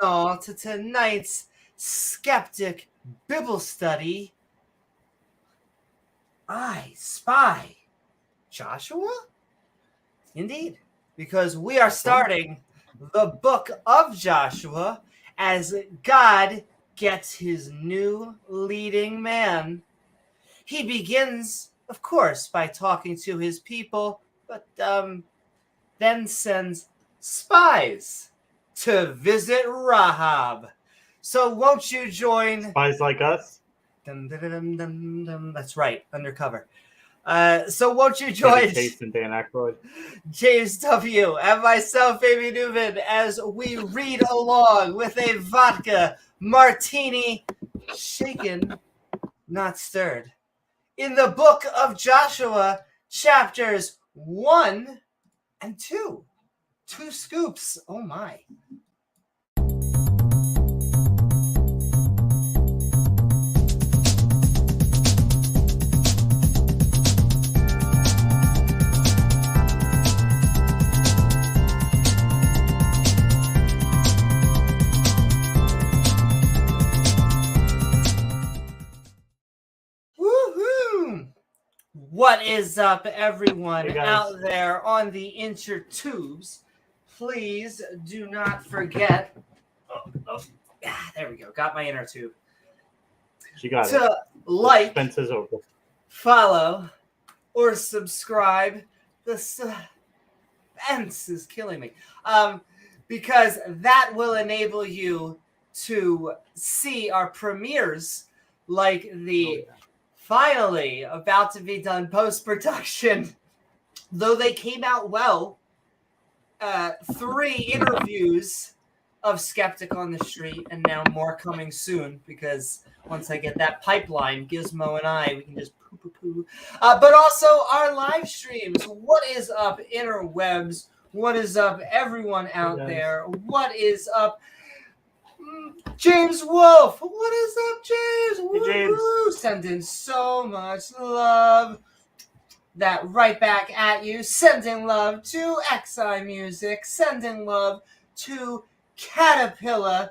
all to tonight's Skeptic Bible Study. I spy Joshua? Indeed, because we are starting the book of Joshua as God gets his new leading man. He begins, of course, by talking to his people, but then sends spies to visit Rahab. So won't you join... Spies like us? Dum, dum, dum, dum, dum. That's right, undercover. So won't you join Chase and Dan Aykroyd. James W. and myself, Amy Newman, as we read along with a vodka martini, shaken, not stirred, in the book of Joshua, chapters 1 and 2. 2 scoops. Oh my. Woohoo! What is up, everyone out there on the intertubes? Please do not forget. There we go. Got my inner tube. She got to it. Like, Suspense is over. Follow, or subscribe. The suspense is killing me. Because that will enable you to see our premieres, like the finally about to be done post-production, though they came out well. 3 interviews of Skeptic on the Street, and now more coming soon, because once I get that pipeline, Gizmo and I, we can just poo. But also our live streams. What is up, interwebs? What is up, everyone out there? What is up, James Wolfe? What is up, James? Hey, James. Sending so much love. That right back at you. Sending love to XI Music. Sending love to Caterpillar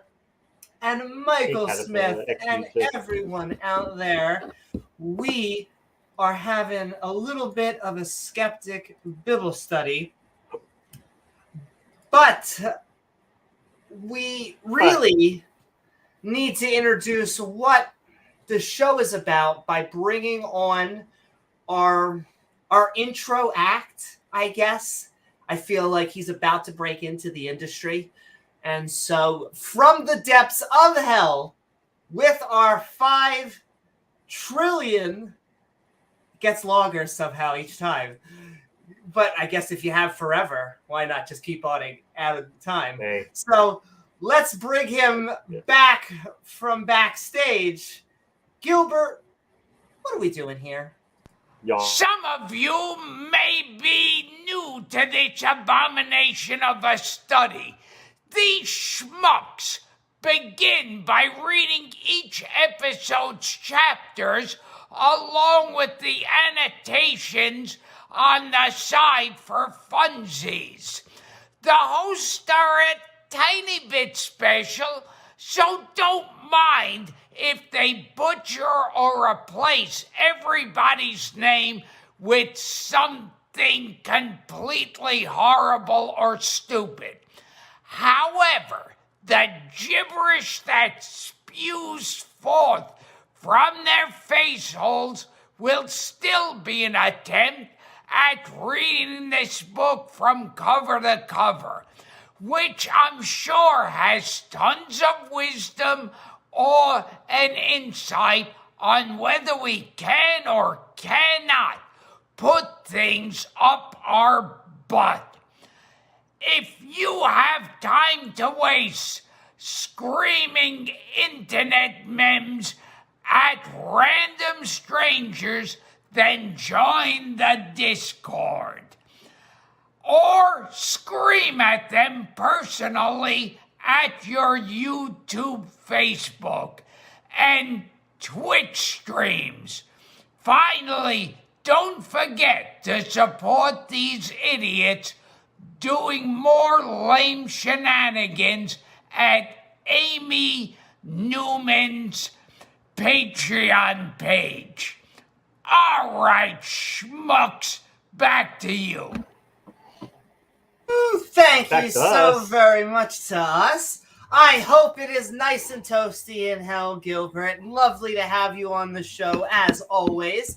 and Michael Smith and everyone out there. We are having a little bit of a Skeptic Bible Study. But we really need to introduce what the show is about by bringing on our intro act, I guess. I feel like he's about to break into the industry. And so from the depths of hell, with our 5 trillion, gets longer somehow each time. But I guess if you have forever, why not just keep on adding time? Hey. So let's bring him back from backstage. Gilbert, what are we doing here? Some of you may be new to this abomination of a study. These schmucks begin by reading each episode's chapters along with the annotations on the side for funsies. The hosts are a tiny bit special, so don't mind if they butcher or replace everybody's name with something completely horrible or stupid. However, the gibberish that spews forth from their face holes will still be an attempt at reading this book from cover to cover, which I'm sure has tons of wisdom or an insight on whether we can or cannot put things up our butt. If you have time to waste screaming internet memes at random strangers, then join the Discord. Or scream at them personally at your YouTube, Facebook, and Twitch streams. Finally, don't forget to support these idiots doing more lame shenanigans at Amy Newman's Patreon page. All right, schmucks, back to you. Ooh, thank Back you to so us. very much to us. I hope it is nice and toasty in hell, Gilbert. Lovely to have you on the show, as always.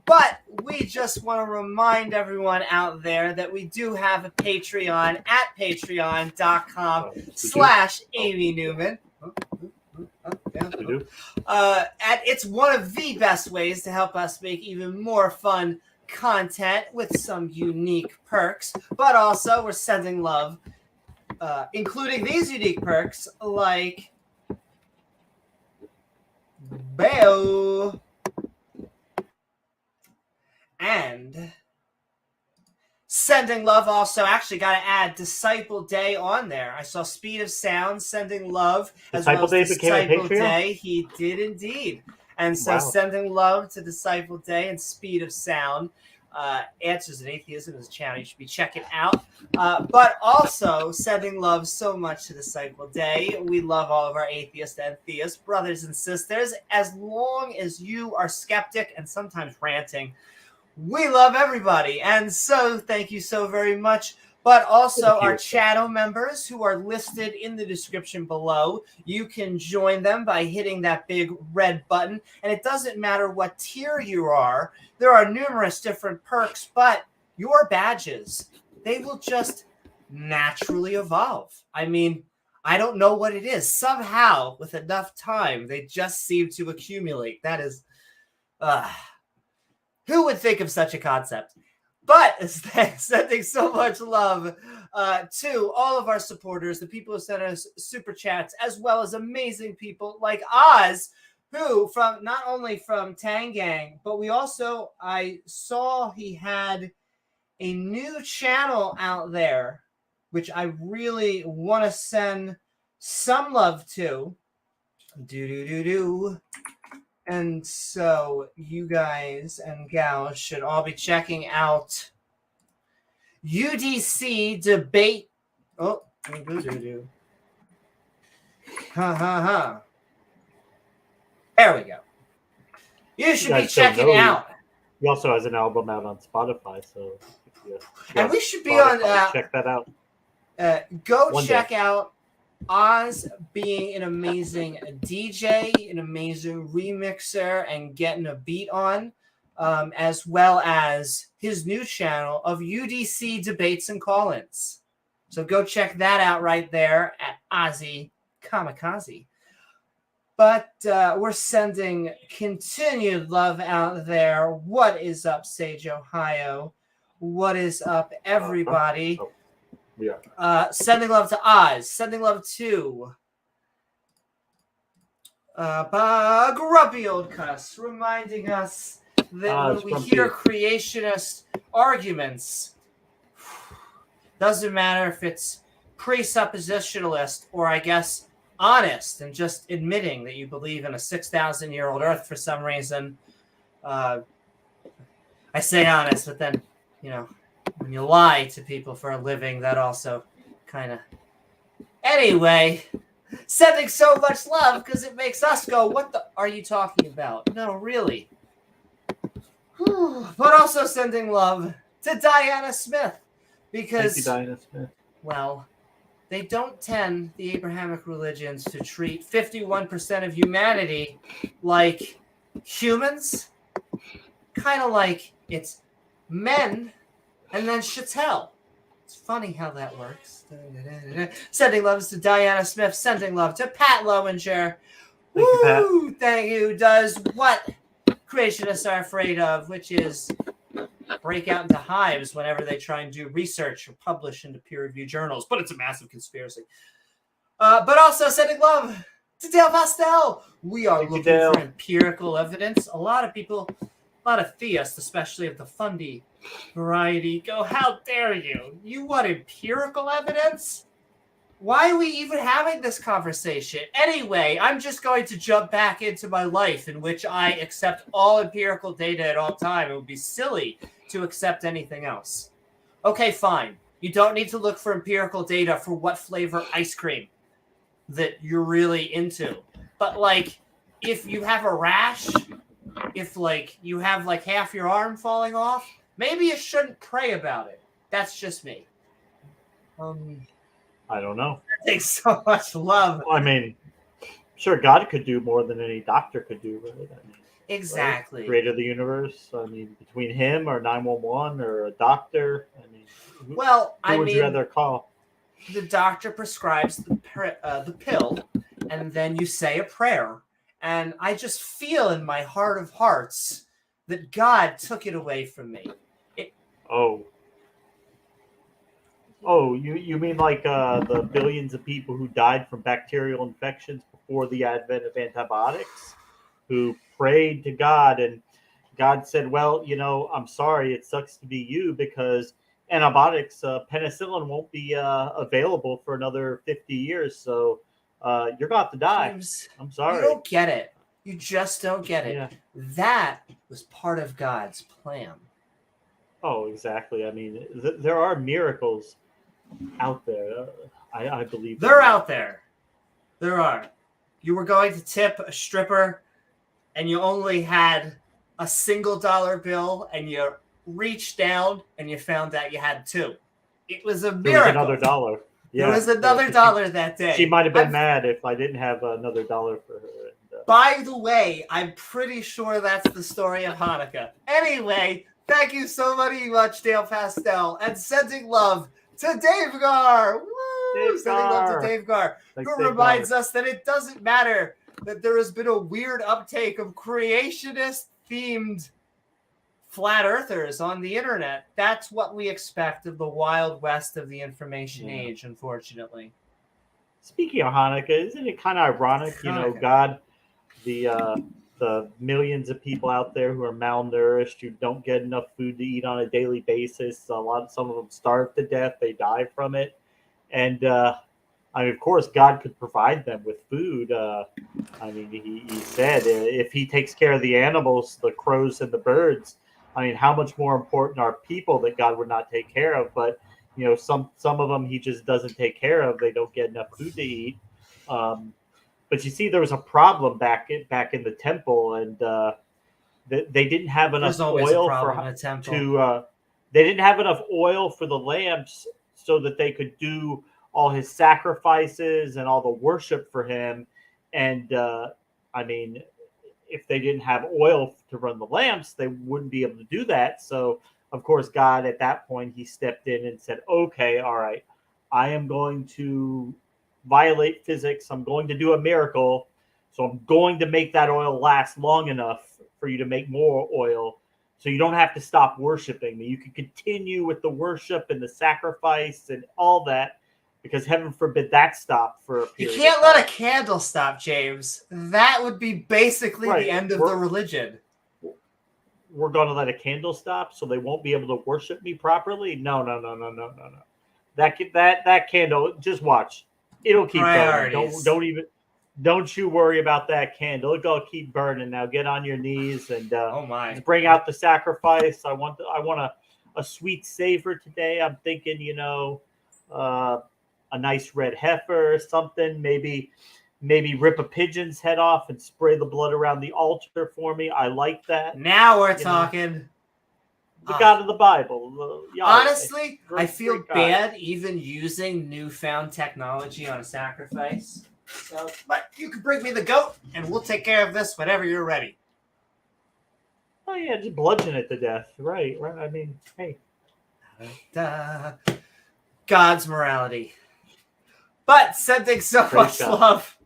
But we just want to remind everyone out there that we do have a Patreon at patreon.com/Amy Newman. We do. And it's one of the best ways to help us make even more fun content with some unique perks. But also, we're sending love, including these unique perks like Bayo and sending love. Also, actually got to add Disciple Day on there. I saw Speed of Sound sending love as well Disciple Day as became a Disciple Patreon? Day. He did indeed. And so Wow. sending love to Disciple Day and Speed of Sound. Answers in Atheism is a channel you should be checking out. But also sending love so much to Disciple Day. We love all of our atheist and theist brothers and sisters. As long as you are skeptic and sometimes ranting, we love everybody. And so thank you so very much. But also our channel members who are listed in the description below. You can join them by hitting that big red button. And it doesn't matter what tier you are. There are numerous different perks, but your badges, they will just naturally evolve. I mean, I don't know what it is. Somehow, with enough time, they just seem to accumulate. That is, who would think of such a concept? But sending so much love to all of our supporters, the people who sent us super chats, as well as amazing people like Oz, who from not only from Tangang, but I saw he had a new channel out there, which I really want to send some love to. And so you guys and gals should all be checking out UDC debate. Oh, There we go. You should be checking out. He also has an album out on Spotify, so and we should be on. Check that out. Go check out Oz being an amazing DJ, an amazing remixer, and getting a beat on, as well as his new channel of UDC Debates and Call-ins. So go check that out right there at Ozzy Kamikaze. But we're sending continued love out there. What is up, Sage, Ohio? What is up, everybody? We are. Sending love to Oz. Sending love to Grumpy Old Cuss, reminding us that when we hear creationist arguments, doesn't matter if it's presuppositionalist or, I guess, honest and just admitting that you believe in a 6,000-year-old Earth for some reason. I say honest, but then, when you lie to people for a living, that also kind of... Anyway, sending so much love because it makes us go, what the are you talking about? No, really. But also sending love to Diana Smith because... Thank you, Diana Smith. Well, they don't tend, the Abrahamic religions, to treat 51% of humanity like humans. Kind of like it's men and then Chattel. It's funny how that works. Sending loves to Diana Smith. Sending love to Pat Lowinger. Thank you, Pat. Thank you. Does what creationists are afraid of, which is break out into hives whenever they try and do research or publish into peer-reviewed journals. But it's a massive conspiracy. But also sending love to Dale Pastel. We are looking for empirical evidence. A lot of people, a lot of theists, especially of the fundy variety, go, how dare you? You want empirical evidence? Why are we even having this conversation? Anyway, I'm just going to jump back into my life in which I accept all empirical data at all time. It would be silly to accept anything else. Okay, fine. You don't need to look for empirical data for what flavor ice cream. that you're really into. But like, if you have a rash, if like you have like half your arm falling off, maybe you shouldn't pray about it. That's just me. I don't know. That takes so much love. I mean, sure, God could do more than any doctor could do, right? I mean, Exactly. right? Creator of the universe. I mean, between him or 911 or a doctor, I mean, who would you rather call? The doctor prescribes the pill, and then you say a prayer. And I just feel in my heart of hearts that God took it away from me. You mean like the billions of people who died from bacterial infections before the advent of antibiotics, who prayed to God, and God said, well, I'm sorry, it sucks to be you, because antibiotics, penicillin won't be available for another 50 years, so you're going to have to die. James, I'm sorry. You don't get it. You just don't get it. Yeah. That was part of God's plan. Oh, exactly. I mean, there are miracles out there. I believe they're out there. There are. You were going to tip a stripper, and you only had a single $1 bill, and you reached down and you found out you had two. It was a miracle. There was another $1. Yeah, there was another $1 that day. She might have been mad if I didn't have another $1 for her. And, by the way, I'm pretty sure that's the story of Hanukkah. Anyway, thank you so much, Dale Pastel, and sending love to Dave Gar. Woo! Sending love to Dave Gar, who reminds us that it doesn't matter that there has been a weird uptake of creationist-themed flat earthers on the internet. That's what we expect of the wild west of the information age, unfortunately. Speaking of Hanukkah, isn't it kind of ironic, God, the millions of people out there who are malnourished, who don't get enough food to eat on a daily basis. Some of them starve to death. They die from it. And, of course, God could provide them with food. He said if he takes care of the animals, the crows and the birds, how much more important are people that God would not take care of? But, some of them he just doesn't take care of. They don't get enough food to eat. But you see, there was a problem back in the temple, and they didn't have enough oil they didn't have enough oil for the lamps so that they could do all his sacrifices and all the worship for him. And if they didn't have oil to run the lamps, they wouldn't be able to do that. So, of course, God at that point, he stepped in and said, okay, all right, I am going to violate physics. I'm going to do a miracle. So I'm going to make that oil last long enough for you to make more oil, so you don't have to stop worshiping me. You can continue with the worship and the sacrifice and all that, because heaven forbid that stop for a period. You can't let a candle stop, James. That would be basically the end of the religion. We're going to let a candle stop so they won't be able to worship me properly? No. That candle, just watch. It'll keep burning. Don't you worry about that candle. It'll keep burning. Now get on your knees and bring out the sacrifice. I want a sweet savor today. I'm thinking, a nice red heifer or something. Maybe rip a pigeon's head off and spray the blood around the altar for me. I like that. Now we're talking. The God of the Bible. Honestly, I feel bad even using newfound technology on a sacrifice. So, but you can bring me the goat, and we'll take care of this whenever you're ready. Oh yeah, just bludgeon it to death. Right. Hey. God's morality. But sending so much love.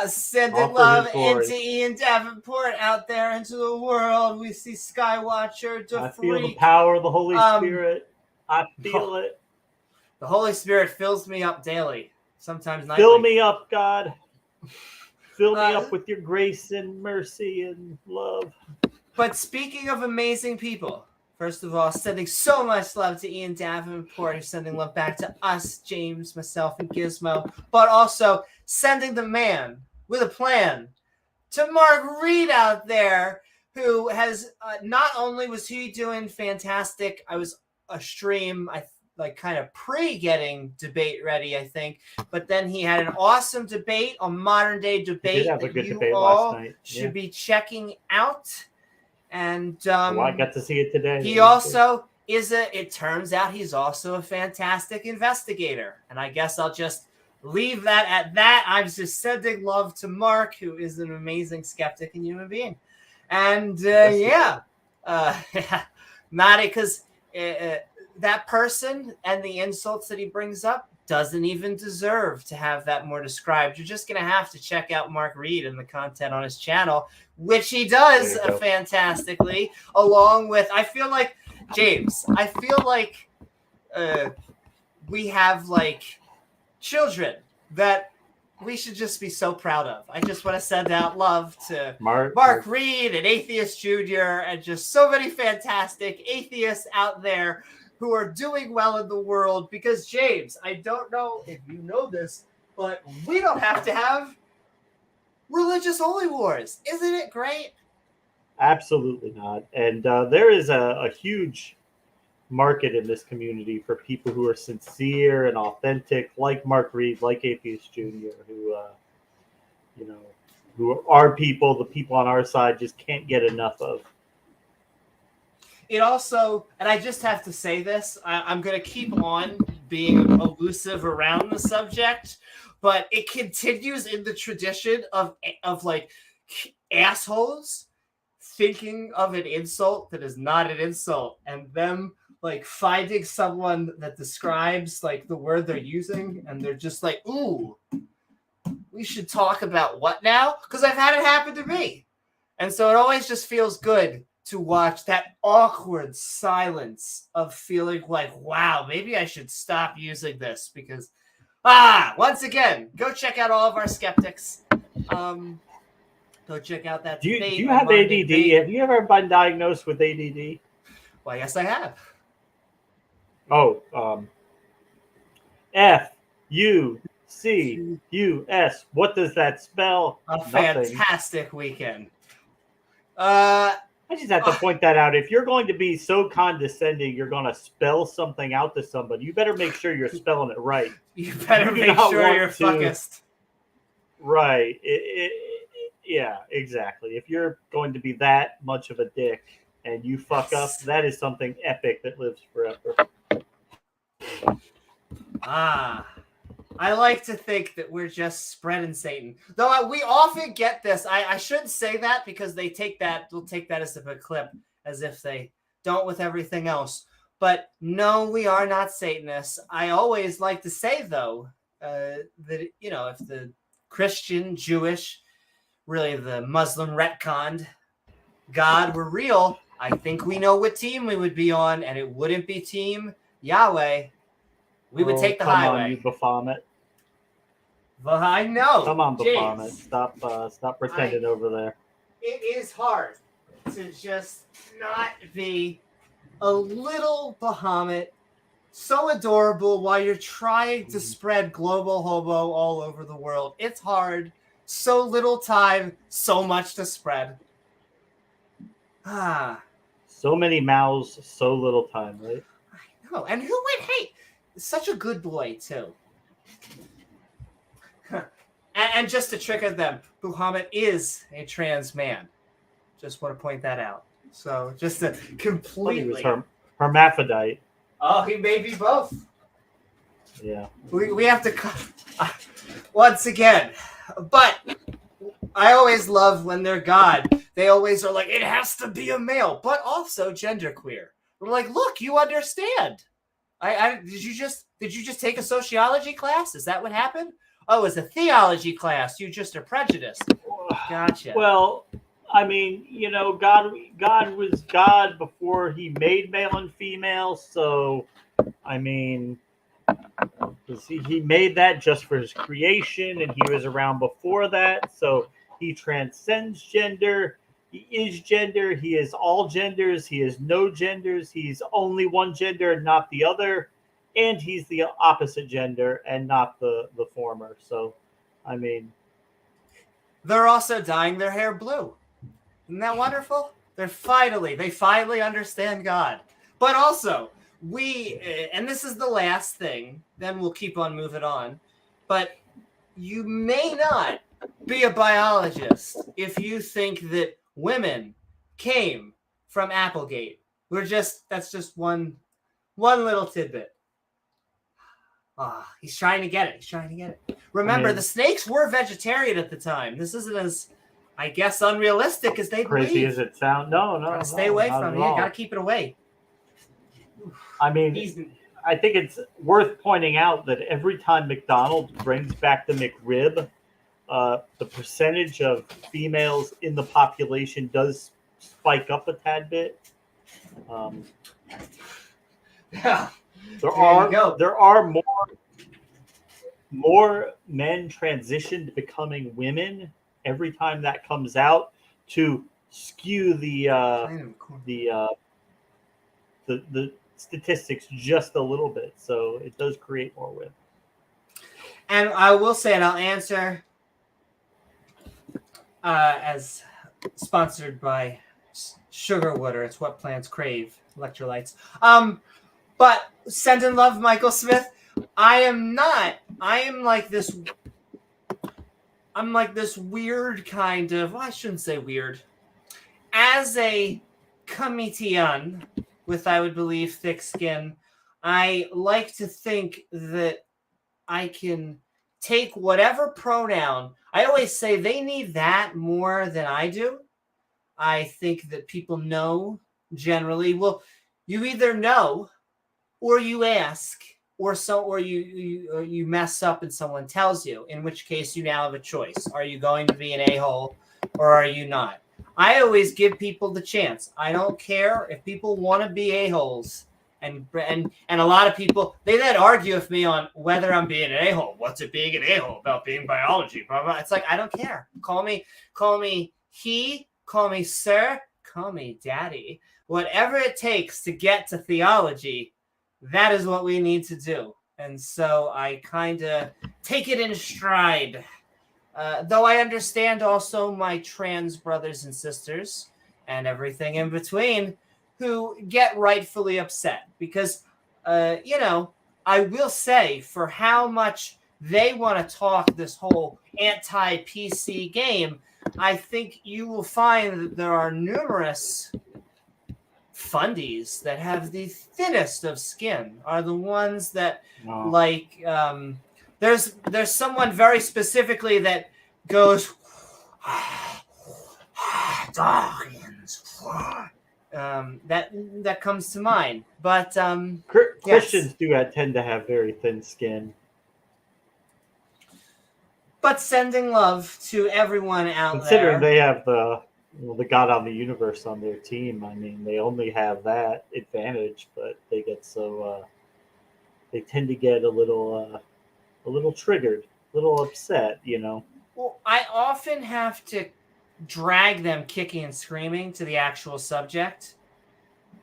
Sending love into Ian Davenport out there into the world. We see Skywatcher, I feel the power of the Holy Spirit. I feel it. The Holy Spirit fills me up daily, sometimes nightly. Fill me up, God. Fill me up with your grace and mercy and love. But speaking of amazing people, first of all, sending so much love to Ian Davenport, who's sending love back to us, James, myself, and Gizmo, but also sending the man with a plan to Mark Reid out there, who has not only was he doing fantastic. I was a stream, like kind of pre-getting debate ready, I think. But then he had an awesome debate, a modern day debate have a that good you debate all last night. should be checking out. And I got to see it today. He also it turns out he's also a fantastic investigator. And I guess I'll just leave that at that. I'm just sending love to Mark, who is an amazing skeptic and human being. And not because that person and the insults that he brings up doesn't even deserve to have that more described. You're just going to have to check out Mark Reid and the content on his channel, which he does fantastically, along with, I feel like, James, I feel like we have, like, children that we should just be so proud of. I just want to send out love to Mark Reid and Atheist Jr. and just so many fantastic atheists out there who are doing well in the world. Because, James, I don't know if you know this, but we don't have to have religious holy wars. Isn't it great? Absolutely not. And there is a huge market in this community for people who are sincere and authentic, like Mark Reid, like Atheist Jr., who are people, the people on our side just can't get enough of. It also, and I just have to say this, I'm going to keep on being elusive around the subject, but it continues in the tradition of like assholes thinking of an insult that is not an insult, and them like finding someone that describes like the word they're using, and they're just like, ooh, we should talk about what now? Because I've had it happen to me. And so it always just feels good to watch that awkward silence of feeling like, wow, maybe I should stop using this because, once again, go check out all of our skeptics. Go check out that Do debate. you have ADD? Debate. Have you ever been diagnosed with ADD? Well, yes, I have. Oh, F-U-C-U-S. What does that spell? A fantastic weekend. I just have to point that out. If you're going to be so condescending, you're going to spell something out to somebody, you better make sure you're spelling it right. You better make sure you're focused. Right. Yeah, exactly. If you're going to be that much of a dick and you fuck up, that is something epic that lives forever. I like to think that we're just spreading Satan. Though we often get this. I shouldn't say that because they'll take that as a clip, as if they don't with everything else. But no, we are not Satanists. I always like to say, though, that, if the Christian, Jewish, really the Muslim retconned God were real, I think we know what team we would be on, and it wouldn't be Team Yahweh. We would take the highway. Come on, you Baphomet. Well, I know. Come on, Baphomet. Stop pretending over there. It is hard to just not be a little Bahamut, so adorable while you're trying to spread global hobo all over the world. It's hard. So little time, so much to spread. So many mouths, so little time, right? I know. And who would hate? Such a good boy, too. And just to trick at them, Muhammad is a trans man. Just want to point that out. So just to completely... He was hermaphrodite. Oh, he may be both. Yeah. We have to... once again. But I always love when they're God. They always are like, it has to be a male, but also genderqueer. We're like, look, you understand. Did you just take a sociology class? Is that what happened? Oh, it's a theology class. You just are prejudiced. Gotcha. Well, I mean, God was God before he made male and female. So, I mean, he made that just for his creation, and he was around before that. So he transcends gender. He is gender. He is all genders. He is no genders. He's only one gender and not the other. And he's the opposite gender and not the former. So, I mean. They're also dyeing their hair blue. Isn't that wonderful? They finally understand God. But also, and this is the last thing, then we'll keep on moving on, but you may not be a biologist if you think that women came from Applegate. That's just one little tidbit. He's trying to get it. Remember, the snakes were vegetarian at the time. This isn't as, I guess, unrealistic as they crazy believe. As it sounds. No, gotta stay away from it. Gotta keep it away. I mean, I think it's worth pointing out that every time McDonald's brings back the McRib, the percentage of females in the population does spike up a tad bit. Yeah. There are more men transition to becoming women every time that comes out to skew the statistics just a little bit. So it does create more women. And I will say, and I'll answer as sponsored by Sugar Water. It's what plants crave, electrolytes. But send in love, Michael Smith. I'm like this weird kind of, well, I shouldn't say weird. As a comedian with, I would believe, thick skin, I like to think that I can take whatever pronoun. I always say they need that more than I do. I think that people know generally. Well, you either know or you ask, or you mess up and someone tells you, in which case you now have a choice. Are you going to be an a-hole or are you not? I always give people the chance. I don't care if people want to be a-holes. And a lot of people, they then argue with me on whether I'm being an a-hole. What's it being an a-hole about being biology? Blah, blah. It's like, I don't care. Call me he, call me sir, call me daddy. Whatever it takes to get to theology, that is what we need to do. And so I kind of take it in stride. Though I understand also my trans brothers and sisters and everything in between who get rightfully upset because, I will say for how much they want to talk this whole anti-PC game, I think you will find that there are numerous fundies that have the thinnest of skin, are the ones that there's someone very specifically that goes that comes to mind. But Christians do tend to have very thin skin. But sending love to everyone out Considering there. They have the God on the universe on their team. I mean, they only have that advantage, but they get they tend to get a little triggered, a little upset, Well, I often have to drag them kicking and screaming to the actual subject.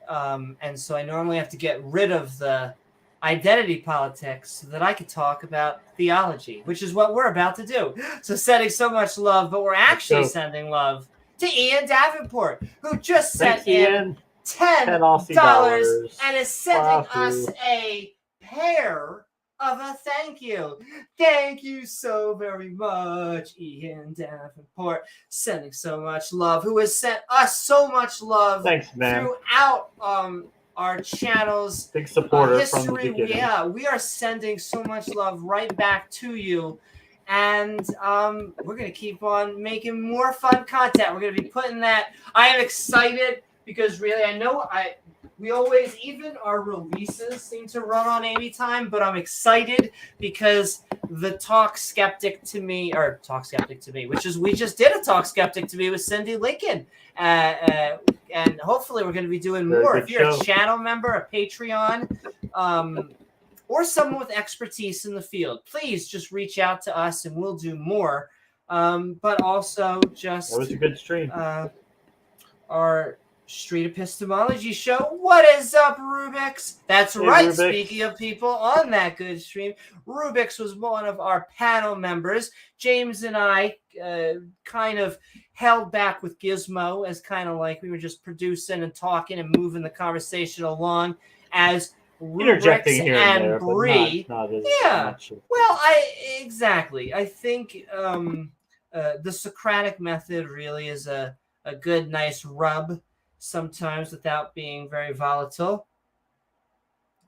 And so I normally have to get rid of the identity politics so that I could talk about theology, which is what we're about to do. So sending so much love, but we're actually sending love to Ian Davenport, who just sent in $10 and is sending us a pair of a thank you. Thank you so very much, Ian Davenport, sending so much love, who has sent us so much love. Thanks, man. Throughout our channel's big supporter history. From the beginning. Yeah, we are sending so much love right back to you. And we're going to keep on making more fun content. We're going to be putting that. I am excited because really, I know we always, even our releases seem to run on Amy time, but I'm excited because the Talk Skeptic to Me, which is, we just did a Talk Skeptic to Me with Cindy Lincoln. And hopefully we're going to be doing more. If you're a channel member, a Patreon, or someone with expertise in the field, please just reach out to us and we'll do more. But also just... That was a good stream. Our Street Epistemology show. What is up, Rubix? That's right. Rubix. Speaking of people on that good stream, Rubix was one of our panel members. James and I kind of held back with Gizmo as kind of like we were just producing and talking and moving the conversation along as interjecting rubrics here and there, Bree. but not as Yeah. much. Well, exactly. I think the Socratic method really is a good, nice rub sometimes without being very volatile.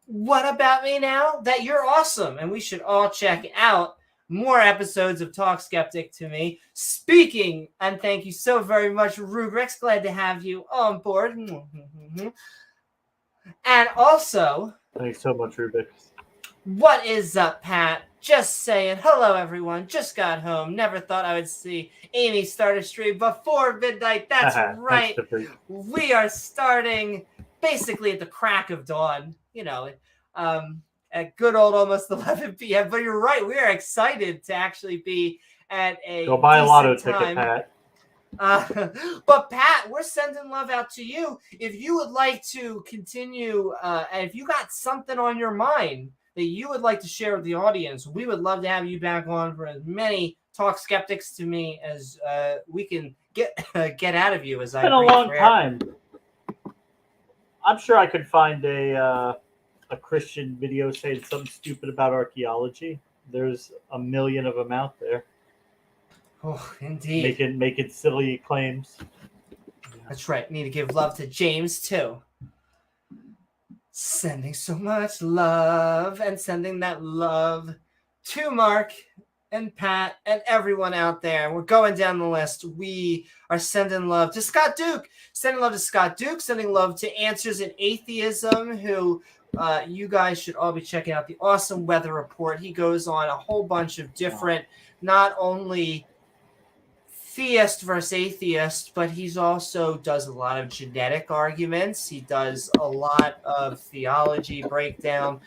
What about me now? That you're awesome, and we should all check out more episodes of Talk Skeptic to Me. Speaking, and thank you so very much, Rubrics. Glad to have you on board. And also, Thanks so much, Rubik. what is up, Pat? Just saying, hello everyone. Just got home. Never thought I would see Amy start a stream before midnight. That's right. We are starting basically at the crack of dawn. You know, at good old almost 11 p.m. But you're right. We are excited to actually be at a go buy a lotto time. ticket, Pat. But Pat, we're sending love out to you. If you would like to continue, and if you got something on your mind that you would like to share with the audience, we would love to have you back on for as many Talk Skeptics to Me as we can get out of you. As It's been a long time. I'm sure I could find a Christian video saying something stupid about archaeology. There's a million of them out there. Oh, indeed. Making silly claims. That's right. Need to give love to James too. Sending so much love, and sending that love to Mark and Pat and everyone out there. We're going down the list. We are sending love to Scott Duke. Sending love to Scott Duke. Sending love to Answers in Atheism, who you guys should all be checking out the awesome weather report. He goes on a whole bunch of different, not only theist versus atheist, but he's also does a lot of genetic arguments. He does a lot of theology breakdown,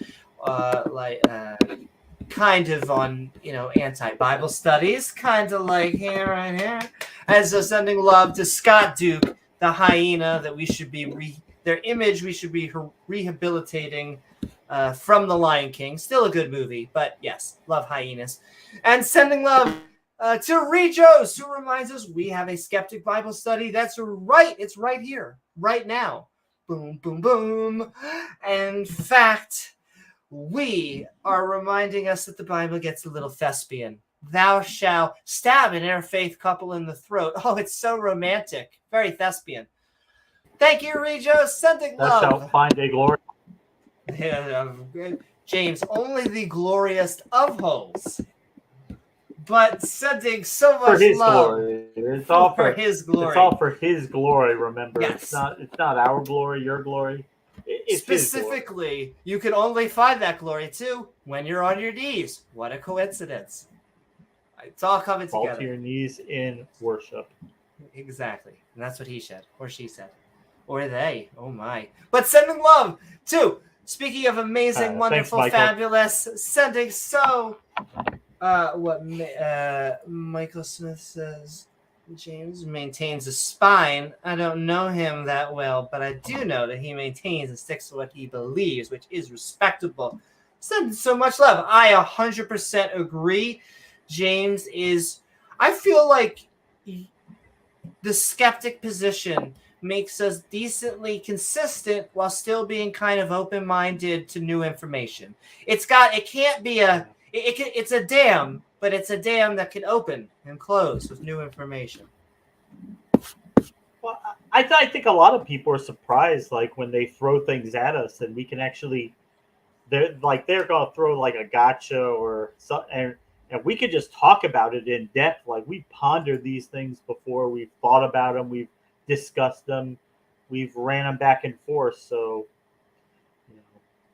kind of on, anti-Bible studies, kind of like here, right here. And so sending love to Scott Duke, the hyena that we should be, their image we should be rehabilitating from The Lion King. Still a good movie, but yes, love hyenas. And sending love to Reid, who reminds us we have a Skeptic Bible Study. That's right. It's right here, right now. Boom, boom, boom. In fact, we are reminding us that the Bible gets a little thespian. Thou shalt stab an interfaith couple in the throat. Oh, it's so romantic. Very thespian. Thank you, Reid, sending love. Thou shalt find a glory. Yeah, James, only the glorious of holes. But sending so much for his love glory. It's all for his glory. It's all for his glory. Remember, yes. It's not our glory, your glory. It's specifically, his glory. You can only find that glory too when you're on your knees. What a coincidence! It's all coming together. Fall to your knees in worship. Exactly, and that's what he said, or she said, or they. Oh my! But sending love too. Speaking of amazing, wonderful, thanks, fabulous, sending so. Michael Smith says James maintains a spine. I don't know him that well, but I do know that he maintains and sticks to what he believes, which is respectable. Sending so much love. I 100% agree. James is. I feel like the skeptic position makes us decently consistent while still being kind of open-minded to new information. It can't be a. It's a dam, but it's a dam that can open and close with new information. Well, I think a lot of people are surprised, like when they throw things at us, and we can actually, they're gonna throw like a gotcha or something, and we could just talk about it in depth. Like we pondered these things before, we've thought about them, we've discussed them, we've ran them back and forth. So,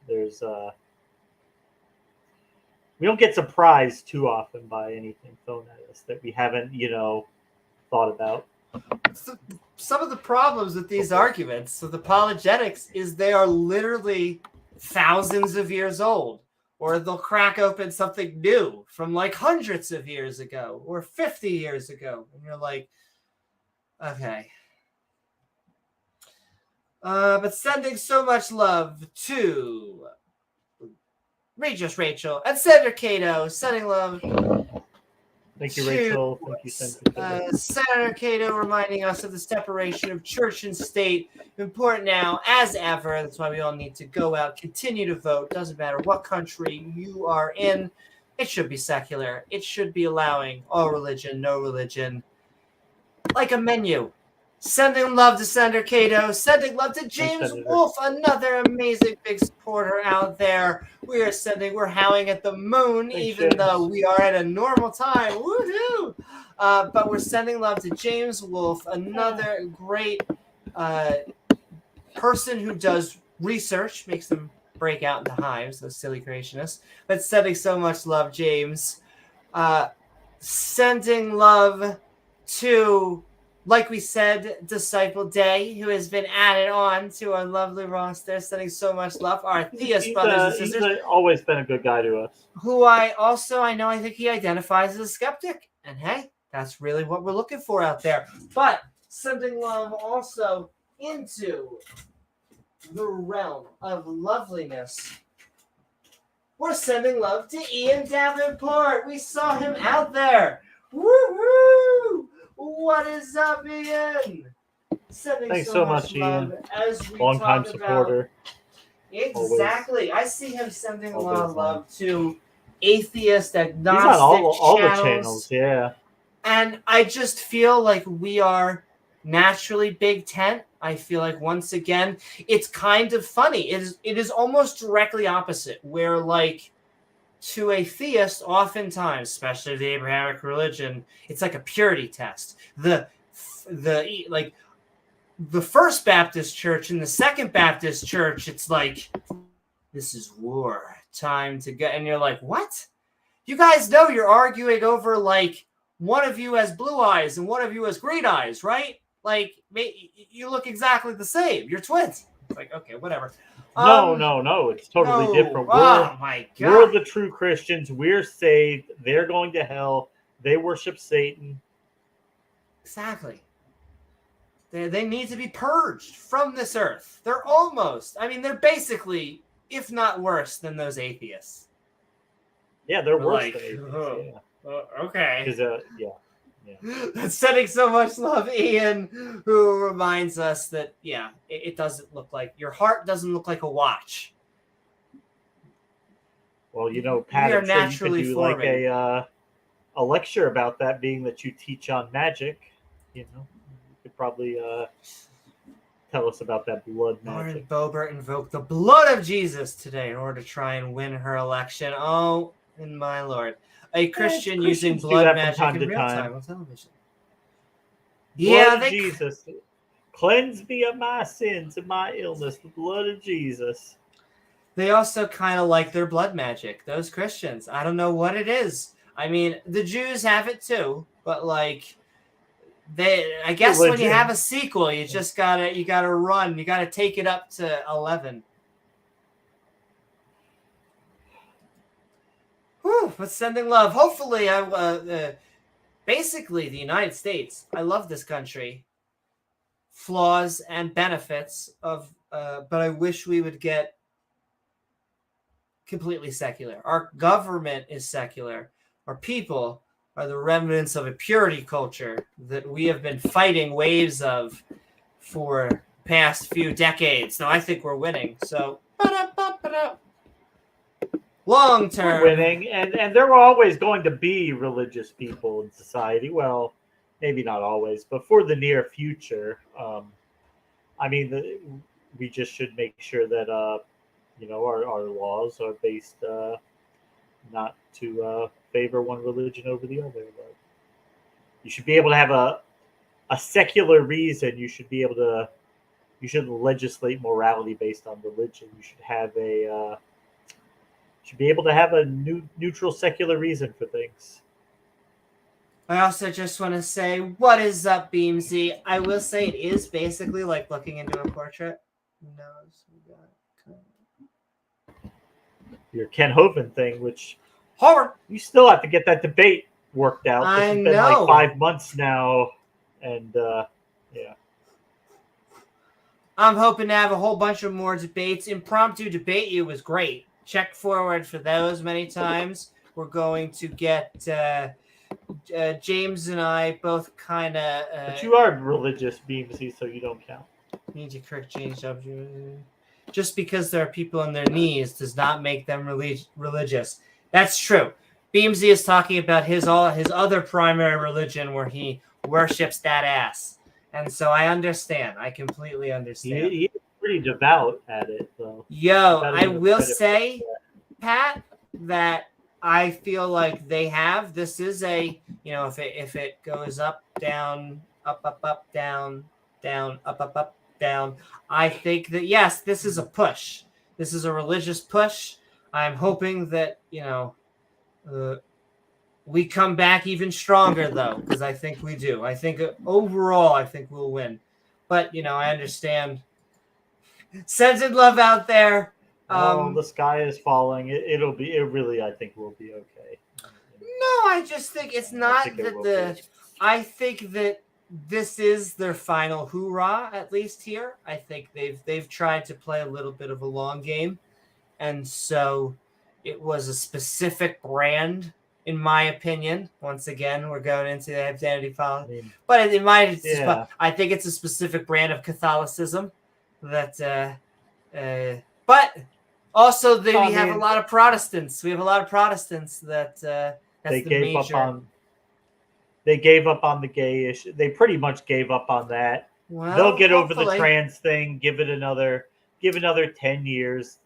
there's we don't get surprised too often by anything thrown at us that we haven't, thought about. Some of the problems with these arguments of apologetics is they are literally thousands of years old, or they'll crack open something new from like hundreds of years ago or 50 years ago. And you're like, okay. But sending so much love to Regis Rachel and Senator Cato, sending love Thank you, Rachel. Thank you, Senator Cato reminding us of the separation of church and state. Important now, as ever. That's why we all need to go out, continue to vote. Doesn't matter what country you are in. It should be secular. It should be allowing all religion, no religion. Like a menu. Sending love to Senator Cato. Sending love to James Wolfe, another amazing big supporter out there. We're howling at the moon, even though we are at a normal time. Woohoo! But we're sending love to James Wolfe, another great person who does research, makes them break out into hives, those silly creationists. But sending so much love, James. Sending love to, like we said, Disciple Day, who has been added on to our lovely roster, sending so much love. Our theist brothers and sisters. He's always been a good guy to us. Who I think he identifies as a skeptic. And hey, that's really what we're looking for out there. But sending love also into the realm of loveliness. We're sending love to Ian Davenport. We saw him out there. Woohoo! What is up, Ian? Thanks so much, Ian. Long-time supporter. Exactly. Always. I see him sending a lot of love to atheist, agnostic He's on all the channels, yeah. And I just feel like we are naturally Big Tent. I feel like, once again, it's kind of funny. It is almost directly opposite, where, like, to a theist, oftentimes, especially the Abrahamic religion, it's like a purity test. The First Baptist Church and the Second Baptist Church, it's like, this is war, time to go. And you're like, what? You guys know you're arguing over, like, one of you has blue eyes and one of you has green eyes, right? Like, you look exactly the same. You're twins. It's like, okay, whatever. No. It's totally different. My God. We're the true Christians. We're saved. They're going to hell. They worship Satan. Exactly. They need to be purged from this earth. They're basically, if not worse, than those atheists. Yeah, they're worse than atheists. Okay. Yeah. That's sending so much love, Ian, who reminds us that, it doesn't look like, your heart doesn't look like a watch. Well, Pat, I'm sure you could do forming. Like a lecture about that, being that you teach on magic. You could probably tell us about that blood magic. Lauren Boebert invoked the blood of Jesus today in order to try and win her election. Oh, and my Lord. A Christian using blood magic in real time on television. Jesus. Cleanse me of my sins and my illness, the blood of Jesus. They also kind of like their blood magic, those Christians. I don't know what it is. I mean, the Jews have it too, but like, I guess when you have a sequel, you just gotta run. You gotta take it up to 11. Whew, but sending love. Hopefully, basically the United States. I love this country. Flaws and benefits of, but I wish we would get completely secular. Our government is secular. Our people are the remnants of a purity culture that we have been fighting waves of for past few decades. Now I think we're winning. So. Long term winning, and there are always going to be religious people in society. Well, maybe not always, but for the near future, we just should make sure that our laws are based not to favor one religion over the other. But you should be able to have a secular reason. You shouldn't legislate morality based on religion. You should have should be able to have a neutral secular reason for things. I also just want to say, what is up, Beamsy? I will say it is basically like looking into a portrait. Your Ken Hovind thing, which Hover, you still have to get that debate worked out. I know. It's been like 5 months now, and yeah. I'm hoping to have a whole bunch of more debates. Impromptu Debate You was great. Check forward for those many times. We're going to get James and I both kind of. But you are religious, Beamsy, so you don't count. Need to correct James. Just because there are people on their knees does not make them religious. That's true. Beamsy is talking about his other primary religion where he worships that ass. And so I understand. I completely understand. He's pretty devout at it, though. Yo, I will say, Pat, that I feel like they have. This is a, if it goes up, down, up, down, up, down. I think that, yes, this is a push. This is a religious push. I'm hoping that, we come back even stronger, though, because I think we do. I think overall, I think we'll win. But, I understand. Sending love out there. The sky is falling. It really, I think, will be okay. No, I just think it's not I think that this is their final hoorah, at least here. I think they've tried to play a little bit of a long game. And so it was a specific brand, in my opinion. Once again, we're going into the identity politics. But I think it's a specific brand of Catholicism that but also we have a lot of Protestants. We have a lot of Protestants that's they gave up on. They gave up on the gay issue. They pretty much gave up on that. Well, they'll get over the trans thing. Give another 10 years.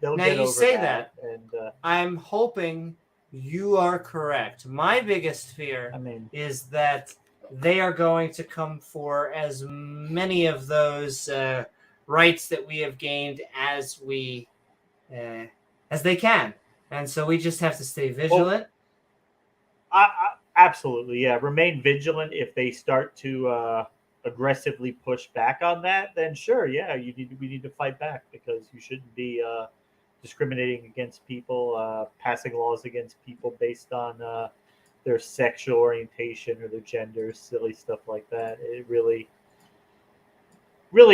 They'll now get you over say that. And I'm hoping you are correct. My biggest fear is that they are going to come for as many of those rights that we have gained as they can, and so we just have to stay vigilant. Absolutely, yeah. Remain vigilant. If they start to aggressively push back on that, then sure, yeah, we need to fight back, because you shouldn't be discriminating against people, passing laws against people based on their sexual orientation or their gender, silly stuff like that. It really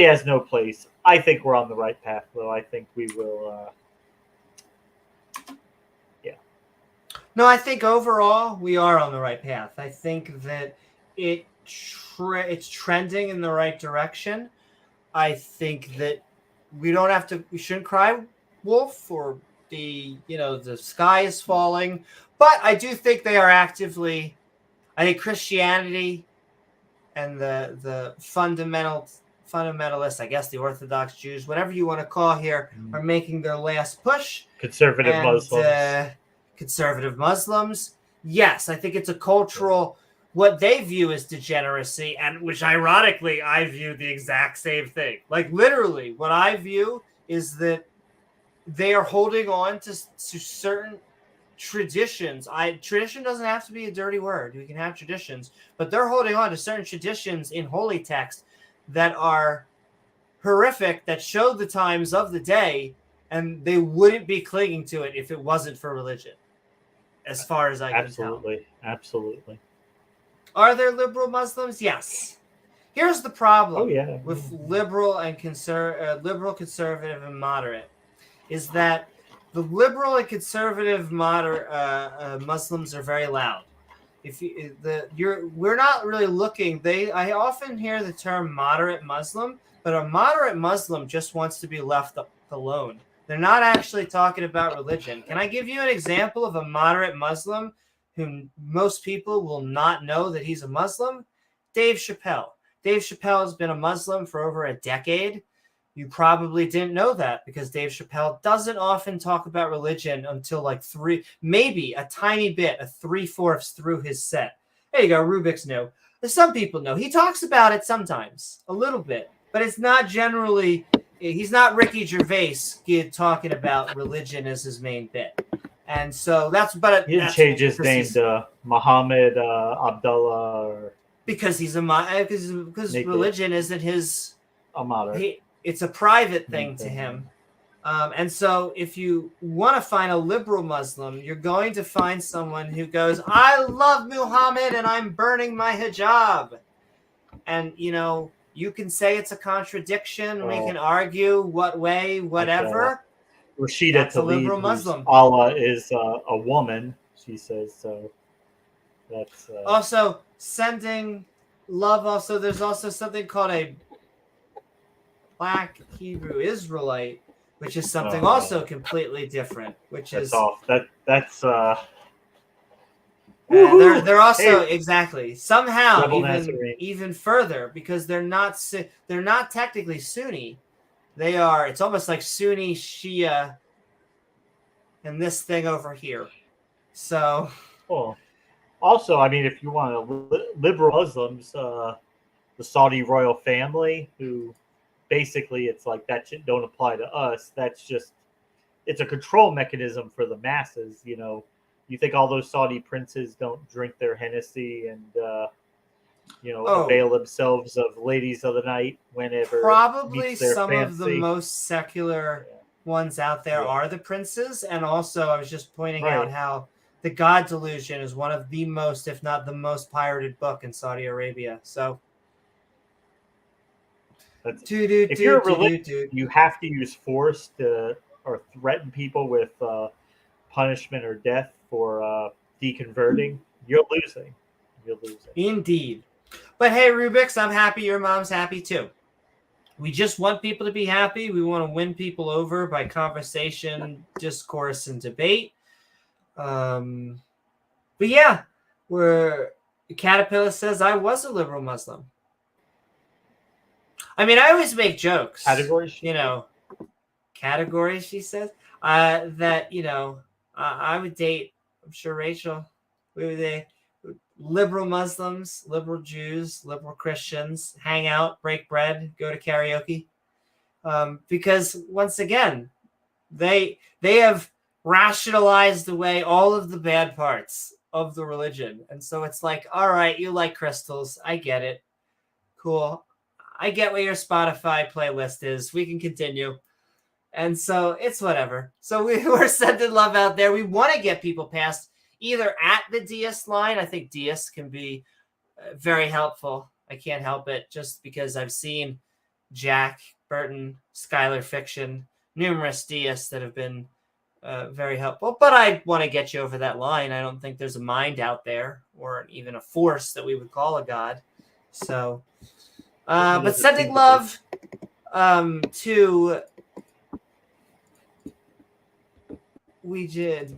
has no place. I think we're on the right path, though. I think we will. No, I think overall we are on the right path. I think that it's trending in the right direction. I think that we shouldn't cry wolf, or the sky is falling. But I do think they are actively, I think Christianity and the fundamentalists, I guess the Orthodox Jews, whatever you want to call here, are making their last push. Conservative Muslims. Yes, I think it's a cultural, what they view as degeneracy, and which ironically I view the exact same thing. Like literally what I view is that they are holding on to certain traditions. Tradition doesn't have to be a dirty word. We can have traditions, but they're holding on to certain traditions in holy text that are horrific, that show the times of the day, and they wouldn't be clinging to it if it wasn't for religion. As far as I can tell. Absolutely. Are there liberal Muslims? Yes. Here's the problem with liberal and conservative and moderate, is that the liberal and conservative moderate Muslims are very loud. We're not really looking. I often hear the term moderate Muslim, but a moderate Muslim just wants to be left alone. They're not actually talking about religion. Can I give you an example of a moderate Muslim whom most people will not know that he's a Muslim? Dave Chappelle. Dave Chappelle has been a Muslim for over a decade. You probably didn't know that, because Dave Chappelle doesn't often talk about religion until maybe a tiny bit, 3/4 through his set. There you go, Rubik's knew. Some people know. He talks about it sometimes, a little bit, but it's not generally... He's not Ricky Gervais talking about religion as his main bit. And so he didn't change his name to Muhammad Abdullah, because he's because religion isn't his. It's a private thing to him. And so if you want to find a liberal Muslim, you're going to find someone who goes, I love Muhammad and I'm burning my hijab. And, you can say it's a contradiction. We can argue what way, whatever. Rashida Tlaib, Allah is a woman, she says so. That's also sending love. Also, there's also something called a Black Hebrew Israelite, which is something also completely different. Which that's is off. That's they're also hey, exactly somehow Rebel Nazarene. even further because they're not technically Sunni. They are. It's almost like Sunni Shia, and this thing over here. So. Cool. Also, I mean, if you want liberal Muslims, the Saudi royal family, who basically it's like that shit don't apply to us. That's just it's a control mechanism for the masses. You know, you think all those Saudi princes don't drink their Hennessy and avail themselves of ladies of the night whenever probably meets their some fancy. of the most secular ones out there are the princes, and also I was just pointing out how the God Delusion is one of the most, if not the most, pirated book in Saudi Arabia. So, if you're a religion, you have to use force or threaten people with punishment or death for deconverting. You're losing. Indeed. But hey, Rubix, I'm happy your mom's happy too. We just want people to be happy. We want to win people over by conversation, discourse, and debate. But yeah, Caterpillar says I was a liberal Muslim. I mean, I always make jokes. Categories, categories. She says that I would date. I'm sure Rachel. Liberal Muslims, liberal Jews, liberal Christians, hang out, break bread, go to karaoke, because once again, they have rationalized away all of the bad parts of the religion. And so it's like, all right, you like crystals. I get it. Cool. I get what your Spotify playlist is. We can continue. And so it's whatever. So we're sending love out there. We want to get people past either at the deist line. I think deists can be very helpful. I can't help it just because I've seen Jack, Burton, Skylar Fiction, numerous deists that have been very helpful, but I want to get you over that line. I don't think there's a mind out there or even a force that we would call a god. So, but sending love to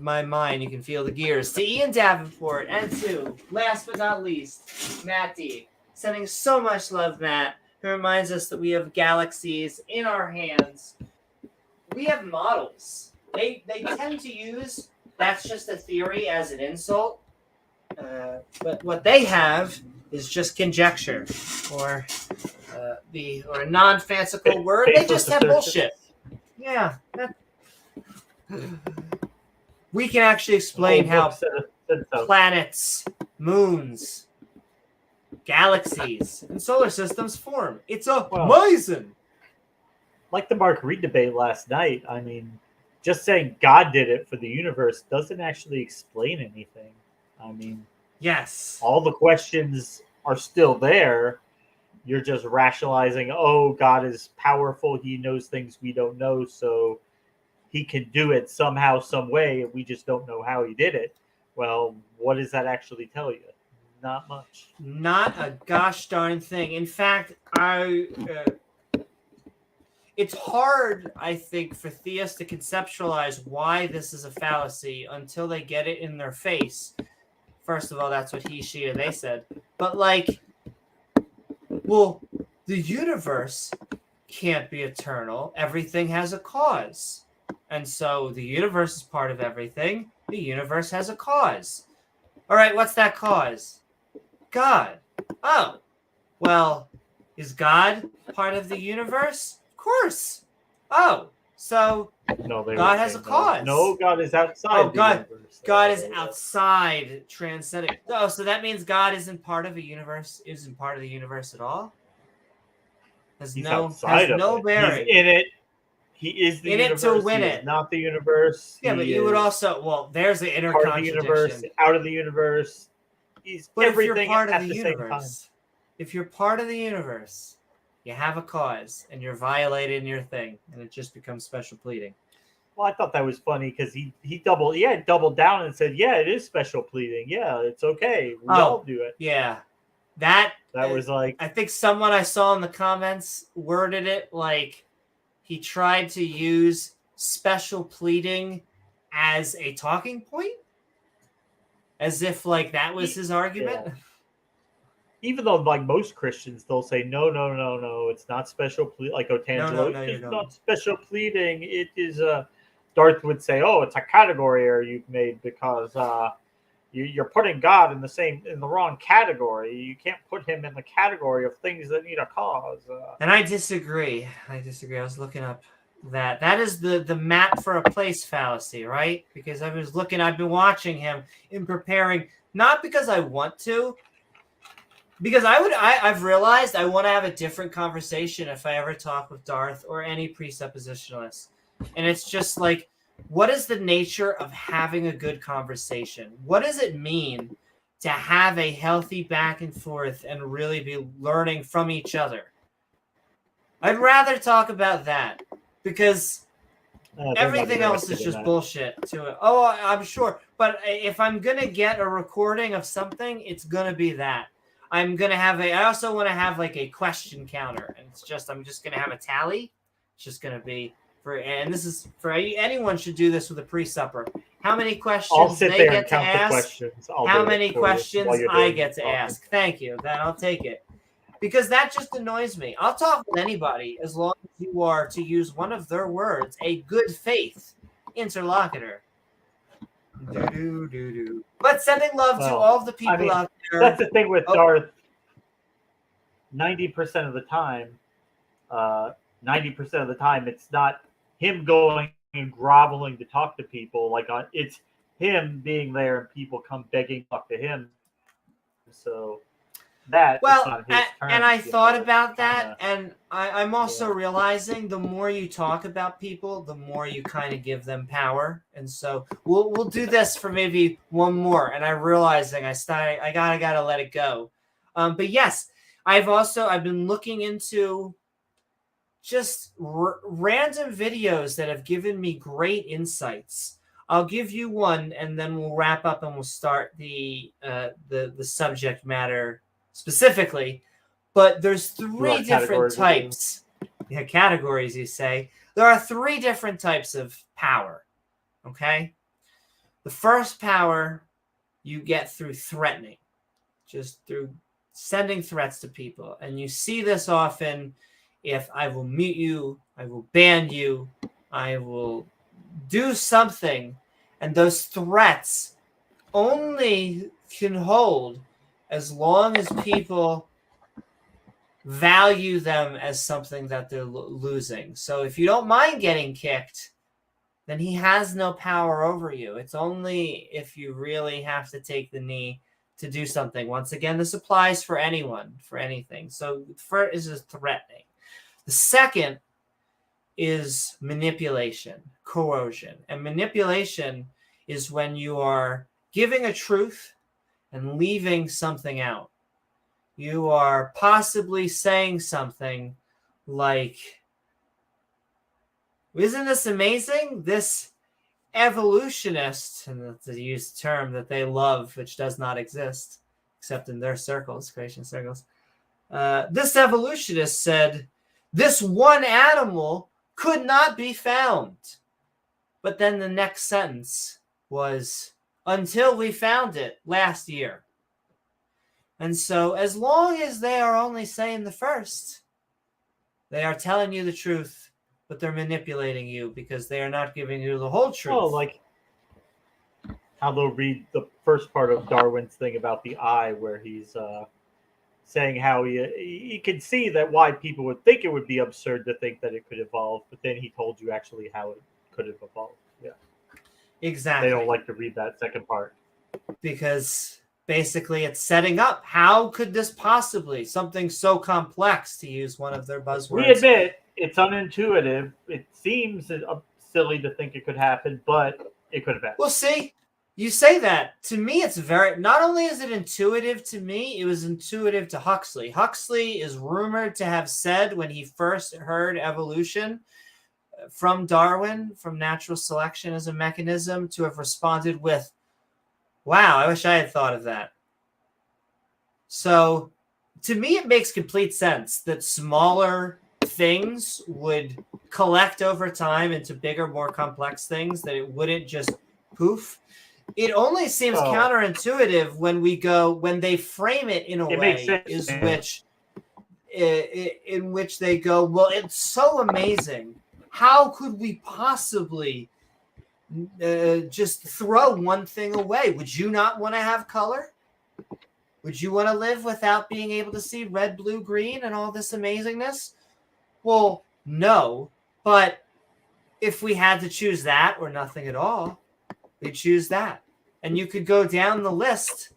my mind, you can feel the gears, to Ian Davenport, and to, last but not least, Matt D. Sending so much love, Matt, who reminds us that we have galaxies in our hands. We have models. They tend to use that's just a theory as an insult, but what they have is just conjecture, or a non-fanciful word. They just have bullshit. Yeah, we can actually explain how planets, moons, galaxies, and solar systems form. It's amazing. Like the Mark Reid debate last night, I mean, just saying God did it for the universe doesn't actually explain anything. I mean, yes, all the questions are still there. You're just rationalizing, oh, God is powerful. He knows things we don't know, so he can do it somehow, some way. We just don't know how he did it. Well, what does that actually tell you? Not much. Not a gosh darn thing. In fact, it's hard, I think, for theists to conceptualize why this is a fallacy until they get it in their face. First of all, that's what he, she, or they said. But the universe can't be eternal. Everything has a cause. And so the universe is part of everything. The universe has a cause. All right, what's that cause? God. Oh, well, is God part of the universe? Of course. Oh, so God has a cause. No, God is outside the universe. God is outside, transcendent. Oh, so that means God isn't part of a universe, isn't part of the universe at all? Has no bearing. He's in it. He is the universe. In it to win it. Not the universe. Yeah, but you would also, there's the inner contradiction. Part of the universe, out of the universe. He's everything if you're part at of the universe. If you're part of the universe, you have a cause, and you're violating your thing, and it just becomes special pleading. Well, I thought that was funny because he doubled down and said, yeah, it is special pleading. Yeah, it's okay. We all do it. Yeah. That was like... I think someone I saw in the comments worded it like he tried to use special pleading as a talking point. As if like that was his argument. Yeah. Even though like most Christians, they'll say, no, it's not special pleading. Like Otangelo, it's not special pleading. It is Darth would say, oh, it's a category error you've made because you're putting God in the wrong category. You can't put him in the category of things that need a cause. And I disagree. I was looking up that is the map for a place fallacy, right? Because I've been watching him in preparing, not because I want to, because I've realized I want to have a different conversation if I ever talk with Darth or any presuppositionalist. And it's just like, what is the nature of having a good conversation? What does it mean to have a healthy back and forth and really be learning from each other? I'd rather talk about that because everything else is just bullshit to it. Oh, I'm sure. But if I'm going to get a recording of something, it's going to be that. I'm going to have I also want to have like a question counter. And I'm just going to have a tally. It's just going to be and this is for anyone should do this with a pre-supper. How many questions they get to ask? How many questions I get to ask? Thank you. Then I'll take it. Because that just annoys me. I'll talk with anybody as long as you are, to use one of their words, a good faith interlocutor. But sending love to all of the people out there. That's the thing with Darth. 90% of the time, it's not him going and groveling to talk to people. It's him being there and people come begging to talk to him. So that is not his turn, and I thought about that, and I'm also realizing the more you talk about people, the more you kind of give them power. And so we'll do this for maybe one more. And I'm realizing I gotta let it go. But yes, I've been looking into just random videos that have given me great insights. I'll give you one, and then we'll wrap up and we'll start the subject matter specifically. But there's three different types. Yeah, categories, you say. There are three different types of power. Okay? The first power you get through threatening, just through sending threats to people. And you see this often. If I will mute you, I will ban you, I will do something. And those threats only can hold as long as people value them as something that they're losing. So if you don't mind getting kicked, then he has no power over you. It's only if you really have to take the knee to do something. Once again, this applies for anyone, for anything. So first is just threatening. The second is manipulation, coercion. And manipulation is when you are giving a truth and leaving something out. You are possibly saying something like, isn't this amazing? This evolutionist, and to use a term that they love, which does not exist, except in their circles, creation circles. This evolutionist said, this one animal could not be found. But then the next sentence was, until we found it last year. And so as long as they are only saying the first, they are telling you the truth, but they're manipulating you because they are not giving you the whole truth. Oh, like how they'll read the first part of Darwin's thing about the eye, where he's saying how he could see that why people would think it would be absurd to think that it could evolve, but then he told you actually how it could have evolved. Yeah, exactly. They don't like to read that second part because basically it's setting up. How could this possibly, something so complex, to use one of their buzzwords? We admit it's unintuitive. It seems silly to think it could happen, but it could have happened. Well, see, you say that. To me, it's not only is it intuitive to me, it was intuitive to Huxley. Huxley is rumored to have said when he first heard evolution, from Darwin, from natural selection as a mechanism, to have responded with, wow, I wish I had thought of that. So to me, it makes complete sense that smaller things would collect over time into bigger, more complex things, that it wouldn't just poof. It only seems counterintuitive when they frame it in a way in which they go, well, it's so amazing. How could we possibly just throw one thing away? Would you not want to have color? Would you want to live without being able to see red, blue, green, and all this amazingness? Well, no. But if we had to choose that or nothing at all, we'd choose that. And you could go down the list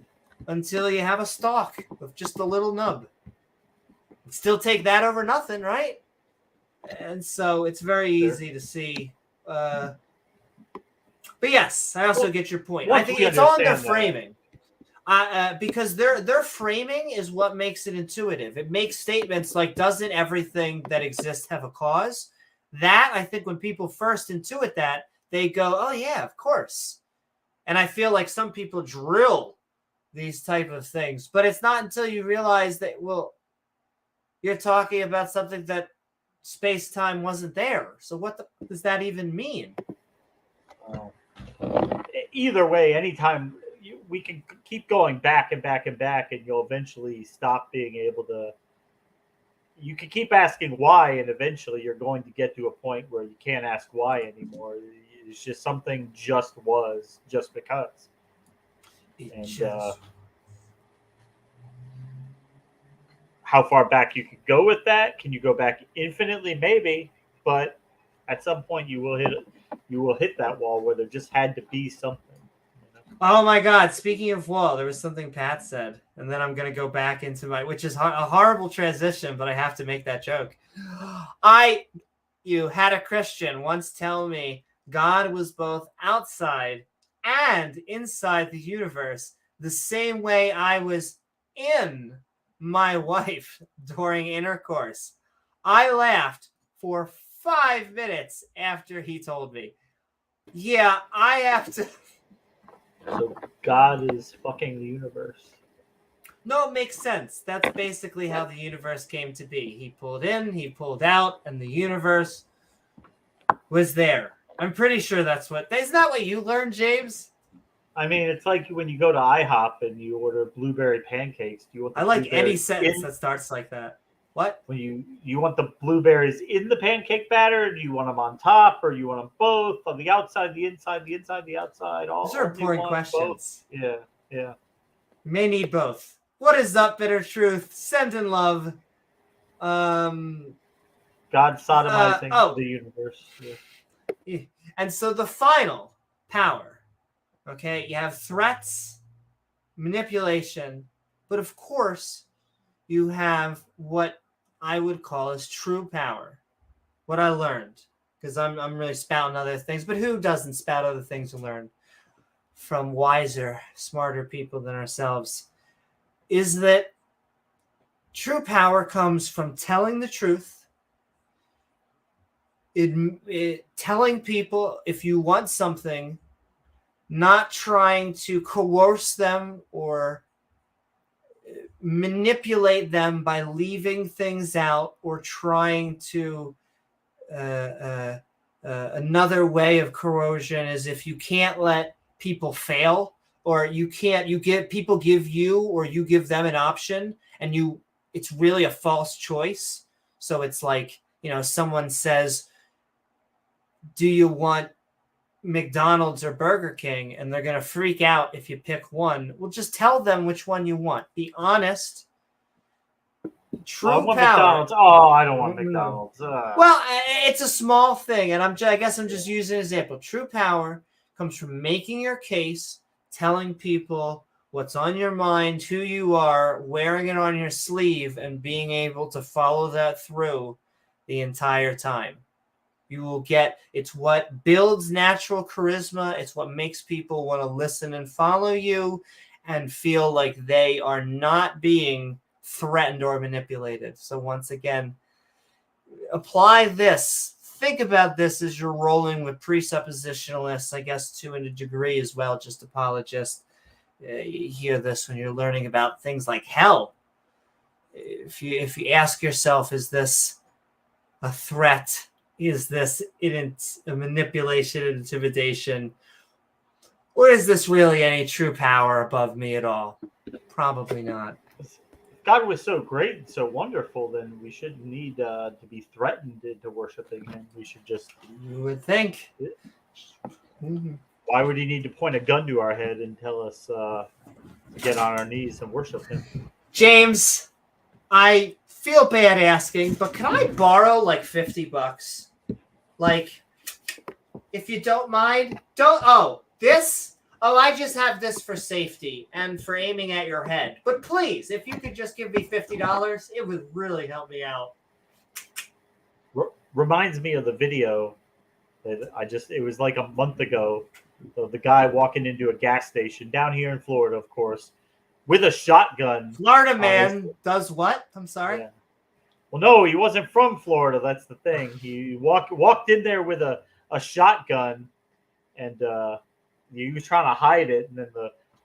until you have a stalk with just a little nub. Still take that over nothing, right? And so it's very easy to see. But yes, I also get your point. I think it's all in their framing. Because their framing is what makes it intuitive. It makes statements like, doesn't everything that exists have a cause? That, I think, when people first intuit that, they go, oh yeah, of course. And I feel like some people drill these type of things, but it's not until you realize that, well, you're talking about something that space-time wasn't there. So what does that even mean? Either way, anytime we can keep going back and back and back, and you'll eventually stop being able to. You can keep asking why, and eventually you're going to get to a point where you can't ask why anymore. It's just something just was, just because. How far back you can go with that? Can you go back infinitely? Maybe, but at some point you will hit that wall where there just had to be something. Oh my God! Speaking of wall, there was something Pat said, and then I'm gonna go back into which is a horrible transition, but I have to make that joke. You had a Christian once tell me God was both outside and inside the universe, the same way I was in my wife during intercourse. I laughed for 5 minutes after he told me. Yeah, I have to. So God is fucking the universe. No, it makes sense. That's basically how the universe came to be. He pulled in, he pulled out, and the universe was there. I'm pretty sure that's what. Isn't that what you learned, James? I mean, it's like when you go to IHOP and you order blueberry pancakes. Do you want? I like any sentence that starts like that. What? When you want the blueberries in the pancake batter? Or do you want them on top, or you want them both on the outside, the inside, the inside, the outside? All those are important questions. Both? Yeah. You may need both. What is up, Bitter Truth? Send in love. God sodomizing the universe. Yeah. And so the final power. Okay, you have threats, manipulation, but of course, you have what I would call as true power. What I learned, because I'm really spouting other things, but who doesn't spout other things to learn from wiser, smarter people than ourselves, is that true power comes from telling the truth, telling people if you want something, not trying to coerce them or manipulate them by leaving things out or trying to another way of coercion is if you can't let people fail, or you give you or you give them an option and it's really a false choice. So it's like, someone says, do you want McDonald's or Burger King? And they're going to freak out if you pick one. Well, just tell them which one you want. Be honest. True I want power. McDonald's. Oh, I don't want McDonald's. Well, it's a small thing, and I guess I'm just using an example. True power comes from making your case, telling people what's on your mind, who you are, wearing it on your sleeve, and being able to follow that through the entire time. You will get, it's what builds natural charisma. It's what makes people want to listen and follow you and feel like they are not being threatened or manipulated. So once again, apply this think about this as you're rolling with presuppositionalists, I guess to a degree as well, just apologists. You hear this when you're learning about things like hell. If you ask yourself, is this a threat? Is this a manipulation, intimidation? Or is this really any true power above me at all? Probably not. If God was so great and so wonderful, then we shouldn't need to be threatened into worshiping him. We should just... You would think. Why would he need to point a gun to our head and tell us to get on our knees and worship him? James, I feel bad asking, but can I borrow like $50? Like, if you don't mind, I just have this for safety and for aiming at your head. But please, if you could just give me $50, it would really help me out. Reminds me of the video that it was like a month ago. The guy walking into a gas station down here in Florida, of course, with a shotgun. Florida man does what? I'm sorry. Yeah. Well, no, he wasn't from Florida. That's the thing. He walked in there with a shotgun, and he was trying to hide it. And then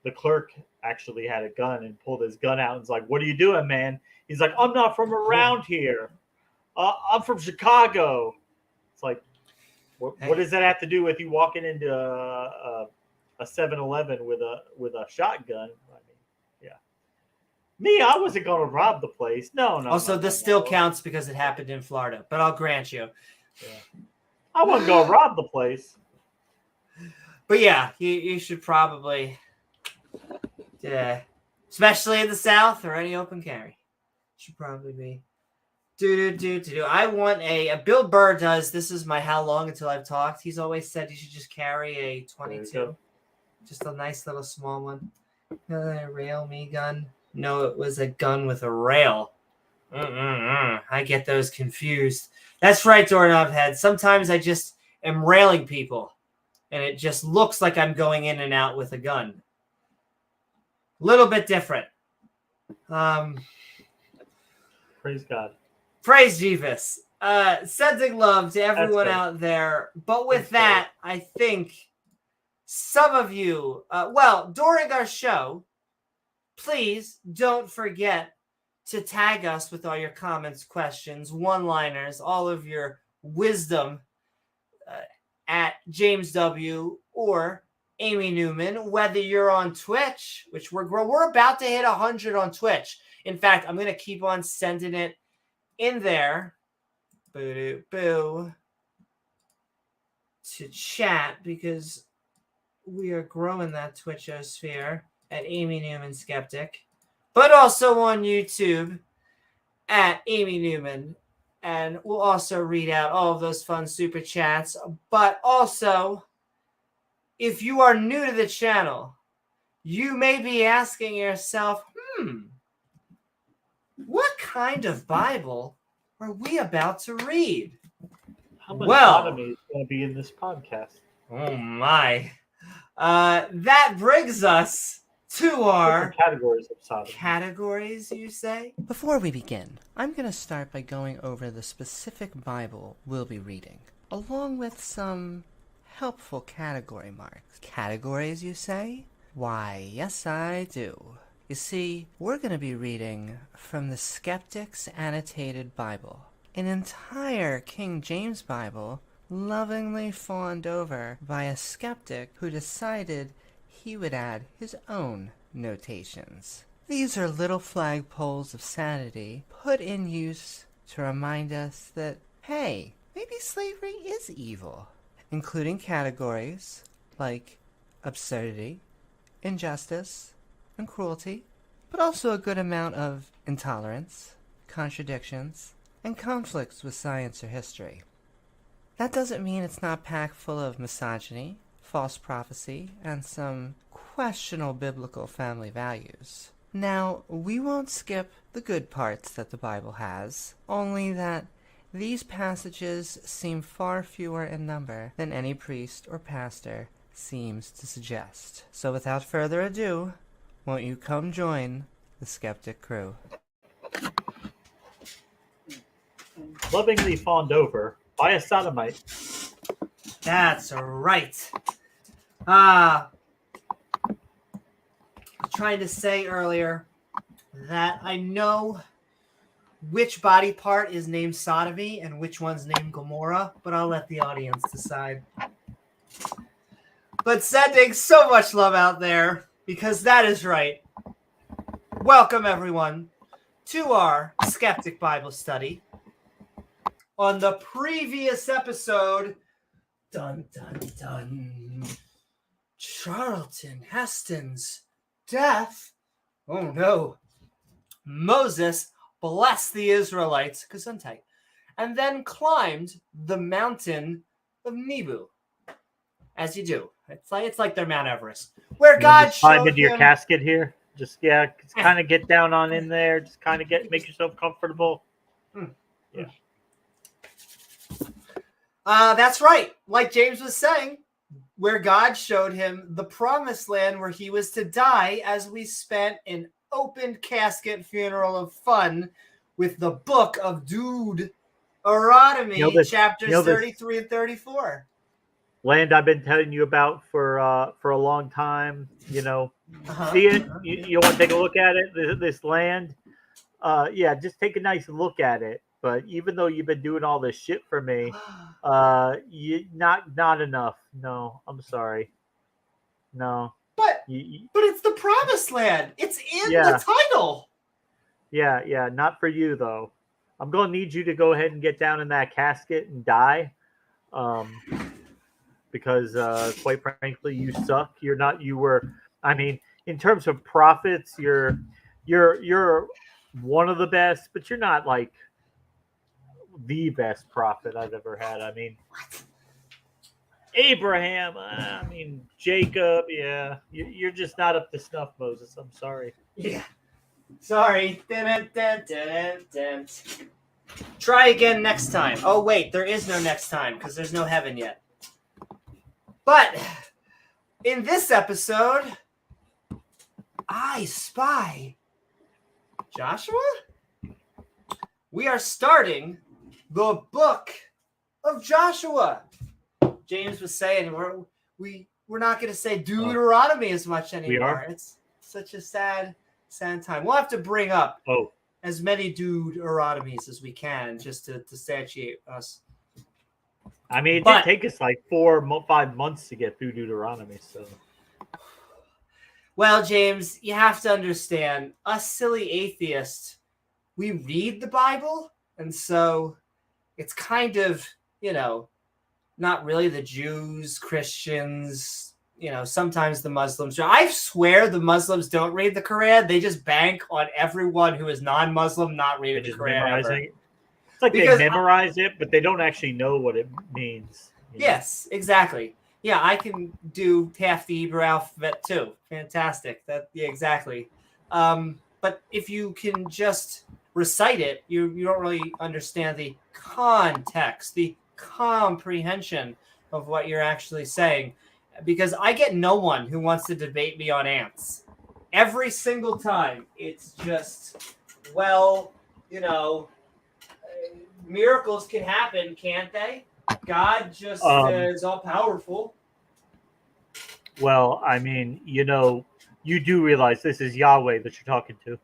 the clerk actually had a gun and pulled his gun out and was like, "What are you doing, man?" He's like, "I'm not from around here. I'm from Chicago." It's like, what does that have to do with you walking into a 7-Eleven with a shotgun? I mean, yeah. Me, I wasn't going to rob the place. No. Also, this still counts because it happened in Florida, but I'll grant you. Yeah. I wasn't going to rob the place. But yeah, you should probably, especially in the South or any open carry, should probably be. I want Bill Burr does. This is my how long until I've talked. He's always said you should just carry a 22, just a nice little small one. Rail me gun. No, it was a gun with a rail. I get those confused. That's right, Doorknob Head. Sometimes I just am railing people, and it just looks like I'm going in and out with a gun. Little bit different. Praise God. Praise Jeeves. Sending love to everyone out there. But with that, I think some of you, during our show, please don't forget to tag us with all your comments, questions, one-liners, all of your wisdom at James W. or Amy Newman, whether you're on Twitch, which we're about to hit 100 on Twitch. In fact, I'm going to keep on sending it in there to chat because we are growing that Twitchosphere at Amy Newman Skeptic, but also on YouTube at Amy Newman. And we'll also read out all of those fun super chats. But also, if you are new to the channel, you may be asking yourself, what kind of Bible are we about to read? How much economy is going to be in this podcast? Oh my. That brings us to our categories of sodomy. Categories, you say? Before we begin, I'm going to start by going over the specific Bible we'll be reading, along with some helpful category marks. Categories, you say? Why, yes I do. You see, we're going to be reading from the Skeptic's Annotated Bible, an entire King James Bible lovingly fawned over by a skeptic who decided he would add his own notations. These are little flagpoles of sanity put in use to remind us that, hey, maybe slavery is evil, including categories like absurdity, injustice, and cruelty, but also a good amount of intolerance, contradictions, and conflicts with science or history. That doesn't mean it's not packed full of misogyny, false prophecy, and some questionable biblical family values. Now, we won't skip the good parts that the Bible has, only that these passages seem far fewer in number than any priest or pastor seems to suggest. So without further ado, won't you come join the Skeptic crew? Lovingly fawned over By a sodomite. That's right. Trying to say earlier that I know which body part is named Sodomy and which one's named Gomorrah, but I'll let the audience decide. But sending so much love out there, because that is right. Welcome, everyone, to our Skeptic Bible Study. On the previous episode, dun, dun, dun, Charlton Heston's death. Oh, no. Moses blessed the Israelites, Gesundheit, and then climbed the mountain of Nebu. As you do. It's like their Mount Everest. Where God showed climb into your casket here. Just kind of get down on in there. Just kind of make yourself comfortable. Yeah. That's right. Like James was saying, where God showed him the promised land where he was to die, as we spent an open casket funeral of fun with the book of Deuteronomy, chapters 33 and 34. Land I've been telling you about for a long time. See it? You want to take a look at it? This land? Just take a nice look at it. But even though you've been doing all this shit for me, not enough. No, I'm sorry. No. But it's the promised land. It's in the title. Yeah. Not for you though. I'm gonna need you to go ahead and get down in that casket and die. Because quite frankly, you suck. In terms of prophets, you're one of the best, but you're not like the best prophet I've ever had. Abraham, Jacob, you're just not up to snuff, Moses. I'm sorry. Yeah. Sorry. Dun, dun, dun, dun. Try again next time. Oh, wait, there is no next time because there's no heaven yet. But in this episode, I spy Joshua. We are starting the book of Joshua. James was saying we're not going to say Deuteronomy as much anymore. We are? It's such a sad time. We'll have to bring up as many Deuteronomies as we can just to satiate us. It did take us like 4-5 months to get through Deuteronomy. So, well, James, you have to understand, us silly atheists, we read the Bible, and so it's kind of, not really the Jews, Christians, sometimes the Muslims. I swear the Muslims don't read the Quran. They just bank on everyone who is non-Muslim not reading the Quran ever. It's like they memorize it, but they don't actually know what it means. Yes, exactly. Yeah, I can do half the Hebrew alphabet too. Fantastic. Exactly. But if you can just recite it, you don't really understand the context, the comprehension of what you're actually saying. Because I get no one who wants to debate me on ants. Every single time, it's just, miracles can happen, can't they? God just is all powerful. Well, you do realize this is Yahweh that you're talking to.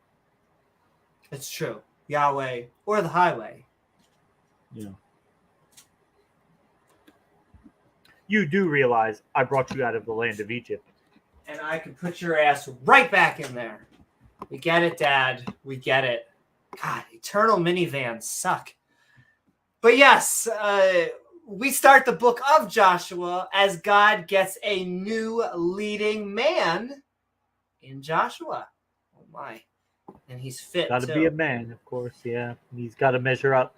It's true. Yahweh or the highway. Yeah. You do realize I brought you out of the land of Egypt. And I can put your ass right back in there. We get it, Dad. We get it. God, eternal minivans suck. But yes, we start the book of Joshua as God gets a new leading man in Joshua. Oh my. And he's fit. Got to be a man, of course, yeah. He's got to measure up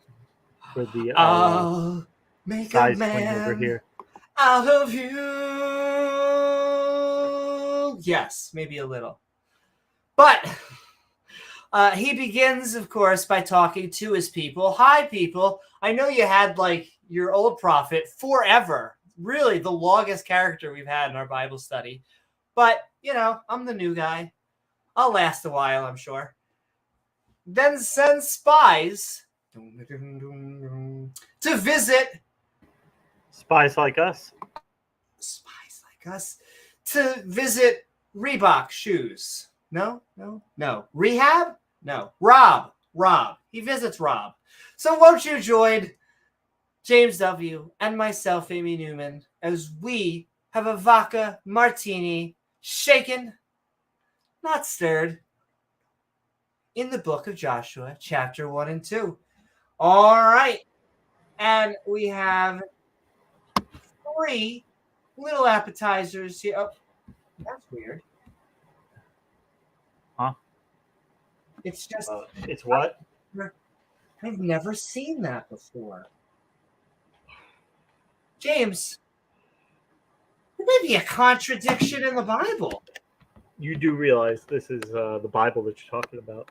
for the make size a man swing over here. Out of you. Yes, maybe a little. But he begins, of course, by talking to his people. Hi, people. I know you had, your old prophet forever. Really, the longest character we've had in our Bible study. But, I'm the new guy. I'll last a while, I'm sure. Then send spies to visit Spies like us. Spies like us. To visit Reebok shoes. No. Rahab? No. Rob. He visits Rob. So won't you join James W. and myself, Amy Newman, as we have a vodka martini shaken, not stirred, in the book of Joshua, chapter 1 and 2. All right. And we have 3 little appetizers here. Oh, that's weird. Huh? It's just... it's what? I've never seen that before. James, there may be a contradiction in the Bible. You do realize this is the Bible that you're talking about.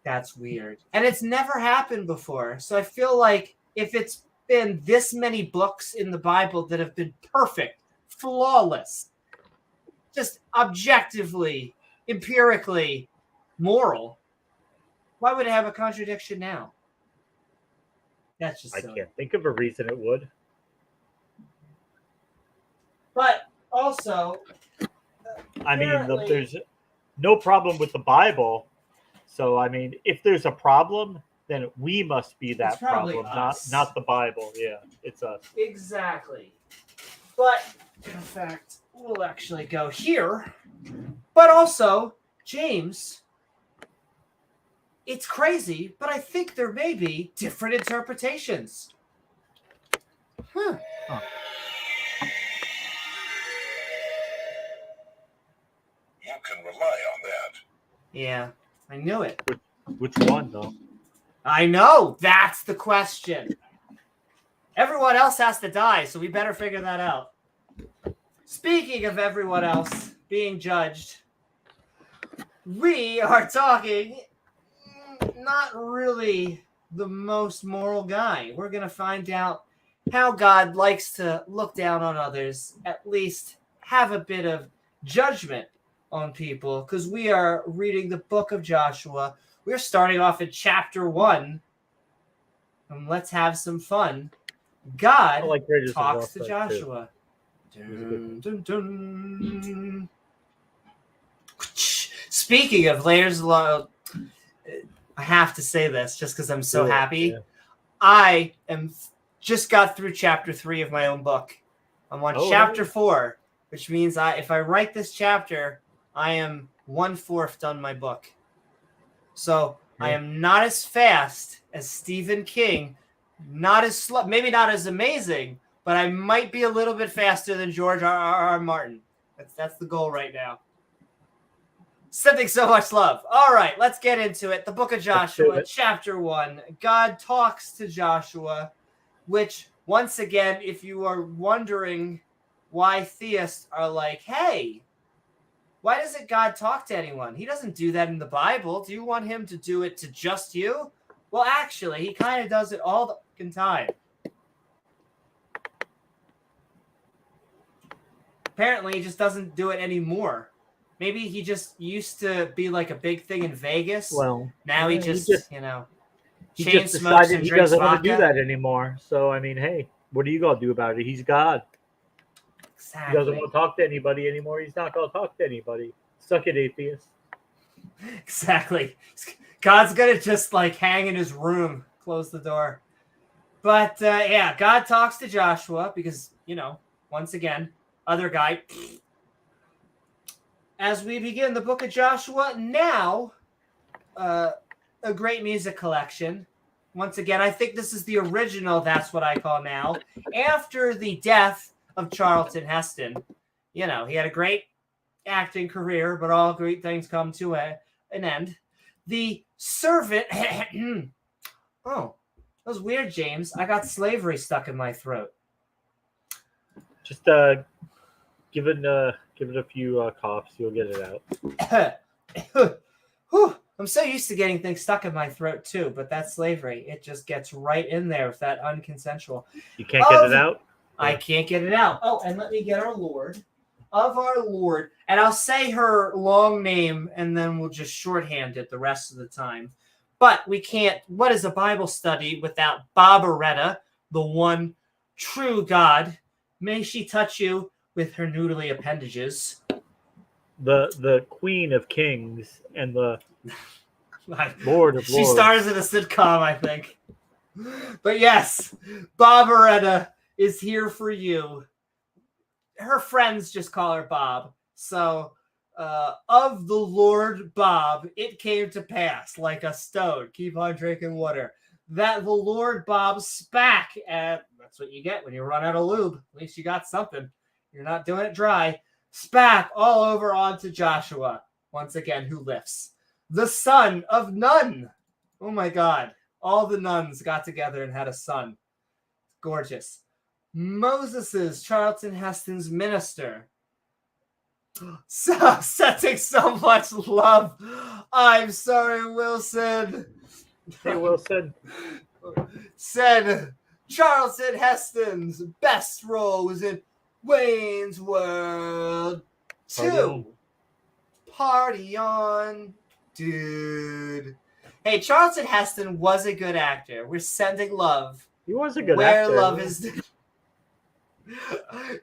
That's weird. And it's never happened before. So I feel like if it's been this many books in the Bible that have been perfect, flawless, just objectively, empirically moral, why would it have a contradiction now? That's just silly. I can't think of a reason it would. But also, I mean, there's no problem with the Bible. So, I mean, if there's a problem, then we must be that problem, not the Bible. Yeah, it's us. Exactly. But, in fact, we'll actually go here. But also, James, it's crazy, but I think there may be different interpretations. Huh. You can rely on that. Yeah, I knew it. Which one, though? I know. That's the question. Everyone else has to die, so we better figure that out. Speaking of everyone else being judged, we are talking not really the most moral guy. We're going to find out how God likes to look down on others, at least have a bit of judgment on people, because we are reading the book of Joshua. We're starting off in chapter 1, and let's have some fun. God talks to Joshua. Dun, dun, dun. Speaking of layers of love, I have to say this just because I'm so happy. Yeah. I just got through chapter 3 of my own book. I'm on chapter 4, which means if I write this chapter, I am 1/4 done my book. So I am not as fast as Stephen King, not as slow, maybe not as amazing, but I might be a little bit faster than George R. Martin. That's the goal right now. Sending so much love. All right, let's get into it. The book of Joshua, chapter 1. God talks to Joshua, which, once again, if you are wondering why theists are like, hey, why doesn't God talk to anyone? He doesn't do that in the Bible. Do you want him to do it to just you? Well, actually, he kind of does it all the fucking time. Apparently, he just doesn't do it anymore. Maybe he just used to be like a big thing in Vegas. Well, now he just he chain just smokes decided and he drinks doesn't vodka. want to do that anymore. So, I mean, hey, what are you going to do about it? He's God. Exactly. He doesn't want to talk to anybody anymore. He's not going to talk to anybody. Suck it, atheist. Exactly. God's going to just like hang in his room, close the door. But yeah, God talks to Joshua because, once again, other guy. As we begin the book of Joshua, now a great music collection. Once again, I think this is the original That's What I Call Now. After the death of Charlton Heston, he had a great acting career, but all great things come to an end. The servant... Oh, that was weird, James. I got slavery stuck in my throat. Just give it a few coughs. You'll get it out. I'm so used to getting things stuck in my throat too, but that's slavery. It just gets right in there with that unconsensual. You can't get it out? I can't get it out. Oh, and let me get our Lord. Of our Lord. And I'll say her long name, and then we'll just shorthand it the rest of the time. But we can't. What is a Bible study without Barbaretta, the one true God. May she touch you with her noodly appendages. The Queen of Kings and the Lord of Lords. She stars in a sitcom, I think. But yes, Barbaretta is here for you. Her friends just call her Bob. So, of the Lord Bob, it came to pass like a stone. Keep on drinking water. That the Lord Bob spat, and that's what you get when you run out of lube. At least you got something. You're not doing it dry. Spat all over onto Joshua, once again, who lifts. The son of Nun. Oh my God. All the nuns got together and had a son. Gorgeous. Moses's, Charlton Heston's minister. So, setting so much love. I'm sorry, Wilson. Hey, Wilson. Said Charlton Heston's best role was in Wayne's World 2. Party on, dude. Hey, Charlton Heston was a good actor. We're sending love. He was a good Where actor. Where love is.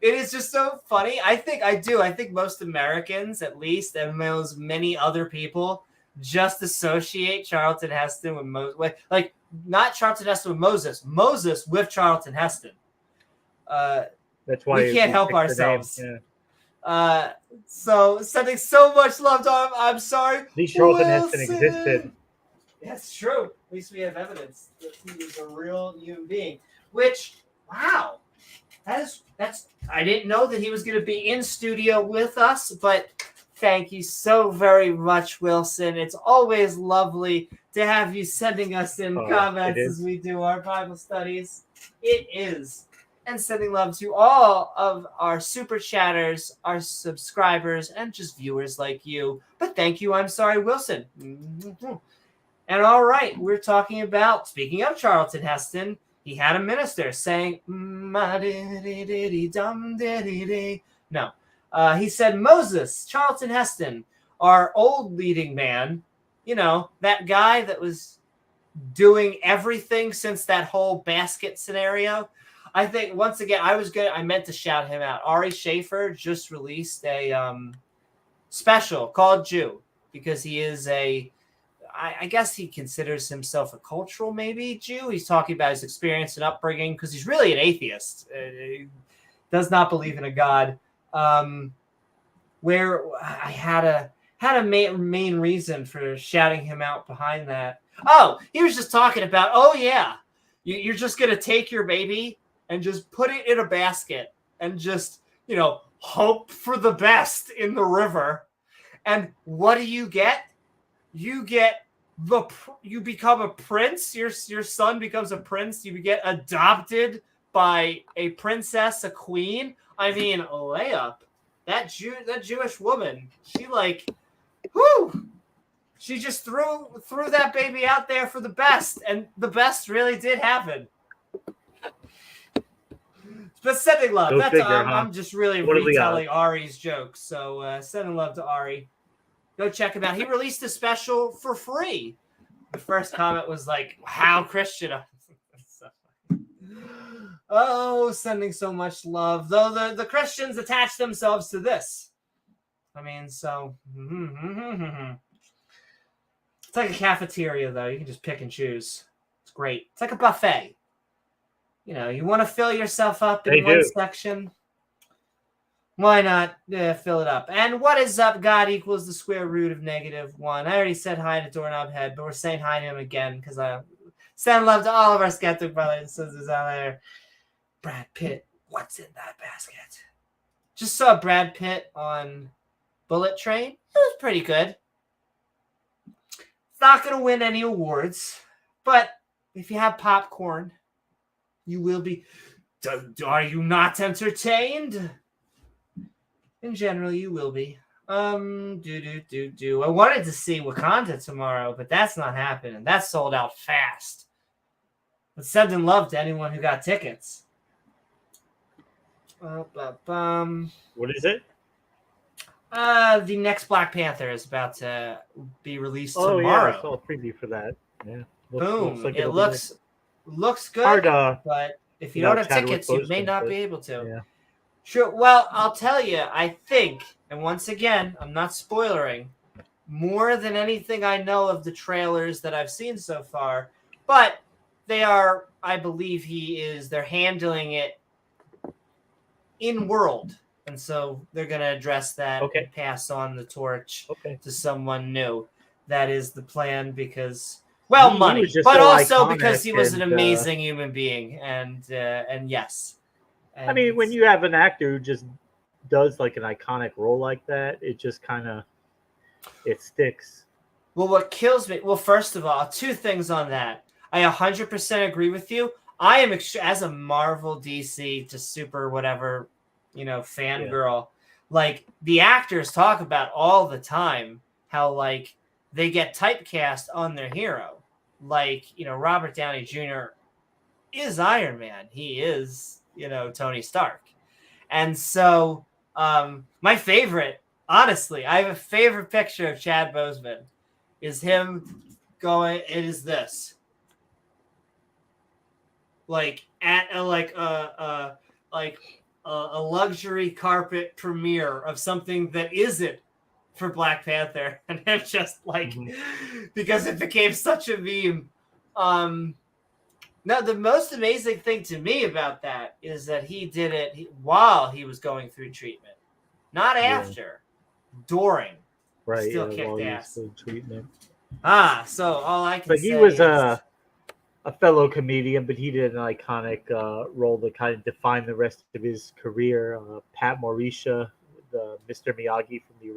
It is just so funny. I think most Americans, at least, and most many other people, just associate Charlton Heston with Moses. Like, not Charlton Heston with Moses. Moses with Charlton Heston. That's why we can't help ourselves. Yeah. So sending so much love to him. I'm sorry. At least Charlton Heston existed. That's true. At least we have evidence that he was a real human being. Which, wow, that's. I didn't know that he was going to be in studio with us, but thank you so very much, Wilson. It's always lovely to have you sending us in comments as we do our Bible studies. It is. And sending love to all of our super chatters, our subscribers, and just viewers like you. But thank you, I'm sorry, Wilson. Mm-hmm. And all right, we're talking about, speaking of Charlton Heston, he had a minister saying, no. He said, Moses, Charlton Heston, our old leading man, you know, that guy that was doing everything since that whole basket scenario. I think, once again, I meant to shout him out. Ari Schaefer just released a special called Jew, because he is I guess he considers himself a cultural, maybe, Jew. He's talking about his experience and upbringing, because he's really an atheist. He does not believe in a God. Where I had a main reason for shouting him out behind that. Oh, he was just talking about, you're just going to take your baby and just put it in a basket and just, hope for the best in the river. And what do you get? You become a prince. Your son becomes a prince. You get adopted by a princess, a queen. I mean, layup. That Jewish woman, she just threw that baby out there for the best, and the best really did happen. But sending love. I'm just really retelling Ari's jokes. So sending love to Ari. Go check him out. He released a special for free. The first comment was like, how Christian. Oh, sending so much love. Though the Christians attach themselves to this. I mean, so. It's like a cafeteria, though. You can just pick and choose. It's great. It's like a buffet. You want to fill yourself up in one section. Why not fill it up? And what is up? God equals the square root of -1. I already said hi to Doorknob Head, but we're saying hi to him again because I send love to all of our skeptic brothers and sisters out there. Brad Pitt, what's in that basket? Just saw Brad Pitt on Bullet Train. It was pretty good. It's not going to win any awards, but if you have popcorn, you will be. Are you not entertained? In general, you will be. I wanted to see Wakanda tomorrow, but that's not happening. That's sold out fast. But sending love to anyone who got tickets. What is it? The next Black Panther is about to be released tomorrow. Yeah, I saw a preview for that. Yeah. Boom. It looks good, but If you don't have Chadwick tickets, you may Boseman, not but- be able to. Yeah. Sure. Well, I'll tell you, I think, and once again, I'm not spoilering, more than anything I know of the trailers that I've seen so far, but they are, I believe they're handling it in world. And so they're going to address that and pass on the torch to someone new. That is the plan because, well, money, but so also because he was an amazing human being. And yes. And I mean, when you have an actor who just does like an iconic role like that, it just kind of, it sticks. Well, what kills me, well, first of all, two things on that. I 100% agree with you. I am, as a Marvel, DC, to super whatever, fangirl, like the actors talk about all the time how like they get typecast on their hero. Like, Robert Downey Jr. is Iron Man. He is, Tony Stark. And so my favorite, honestly, I have a favorite picture of Chad Boseman is him going, it is this. Like at a luxury carpet premiere of something that isn't for Black Panther, and it's just like because it became such a meme. Now the most amazing thing to me about that is that he did it while he was going through treatment, not after, during. Right, still kicked ass. Treatment. So all I can but say he was is, a fellow comedian, but he did an iconic role that kind of defined the rest of his career. Pat Morita, the Mr. Miyagi from the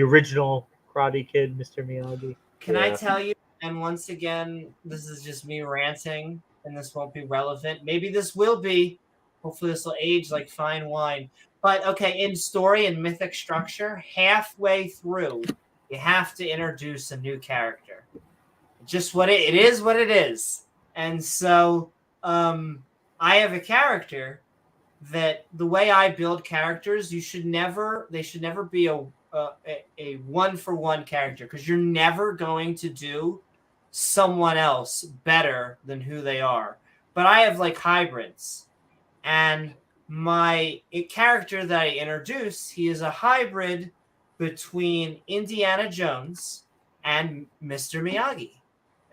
original Karate Kid, Mr. Miyagi. Can I tell you? And once again, this is just me ranting, and this won't be relevant. Maybe this will be. Hopefully, this will age like fine wine. But okay, in story and mythic structure, halfway through, you have to introduce a new character. Just what it is, what it is. And so I have a character that the way I build characters, they should never be a one-for-one character because you're never going to do someone else better than who they are. But I have like hybrids. And my character that I introduce, he is a hybrid between Indiana Jones and Mr. Miyagi.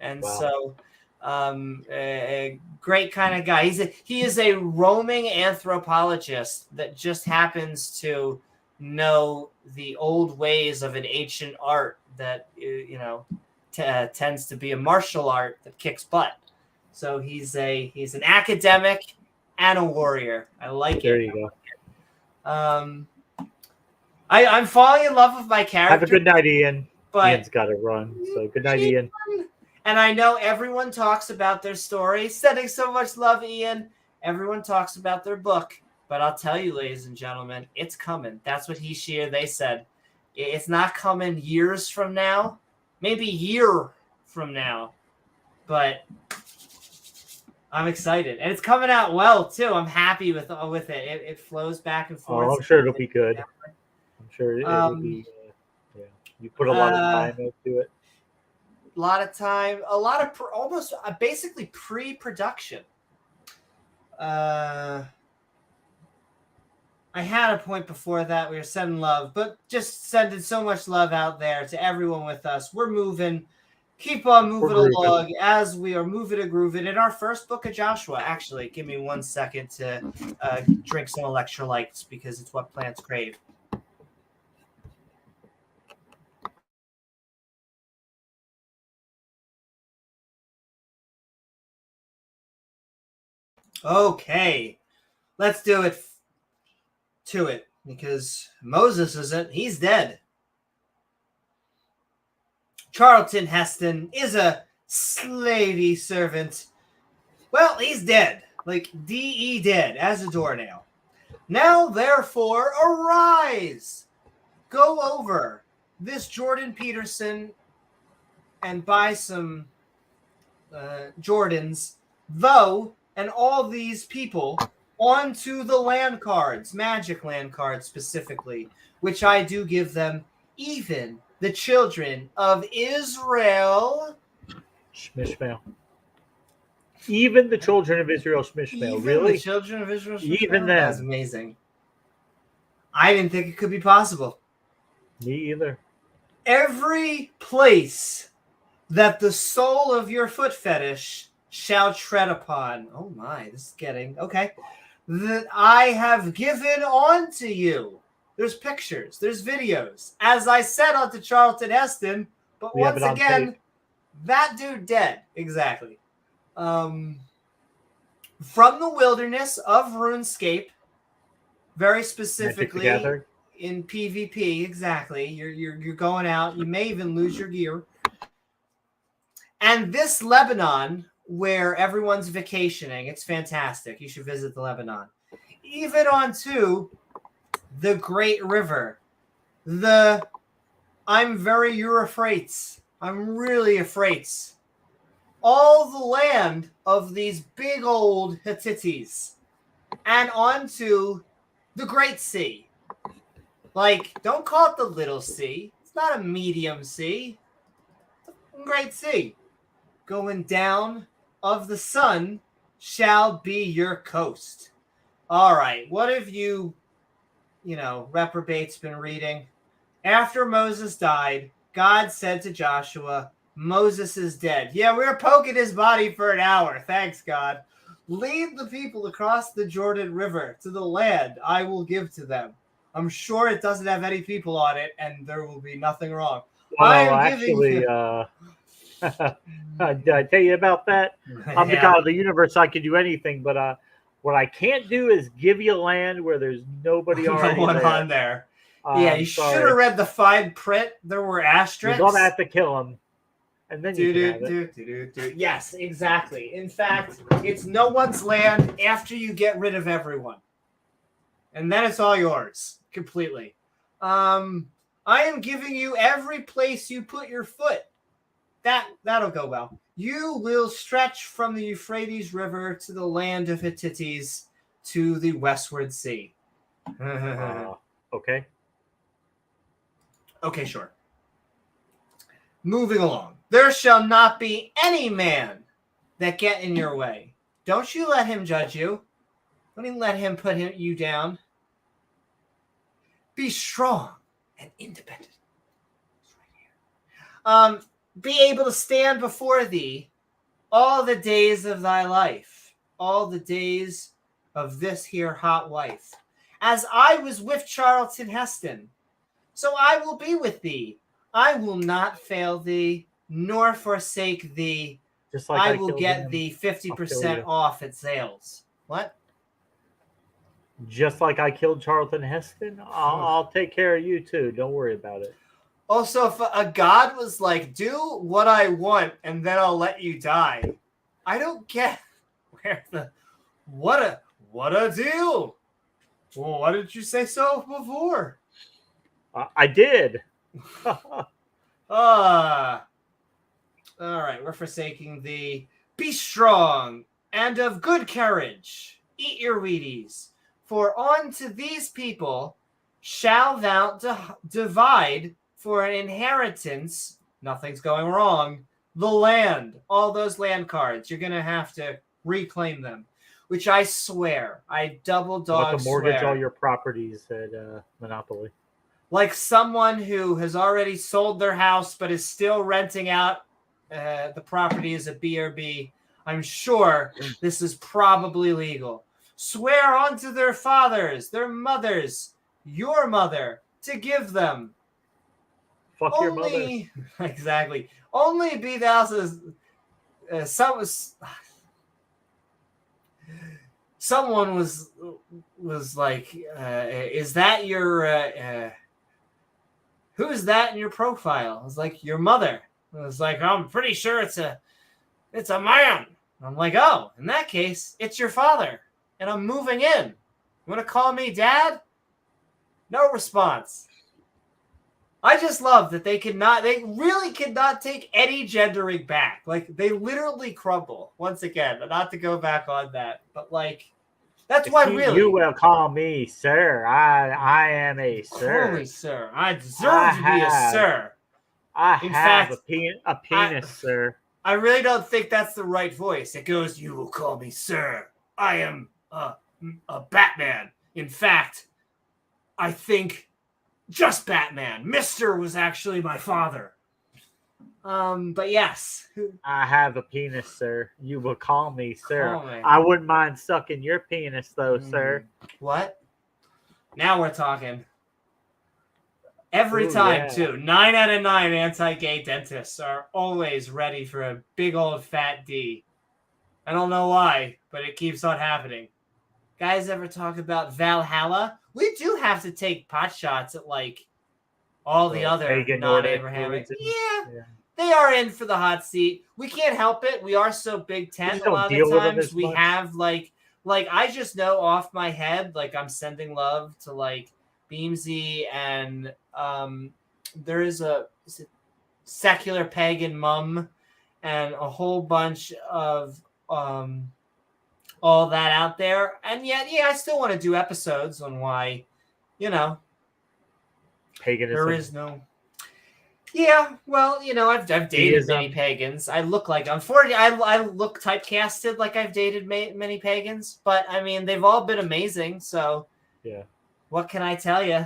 And so a great kind of guy. He is a roaming anthropologist that just happens to know the old ways of an ancient art that tends to be a martial art that kicks butt. So he's an academic and a warrior. I like it. There you go. I'm falling in love with my character. Have a good night, Ian. But Ian's got to run. So good night, Ian. And I know everyone talks about their story. Sending so much love, Ian. Everyone talks about their book. But I'll tell you, ladies and gentlemen, it's coming. That's what they said. It's not coming years from now. Maybe a year from now. But I'm excited. And it's coming out well, too. I'm happy with it. It flows back and forth. Oh, I'm sure it'll be good. I'm sure it'll be. You put a lot of time into it. A lot of time. A lot of almost basically pre-production. I had a point before that. We were sending love, but just sending so much love out there to everyone with us. We're moving. Keep on moving along as we are moving and grooving in our first book of Joshua. Actually, give me 1 second to drink some electrolytes because it's what plants crave. Okay, let's do it to it because Moses isn't. He's dead. Charlton Heston is a slavey servant. Well, he's dead. Like D.E. dead as a doornail. Now, therefore, arise. Go over this Jordan Peterson and buy some Jordans, though, and all these people onto the land cards, magic land cards specifically, which I do give them, even the children of Israel. Shmishmael. Even the children of Israel Shmishmael, Even really? the children of Israel. Even That's them. amazing. I didn't think it could be possible. Me either. Every place that the sole of your foot fetish shall tread upon. Oh my, this is getting okay. That I have given unto you. There's pictures, there's videos. As I said onto Charlton Heston, but We have once it on again, tape. that dude dead. Exactly. From the wilderness of RuneScape, very specifically together. in PvP. Exactly. You're going out. You may even lose your gear. And this Lebanon, where everyone's vacationing, it's fantastic. You should visit the Lebanon. Even onto the Great River, I'm very Euphrates. I'm really afraid. All the land of these big old Hittites, and onto the Great Sea. Like, don't call it the Little Sea. It's not a medium sea. It's a Great Sea. Going down of the sun shall be your coast. All right, what have you reprobates been reading? After Moses died, God said to Joshua, Moses is dead. Yeah, we were poking his body for an hour. Thanks, God. Lead the people across the Jordan River to the land I will give to them. I'm sure it doesn't have any people on it, and there will be nothing wrong. Well, actually, did I tell you about that? I'm the God of the universe. I can do anything, but what I can't do is give you land where there's nobody already one there. on there. Yeah, you should have read the fine print. There were asterisks. You're gonna have to kill him, and then you can have it. Yes, exactly. In fact, it's no one's land after you get rid of everyone, and then it's all yours completely. I am giving you every place you put your foot. That'll go well. You will stretch from the Euphrates River to the land of Hittites to the westward sea. Okay. Okay, sure. Moving along. There shall not be any man that get in your way. Don't you let him judge you. Don't even let him put you down. Be strong and independent. Be able to stand before thee all the days of thy life, all the days of this here hot wife, as I was with Charlton Heston. So I will be with thee. I will not fail thee, nor forsake thee. Just like I will get thee 50% off at sales. What? Just like I killed Charlton Heston, I'll take care of you too. Don't worry about it. Also, if a god was like, do what I want and then I'll let you die, I don't get what a deal. Well, why didn't you say so before? I did. All right, we're forsaking thee. Be strong and of good courage. Eat your Wheaties. For unto these people shall thou divide for an inheritance. Nothing's going wrong. The land. All those land cards. You're going to have to reclaim them. Which I swear, I double dog to mortgage swear. all your properties at Monopoly. Like someone who has already sold their house but is still renting out the property as a BRB. I'm sure this is probably legal. Swear unto their fathers, their mothers, your mother, to give them. Fuck your mother. Exactly. Only be thou someone was like, is that your who's that in your profile? I was like, your mother. I was like, I'm pretty sure it's a man. I'm like, oh, in that case, it's your father. And I'm moving in. You want to call me dad? No response. I just love that they really cannot take any gendering back. Like, they literally crumble. Once again, not to go back on that, but like, that's why really. You will call me sir. I am a sir. Call me sir. I deserve to be a sir. I have a penis, sir. I really don't think that's the right voice. It goes, "You will call me sir. I am a Batman. In fact, I think just Batman. Mister was actually my father." But yes. I have a penis, sir. You will call me sir. Call me. I wouldn't mind sucking your penis, though, sir. What? Now we're talking. Every Ooh, time, yeah. too. 9 out of 9 anti-gay dentists are always ready for a big old fat D. I don't know why, but it keeps on happening. Guys ever talk about Valhalla? We do have to take pot shots at, like, all the other pagan non-Abrahamic. religions. Yeah. They are in for the hot seat. We can't help it. We are so Big Tent. A lot of the times we have like I just know off my head, like I'm sending love to like Beamsy and there is a secular pagan mum and a whole bunch of all that out there. And yet, yeah, I still want to do episodes on why, paganism. There is no. Yeah, well, I've dated many pagans. I look like, unfortunately, I look typecasted like I've dated many pagans, but I mean, they've all been amazing. So, yeah, what can I tell you?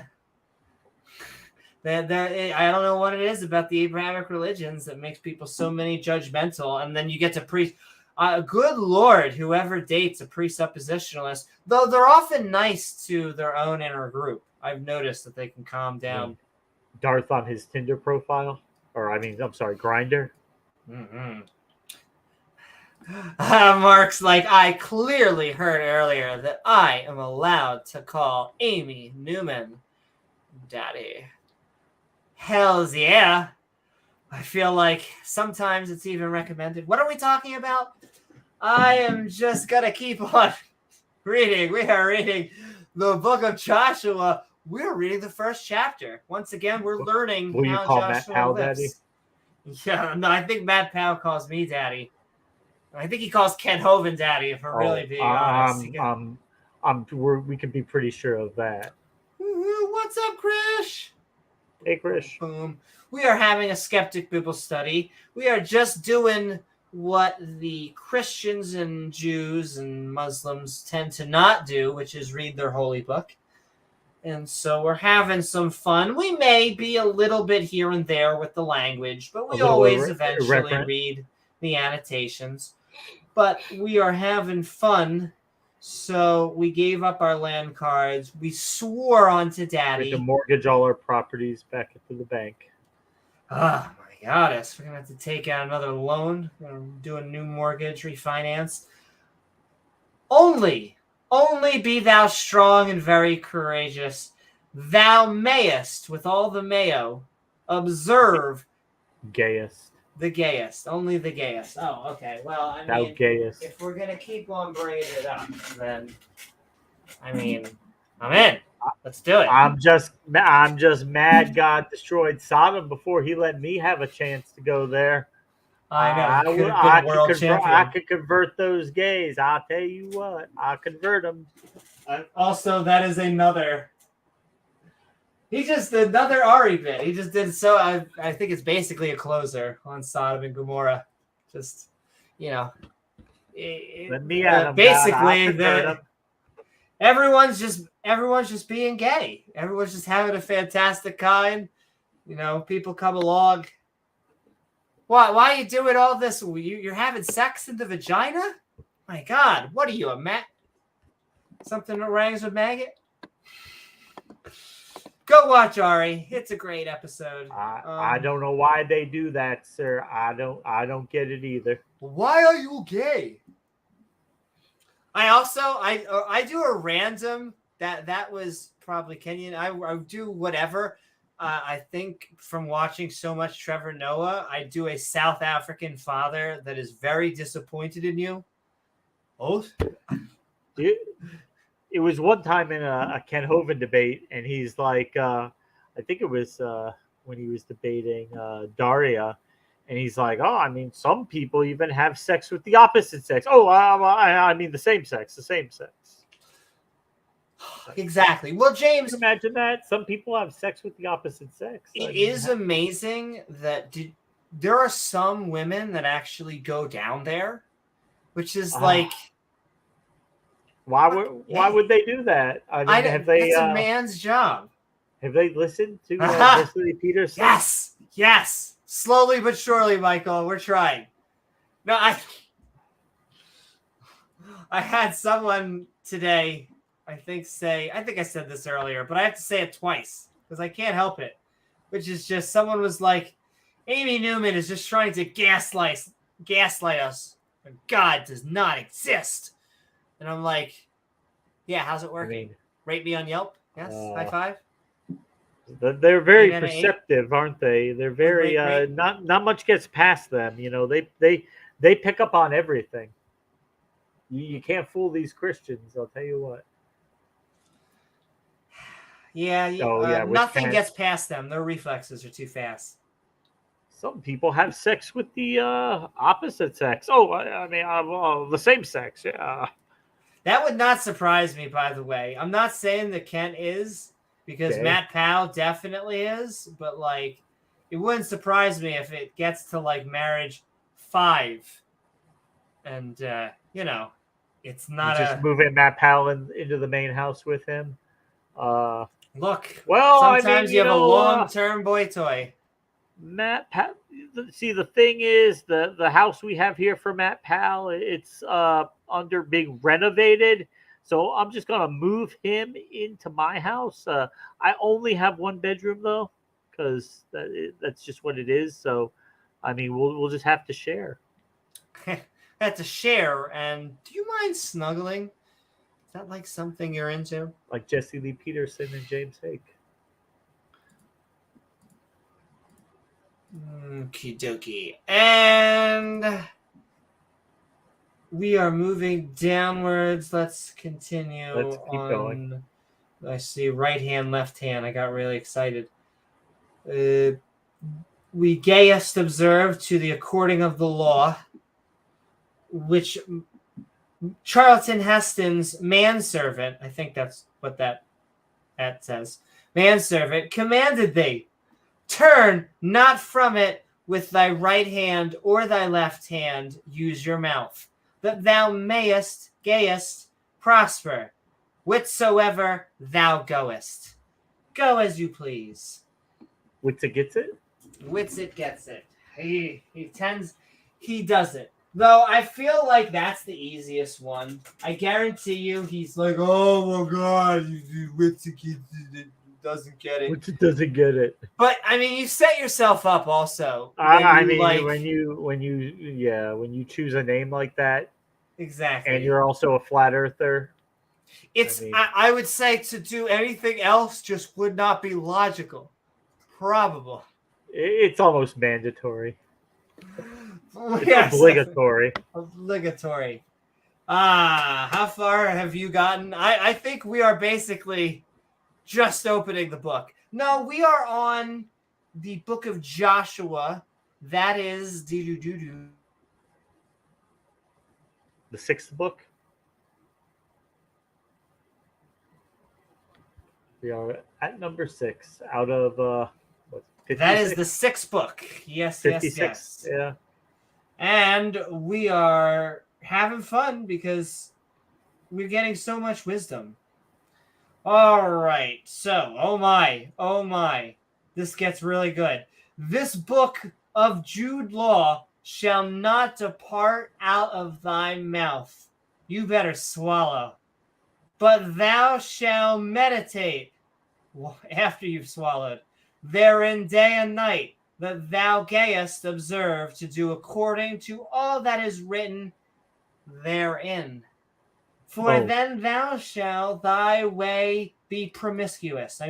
I don't know what it is about the Abrahamic religions that makes people so many judgmental, and then you get to good Lord, whoever dates a presuppositionalist, though they're often nice to their own inner group. I've noticed that they can calm down. Yeah. Darth on his Tinder profile, Grindr. Mm-hmm. Mark's like, I clearly heard earlier that I am allowed to call Amy Newman Daddy. Hells yeah. I feel like sometimes it's even recommended. What are we talking about? I am just going to keep on reading. We are reading the book of Joshua. We're reading the first chapter. Once again, we're learning Will you how call Joshua Matt Powell lives. Daddy? Yeah, no, I think Matt Powell calls me Daddy. I think he calls Ken Hovind Daddy, if we're really being honest. We can be pretty sure of that. What's up, Krish? Hey, Krish. Boom. We are having a Skeptic Bible Study. We are just doing what the Christians and Jews and Muslims tend to not do, which is read their holy book. And so we're having some fun. We may be a little bit here and there with the language, but we always eventually read the annotations. But we are having fun. So we gave up our land cards. We swore onto Daddy. We had to mortgage all our properties back into the bank. Oh, my goddess. We're going to have to take out another loan. We're going to do a new mortgage refinance. Only be thou strong and very courageous. Thou mayest, with all the mayo, observe gayest. The gayest. Only the gayest. Oh, okay. Well, I mean, gayest. If we're going to keep on bringing it up, then, I mean, I'm in. Let's do it. I'm just mad God destroyed Sodom before he let me have a chance to go there. I know. I could convert those gays. I'll tell you what. I'll convert them. Also, that is another. He just did another Ari bit. He just did so. I think it's basically a closer on Sodom and Gomorrah. Just, let me at basically, everyone's just being gay. Everyone's just having a fantastic time. People come along. Why are you doing all this? You're having sex in the vagina? My God, what are you, a something that rhymes with maggot? Go watch Ari. It's a great episode. I don't know why they do that, sir. I don't get it either. Why are you gay? I do a random that was probably Kenyan. I do whatever. I think from watching so much Trevor Noah, I do a South African father that is very disappointed in you. Oh, it was one time in a Ken Hovind debate, and he's like, I think it was when he was debating Daria, and he's like, oh, I mean, some people even have sex with the opposite sex. Oh, I mean the same sex. Exactly. Well, James, can you imagine that some people have sex with the opposite sex. It is amazing that there are some women that actually go down there, which is like, why would they do that? I mean, have they? It's a man's job. Have they listened to Jesse Peterson? Yes. Slowly but surely, Michael. We're trying. No, I had someone today, I think I said this earlier, but I have to say it twice because I can't help it. Which is just, someone was like, Amy Newman is just trying to gaslight us. God does not exist. And I'm like, yeah, how's it working? Rate me on Yelp? Yes, high five. They're very perceptive, aren't they? They're very not much gets past them. You know, they pick up on everything. You can't fool these Christians, I'll tell you what. Yeah, nothing gets past them. Their reflexes are too fast. Some people have sex with the opposite sex. Oh, I mean, the same sex. Yeah. That would not surprise me, by the way. I'm not saying that Kent is, because Matt Powell definitely is, but like, it wouldn't surprise me if it gets to like marriage 5, and it's not just moving Matt Powell into the main house with him. Look, well, sometimes you have a long-term boy toy. Matt Powell. See, the thing is, the house we have here for Matt Powell, it's under being renovated. So I'm just gonna move him into my house. I only have 1 bedroom though, because that's just what it is. So, I mean, we'll just have to share. Have to share. And do you mind snuggling? Is that like something you're into? Like Jesse Lee Peterson and James Hake. Okie dokie. And we are moving downwards. Let's continue. Let's keep going. I see right hand, left hand. I got really excited. We gayest observe to the according of the law, which Charlton Heston's manservant, I think that's what that says, manservant, commanded thee, turn not from it with thy right hand or thy left hand, use your mouth, that thou mayest, gayest, prosper, whithersoever thou goest. Go as you please. Whitsit gets it? Whitsit gets it. He does it. Though I feel like that's the easiest one. I guarantee you he's like, oh my God, Whitsit doesn't get it. Whitsit doesn't get it. But I mean, you set yourself up also. When you choose a name like that, exactly, and you're also a flat earther, I would say to do anything else just would not be logical, probable. It's almost mandatory. It's yes. Obligatory. Obligatory. How far have you gotten? I think we are basically just opening the book. No, we are on the book of Joshua. That is the 6th book. We are at number 6 out of 56? That is the 6th book. Yes, 56, yes. Yeah. And we are having fun because we're getting so much wisdom. All right. So, oh my. This gets really good. This book of Jude law shall not depart out of thy mouth. You better swallow. But thou shalt meditate after you've swallowed therein day and night, that thou gayest observe to do according to all that is written therein. For then thou shalt thy way be prosperous,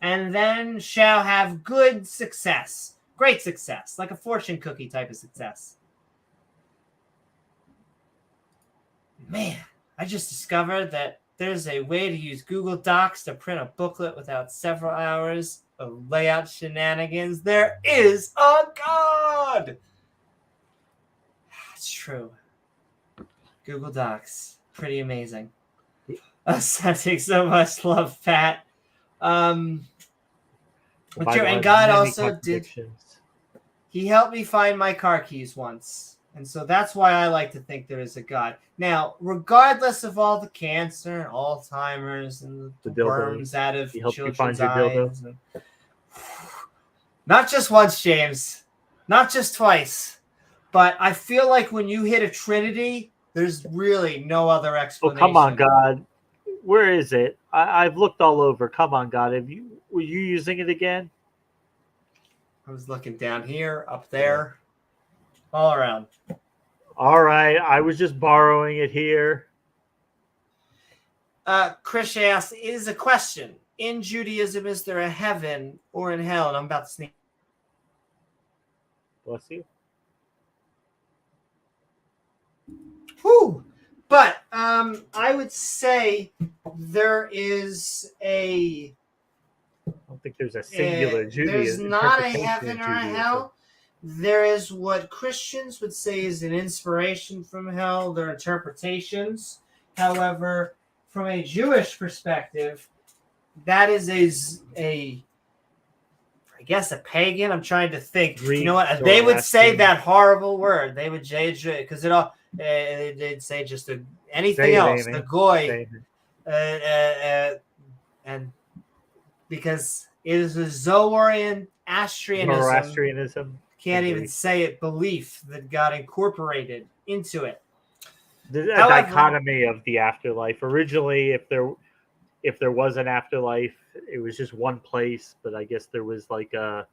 and then shall have good success, great success, like a fortune cookie type of success. Man, I just discovered that there's a way to use Google Docs to print a booklet without several hours of layout shenanigans. There is a God! It's true. Google Docs. Pretty amazing. Sending so much love, Pat. And God also did... He helped me find my car keys once. And so that's why I like to think there is a God. Now, regardless of all the cancer and Alzheimer's and the worms out of children's eyes. Not just once, James. Not just twice. But I feel like when you hit a trinity, there's really no other explanation. Oh, come on, God. Where is it? I've looked all over. Come on, God. Were you using it again? I was looking down here, up there, all around. All right. I was just borrowing it here. Chris asks, is a question. In Judaism, is there a heaven or in hell? And I'm about to sneak. Bless you. Whew. But I would say there is a... I don't think there's a singular Judaism. There's not a heaven or a hell. There is what Christians would say is an inspiration from hell, their interpretations. However, from a Jewish perspective, that is I guess a pagan. I'm trying to think. You know what? They would say that horrible word. They would because it all. They'd say just anything else. The goy, and because it is a Zoroastrianism. Can't even say it. Belief that got incorporated into it. There's a dichotomy of the afterlife. Originally, if there was an afterlife, it was just one place. But I guess there was like a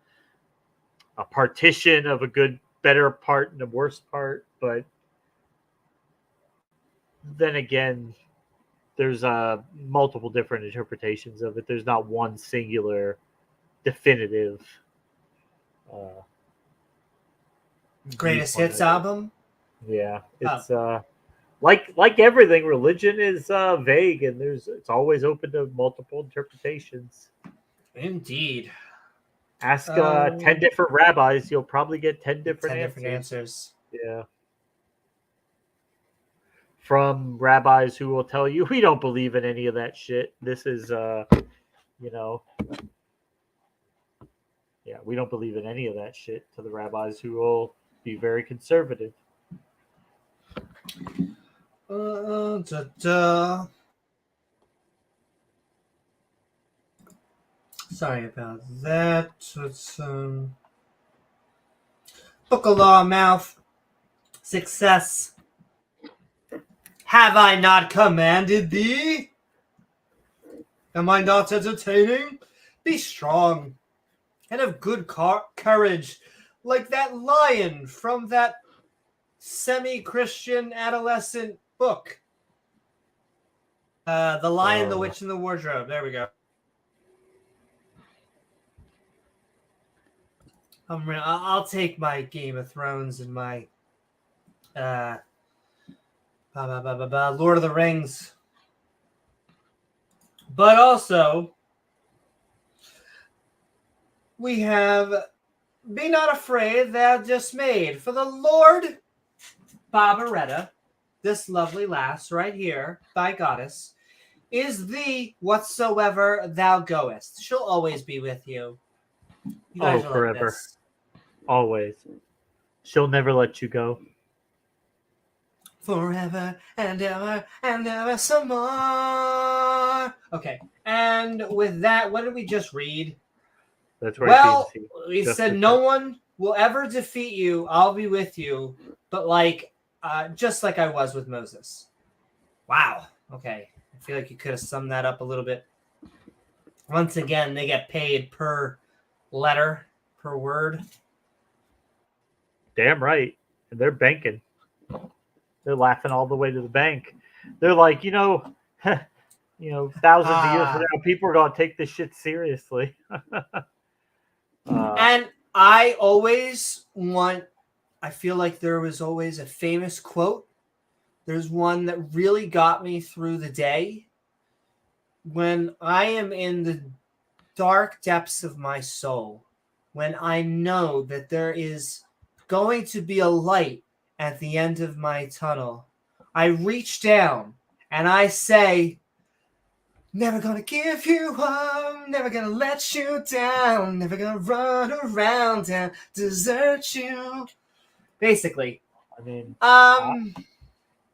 partition of a good, better part and a worse part. But then again, there's multiple different interpretations of it. There's not one singular, definitive. Greatest hits album. Yeah, it's like everything. Religion is vague, and it's always open to multiple interpretations. Indeed. Ask 10 different rabbis, you'll probably get 10 different answers. Yeah. From rabbis who will tell you, we don't believe in any of that shit. This is, we don't believe in any of that shit, to the rabbis who will be very conservative. Sorry about that. It's, Book of Law Mouth. Success. Have I not commanded thee? Am I not entertaining? Be strong and of good courage, like that lion from that semi-Christian adolescent book. The Lion, the Witch, and the Wardrobe. There we go. I'll take my Game of Thrones and my Lord of the Rings. But also, we have Be Not Afraid, Thou Dismayed. For the Lord Barbaretta, this lovely lass right here, thy goddess, is thee whatsoever thou goest. She'll always be with you. You guys are forever. Like this. Always. She'll never let you go. Forever and ever some more. Okay. And with that, what did we just read? That's right. Well, we said no one will ever defeat you. I'll be with you. But just like I was with Moses. Wow. Okay. I feel like you could have summed that up a little bit. Once again, they get paid per letter, per word. Damn right. And they're banking. They're laughing all the way to the bank. They're like, thousands of years from now, people are going to take this shit seriously. And I feel like there was always a famous quote. There's one that really got me through the day. When I am in the dark depths of my soul, when I know that there is going to be a light at the end of my tunnel, I reach down and I say, Never gonna give you up, never gonna let you down, never gonna run around and desert you. Basically. I mean, Um,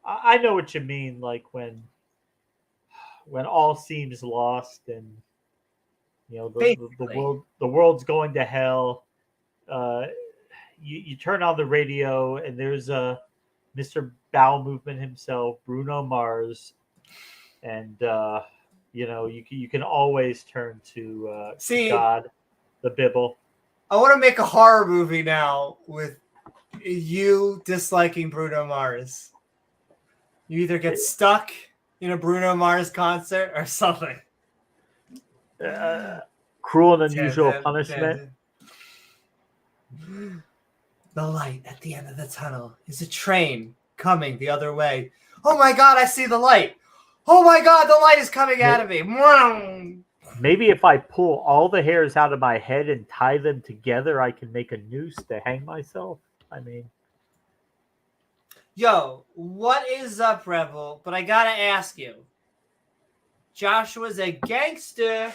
I know what you mean. Like when all seems lost and basically. the world's going to hell. You turn on the radio and there's Mr. Bowel Movement himself, Bruno Mars, and you can always turn to See, God, the Bible. I want to make a horror movie now with you disliking Bruno Mars. You either get stuck in a Bruno Mars concert or something. Cruel and Unusual Punishment. The light at the end of the tunnel is a train coming the other way. Oh my God, I see the light. Oh my God, the light is coming out of me. Maybe if I pull all the hairs out of my head and tie them together, I can make a noose to hang myself. I mean, yo, what is up, Rebel? But I gotta ask you. Joshua's a gangster.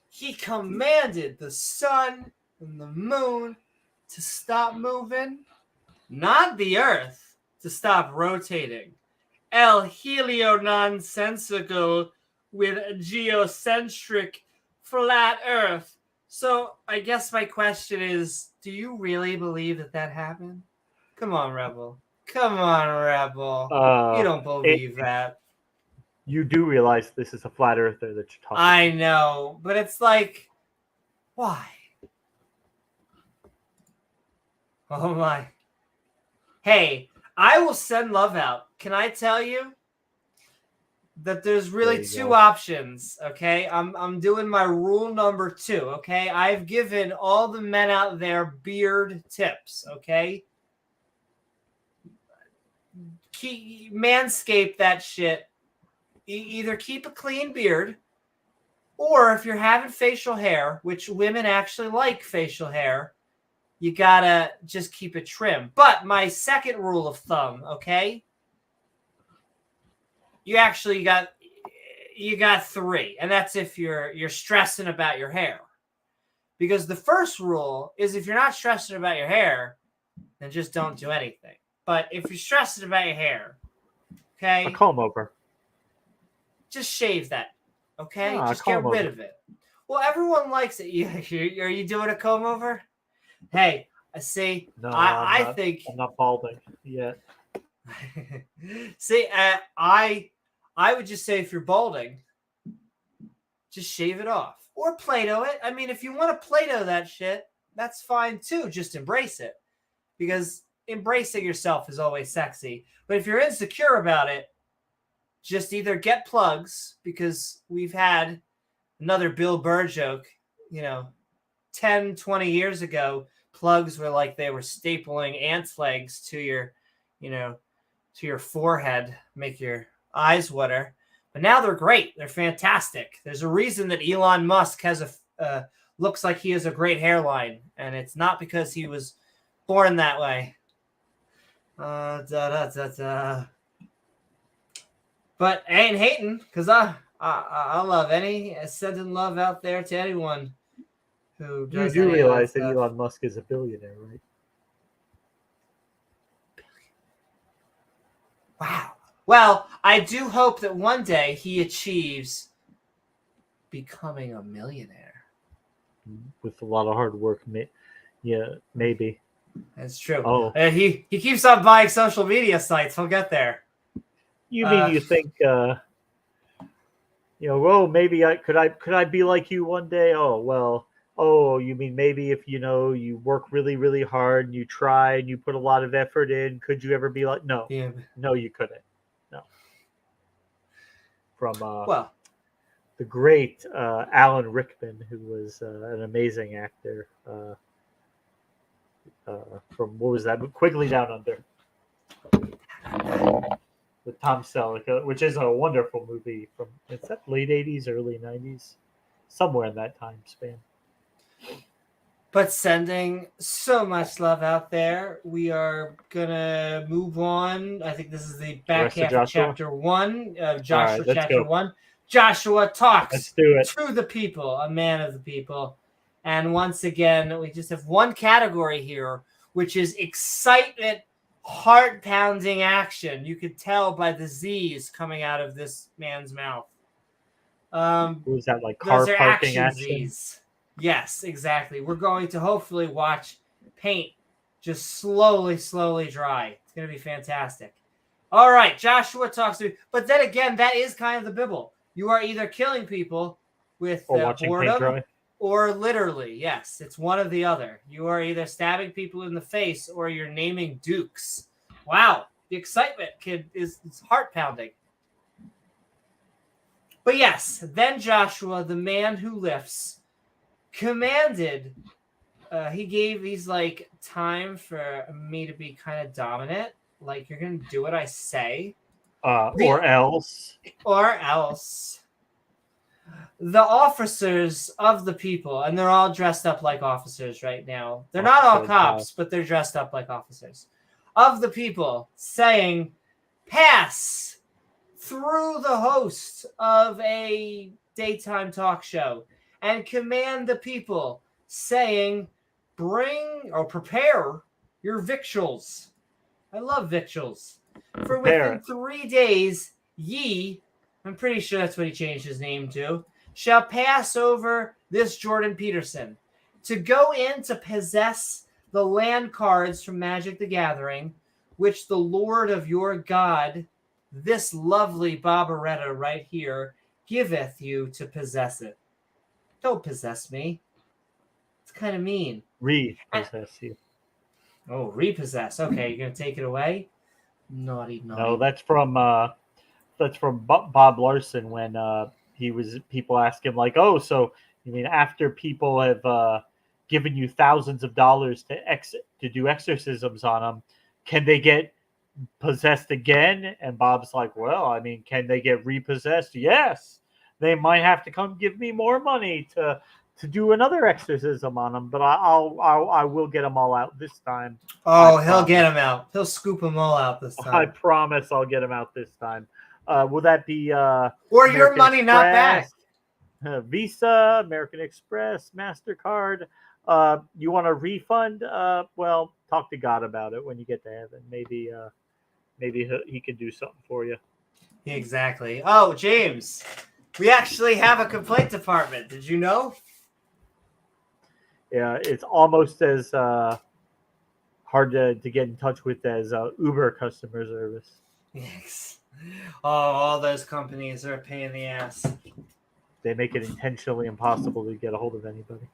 He commanded the sun and the moon to stop moving, not the earth to stop rotating. El helio nonsensical with geocentric flat earth. So I guess my question is, do you really believe that happened? Come on, Rebel. Come on, Rebel. You don't believe that. You do realize this is a flat earther that you're talking I know, but it's like, why? Oh my. Hey, I will send love out. Can I tell you that there's really two options, okay? I'm doing my rule number 2, okay? I've given all the men out there beard tips, okay? Manscape that shit. Either keep a clean beard, or if you're having facial hair, which women actually like facial hair, you gotta just keep it trim. But my second rule of thumb, okay? You actually got 3, and that's if you're stressing about your hair. Because the first rule is if you're not stressing about your hair, then just don't do anything. But if you're stressing about your hair, okay? A comb over. Just shave that, okay? Just get rid of it. Well, everyone likes it. Are you doing a comb over? Hey, I see. No, I think I'm not balding yet. See, I would just say if you're balding, just shave it off or Play-Doh it. I mean, if you want to Play-Doh that shit, that's fine too. Just embrace it, because embracing yourself is always sexy. But if you're insecure about it, just either get plugs, because we've had another Bill Burr joke, 10, 20 years ago, plugs were like they were stapling ants' legs to your, to your forehead, make your eyes water. But now they're great. They're fantastic. There's a reason that Elon Musk has looks like he has a great hairline, and it's not because he was born that way. But I ain't hating, because I love sending love out there to anyone who does. You do realize that Elon Musk is a billionaire, right? Wow. Well, I do hope that one day he achieves becoming a millionaire. With a lot of hard work, yeah, maybe. That's true. Oh, he keeps on buying social media sites. He'll get there. You mean you think, well, maybe could I be like you one day? Oh, well, you mean maybe if, you work really, really hard and you try and you put a lot of effort in, could you ever be like, no, yeah. No, you couldn't. No. From, the great Alan Rickman, who was an amazing actor from, what was that? Quigley Down Under. With Tom Selleck, which is a wonderful movie from, it's that late 80s, early 90s, somewhere in that time span. But sending so much love out there. We are gonna move on. I think this is the back rest of half of Joshua? chapter 1 of All Joshua, right, let's chapter go. 1. Joshua Let's talks do it. to the people, a man of the people. And once again, we just have one category here, which is excitement, heart-pounding action. You could tell by the Z's coming out of this man's mouth. Was that like car Those are parking action action? Z's. Yes, exactly. We're going to hopefully watch paint just slowly dry. It's going to be fantastic. All right, Joshua talks to, but then again, that is kind of the Bible. You are either killing people with Or watching paint boredom, dry? or literally, yes, it's one or the other. You are either stabbing people in the face or you're naming dukes. Wow, the excitement, kid, is heart pounding. But yes, then Joshua, the man who lifts, commanded. He's like, time for me to be kind of dominant. Like, you're gonna do what I say, Or else. or else. The officers of the people, and they're all dressed up like officers right now. They're not all cops, but they're dressed up like officers of the people, saying, "Pass through the host of a daytime talk show and command the people, saying, bring or prepare your victuals." I love victuals. For within 3 days, ye, I'm pretty sure that's what he changed his name to, shall pass over this Jordan Peterson to go in to possess the land cards from Magic the Gathering, which the Lord of your God, this lovely Barbaretta right here, giveth you to possess it. Don't possess me. It's kind of mean. Repossess you. Oh, repossess. Okay, you're gonna take it away? Naughty. No, that's from Bob Larson when people ask him like, "Oh, so you mean after people have given you thousands of dollars to do exorcisms on them, can they get possessed again?" And Bob's like, "Well, I mean, can they get repossessed? Yes. They might have to come give me more money to do another exorcism on them, but I will get them all out this time." Oh, he'll get them out. He'll scoop them all out this time. I promise I'll get them out this time. Will that be or American your money Express, not back? Visa, American Express, MasterCard. You want a refund? Well, talk to God about it when you get to heaven. Maybe he can do something for you. Exactly. Oh, James, we actually have a complaint department. Did you know? Yeah, it's almost as hard to get in touch with as Uber customer service. Yes. Oh, all those companies are a pain in the ass. They make it intentionally impossible to get a hold of anybody.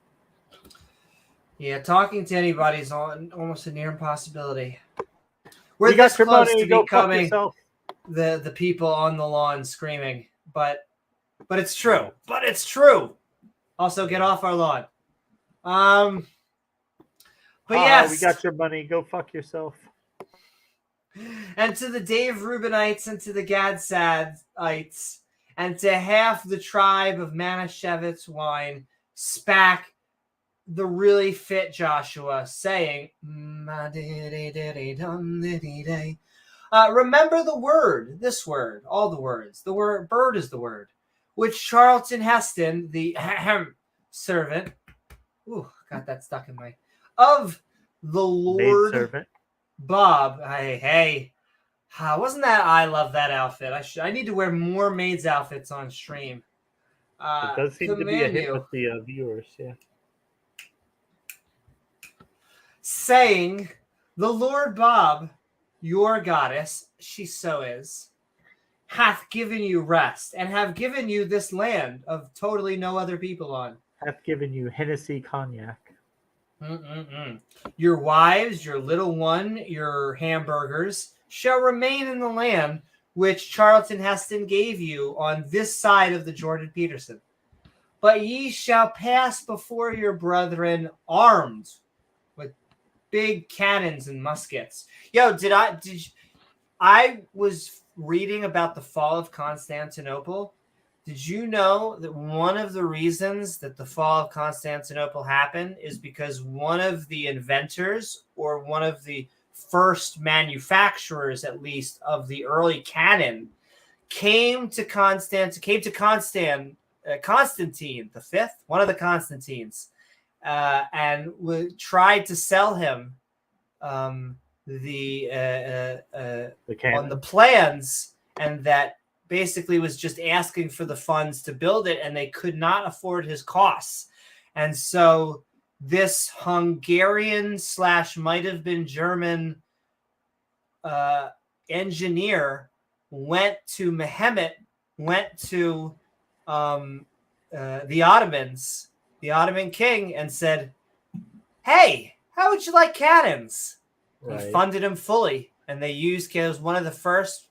Yeah, talking to anybody is almost a near impossibility. We're You got this your close money, to go fuck becoming yourself. the people on the lawn screaming, but it's true. But it's true. Also, get off our lawn. But yes, we got your money. Go fuck yourself. And to the Dave Rubenites and to the Gadsadites and to half the tribe of Manischewitz wine, SPAC, the really fit Joshua, saying, remember the word, this word, all the words. The word bird is the word, which Charlton Heston, the servant, got that stuck in my, of the Lord Maidservant. Bob, hey, wasn't that? I love that outfit. I need to wear more maids outfits on stream. It does seem to be a hit with the viewers, yeah. Saying, the Lord Bob, your goddess, she so is, hath given you rest and have given you this land of totally no other people on. Hath given you Hennessy cognac. Your wives, your little one, your hamburgers shall remain in the land which Charlton Heston gave you on this side of the Jordan Peterson. But ye shall pass before your brethren armed with big cannons and muskets. Yo, I was reading about the fall of Constantinople. Did you know that one of the reasons that the fall of Constantinople happened is because one of the inventors, or one of the first manufacturers, at least, of the early cannon, came to Constantine the Fifth, one of the Constantines, and tried to sell him the on the plans, and that basically was just asking for the funds to build it, and they could not afford his costs. And so this Hungarian / might have been German engineer went to Mehmet, went to the Ottomans, the Ottoman king, and said, "Hey, how would you like cannons?" Right. He funded him fully, and they used, it was one of the first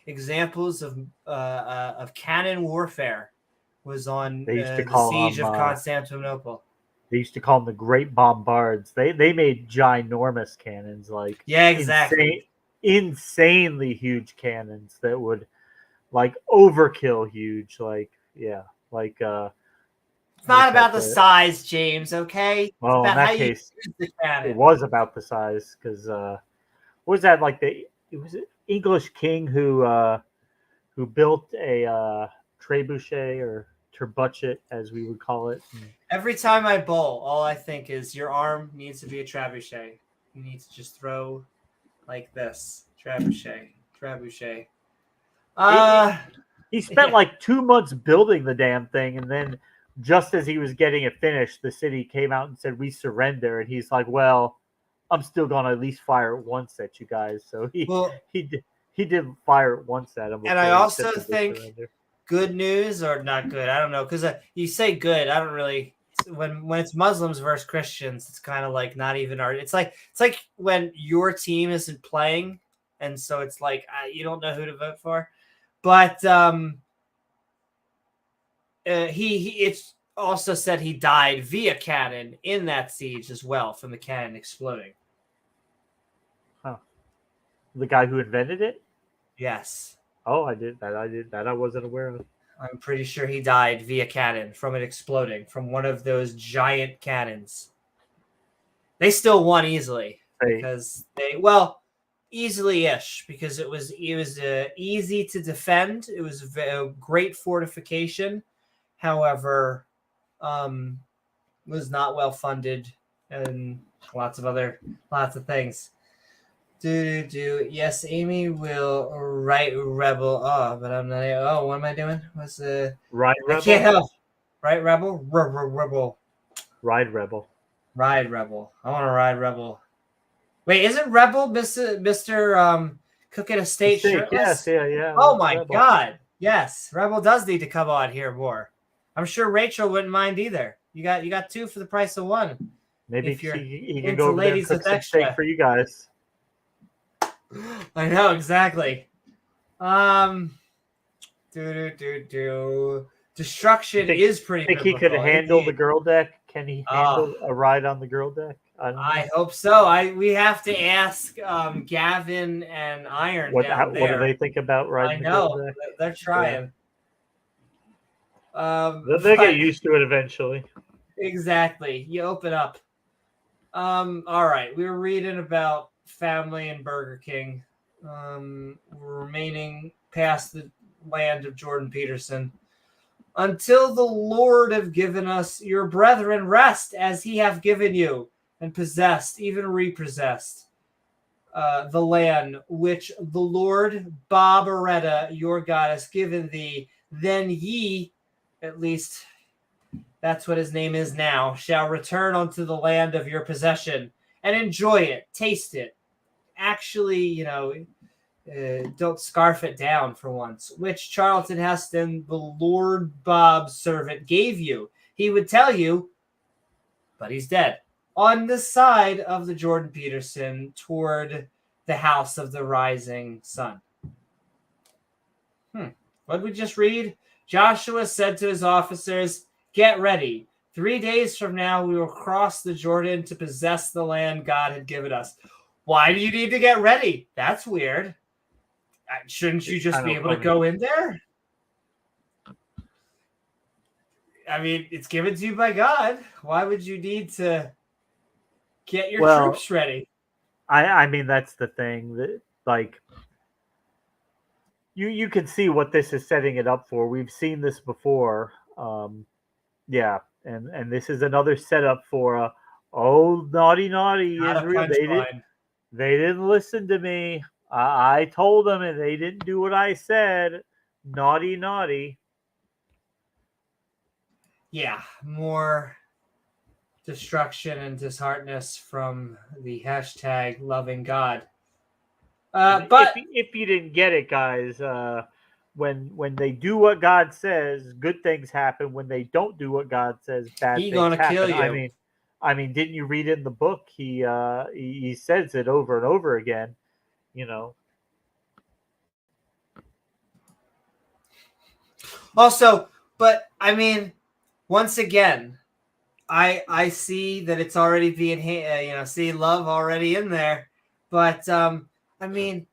examples of cannon warfare was on the siege of Constantinople. They used to call them the Great Bombards. They made ginormous cannons, like exactly, insanely huge cannons that would like overkill huge, It's not about the size, James, okay? Well, in that case, it was about the size, because what was that, like it was an English king who built a trebuchet, or trebuchet as we would call it. Every time I bowl, all I think is your arm needs to be a trebuchet. You need to just throw like this. Trebuchet. He spent like 2 months building the damn thing, and then just as he was getting it finished, the city came out and said, "We surrender." And he's like, "Well, I'm still gonna at least fire it once at you guys." So he did fire it once at him. And I also think good news, or not good, I don't know, because you say good, I don't really. When it's Muslims versus Christians, it's kind of like not even our. It's like when your team isn't playing, and so it's like you don't know who to vote for. But it's also said he died via cannon in that siege as well, from the cannon exploding. Huh. The guy who invented it? Yes. Oh, I did that. I wasn't aware of. I'm pretty sure he died via cannon from it exploding, from one of those giant cannons. They still won easily because easily-ish, because it was easy to defend. It was a great fortification. However, was not well funded, and lots of things. Yes, Amy will write rebel. Oh, but I'm not. Oh, what am I doing? What's Ride Rebel? I can't help. Right, rebel. Rebel. Ride Rebel. Ride Rebel. I want to ride Rebel. Wait, isn't Rebel Mr. Cook at a State shirtless? Yes, yeah. Oh my Rebel. God, yes, Rebel does need to come on here more. I'm sure Rachel wouldn't mind either. You got two for the price of one. Maybe if you can go over there and cook some steak for you guys. I know exactly. Destruction is pretty. Think he could handle the girl deck? Can he handle a ride on the girl deck? I hope so. We have to ask Gavin and Iron down there. What do they think about riding the girl deck? They're trying. Yeah. They'll get used to it eventually. Exactly. You open up. All right. We were reading about family and Burger King. We're remaining past the land of Jordan Peterson. Until the Lord have given us your brethren rest, as he hath given you, and possessed, even repossessed, the land which the Lord Barbaretta, your God, has given thee, then ye, at least that's what his name is now, shall return unto the land of your possession and enjoy it, taste it. Actually, don't scarf it down for once, which Charlton Heston, the Lord Bob's servant, gave you. He would tell you, but he's dead, on the side of the Jordan Peterson toward the house of the rising sun. What did we just read? Joshua said to his officers, "Get ready. 3 days from now, we will cross the Jordan to possess the land God had given us." Why do you need to get ready? That's weird. Shouldn't you just be able to go in there? I mean, it's given to you by God. Why would you need to get your Well, troops ready? I mean, that's the thing that like you can see what this is setting it up for. We've seen this before. Yeah, and this is another setup for oh naughty Not a Israel. punchline. They didn't listen to me. I told them and they didn't do what I said. Naughty. Yeah, more destruction and disheartenness from the hashtag loving God. But if you didn't get it, guys, when they do what God says, good things happen. When they don't do what God says, bad He things gonna happen. kill you. I mean, didn't you read in the book? He says it over and over again. You know. Also, but I mean, once again, I see that it's already being see love already in there, but I mean,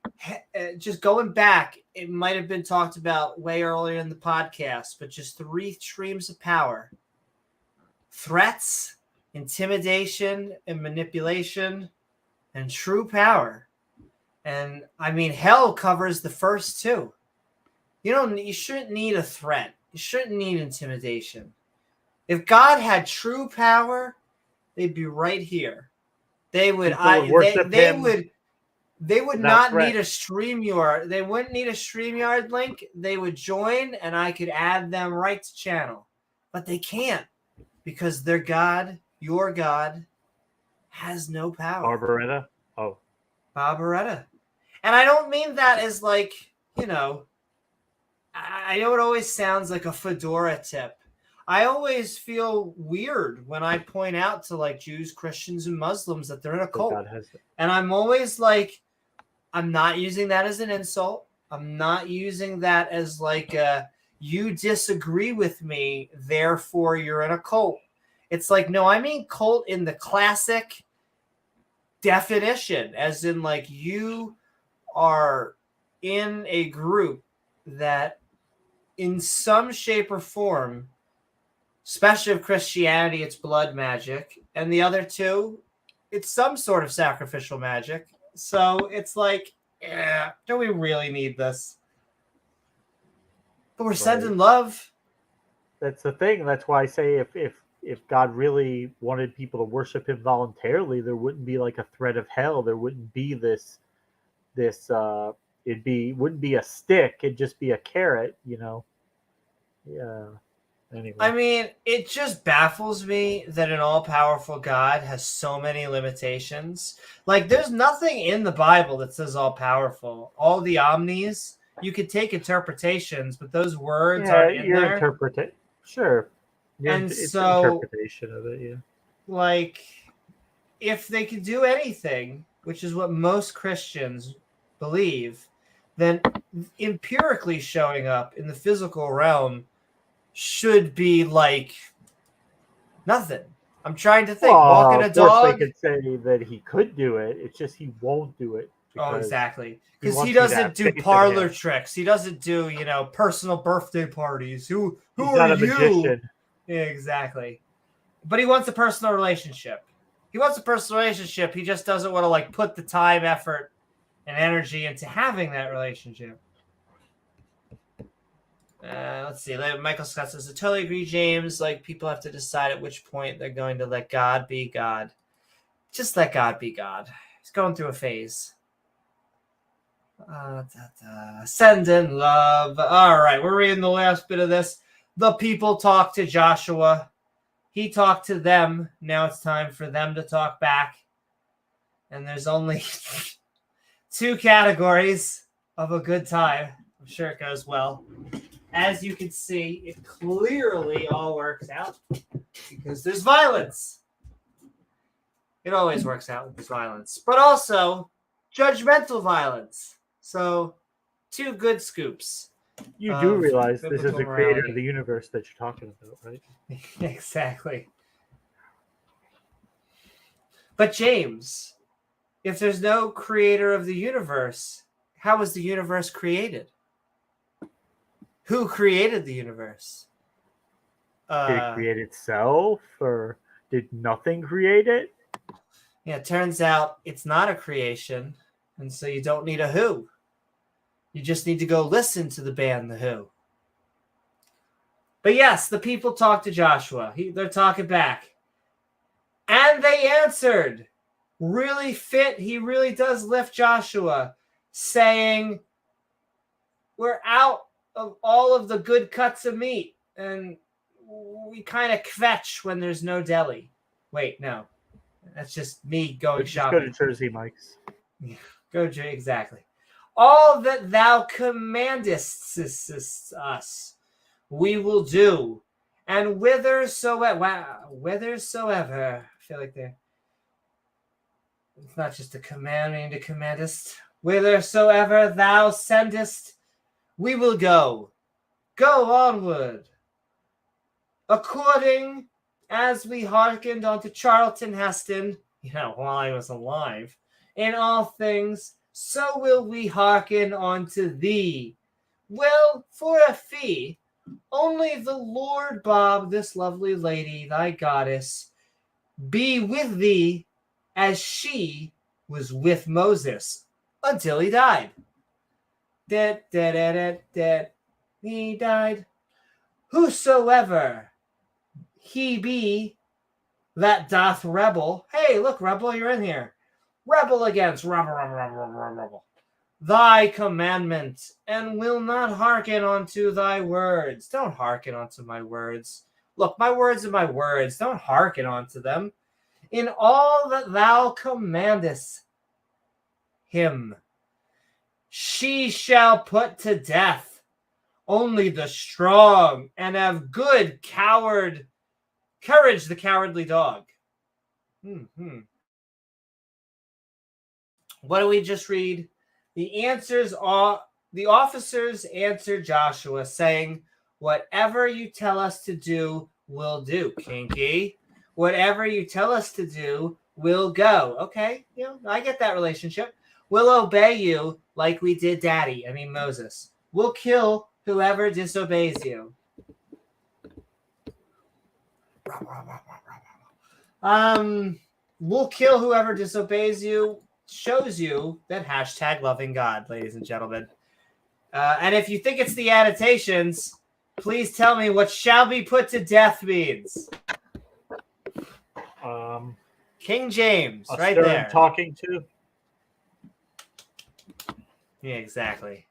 just going back, it might have been talked about way earlier in the podcast, but just 3 streams of power: threats, intimidation, and manipulation, and true power. And I mean, hell covers the first 2. You shouldn't need a threat. You shouldn't need intimidation. If God had true power, they'd be right here. They would they would not need a StreamYard. They wouldn't need a StreamYard link. They would join and I could add them right to channel. But they can't because their God, your God, has no power. Barbaretta? Oh. Barbaretta. And I don't mean that as like, I know it always sounds like a fedora tip. I always feel weird when I point out to like Jews, Christians, and Muslims that they're in a cult. And I'm always like, I'm not using that as an insult. I'm not using that as like you disagree with me, therefore you're in a cult. It's like, no, I mean cult in the classic definition, as in like you are in a group that in some shape or form, especially of Christianity, it's blood magic, and the other 2, it's some sort of sacrificial magic. So it's like, do we really need this? But we're sending love. That's the thing. That's why I say if God really wanted people to worship him voluntarily, there wouldn't be like a threat of hell. There wouldn't be this wouldn't be a stick, it'd just be a carrot, Yeah. Anyway. I mean, it just baffles me that an all-powerful God has so many limitations. Like, there's nothing in the Bible that says all-powerful. All the omnis, you could take interpretations, but those words aren't in there. Sure. It's interpretation of it, yeah. Like, if they could do anything, which is what most Christians believe, then empirically showing up in the physical realm should be like nothing. I'm trying to think. Walking a dog. They could say that he could do it. It's just he won't do it. Oh, exactly. Because he doesn't do parlor tricks. He doesn't do, personal birthday parties. He's are not a you? Magician. Yeah, exactly. But he wants a personal relationship. He wants a personal relationship. He just doesn't want to like put the time, effort, and energy into having that relationship. Let's see. Michael Scott says, I totally agree, James. Like, people have to decide at which point they're going to let God be God. Just let God be God. He's going through a phase. Send in love. All right, we're reading the last bit of this. The people talk to Joshua. He talked to them. Now it's time for them to talk back. And there's only 2 categories of a good time. I'm sure it goes well. As you can see, it clearly all works out because there's violence. It always works out with violence, but also judgmental violence. So 2 good scoops. You do realize this is the creator of the universe that you're talking about, right? Exactly. But James, if there's no creator of the universe, how was the universe created? Who created the universe? Did it create itself, or did nothing create it? Yeah, it turns out it's not a creation, and so you don't need a Who. You just need to go listen to the band The Who. But yes, the people talk to Joshua. They're talking back. And they answered. Really fit. He really does lift Joshua, saying, we're out of all of the good cuts of meat, and we kind of kvetch when there's no deli. Wait, no. That's just me going shopping. Just go to Jersey Mike's. Exactly. All that thou commandest us, we will do. And whithersoever, I feel like it's not just a command, we need to commandest. Whithersoever thou sendest, we will go. Go onward. According as we hearkened unto Charlton Heston, while I was alive, in all things, so will we hearken unto thee. Well, for a fee, only the Lord Bob, this lovely lady, thy goddess, be with thee as she was with Moses until he died. He died. Whosoever he be that doth rebel. Hey, look, rebel, you're in here. Rebel against rebel. Thy commandment, and will not hearken unto thy words. Don't hearken unto my words. Look, my words are my words. Don't hearken unto them. In all that thou commandest him, she shall put to death. Only the strong and have good courage, the cowardly dog. What do we just read? The officers answered Joshua, saying, whatever you tell us to do, we'll do. Kinky. Whatever you tell us to do, we'll go. Okay, I get that relationship. We'll obey you like we did Moses. We'll kill whoever disobeys you. We'll kill whoever disobeys you. Shows you that hashtag loving God, ladies and gentlemen. And if you think it's the annotations, please tell me what shall be put to death means. King James, right there. Talking to. Yeah, exactly.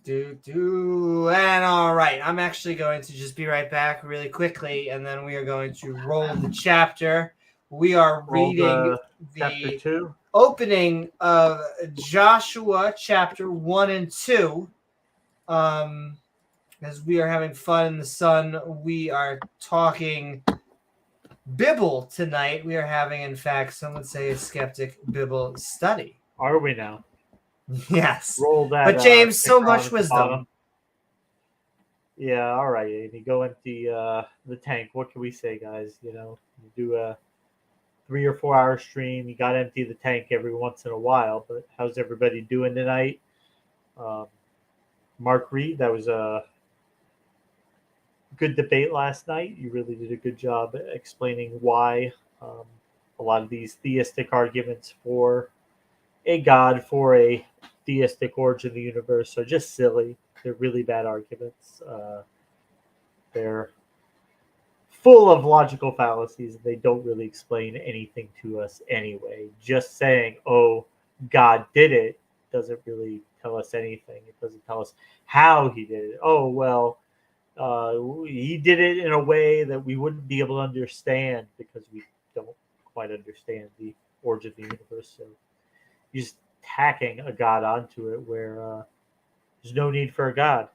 And all right, I'm actually going to just be right back really quickly, and then we are going to roll the chapter. We are reading the opening of Joshua chapter 1 and 2. As we are having fun in the sun, we are talking Bible tonight. We are having, in fact, some would say a Skeptic Bible Study. Are we now? Yes. Roll that. But James, so much wisdom. Yeah, all right. You go empty the tank. What can we say, guys? You do a 3 or 4 hour stream. You got to empty the tank every once in a while. But how's everybody doing tonight? Mark Reid, that was a good debate last night. You really did a good job explaining why a lot of these theistic arguments for a God, for a theistic origin of the universe are just silly. They're really bad arguments. They're full of logical fallacies. They don't really explain anything to us anyway. Just saying, oh, God did it, doesn't really tell us anything. It doesn't tell us how he did it. Oh, well, he did it in a way that we wouldn't be able to understand because we don't quite understand the origin of the universe. So you're just tacking a God onto it where there's no need for a God.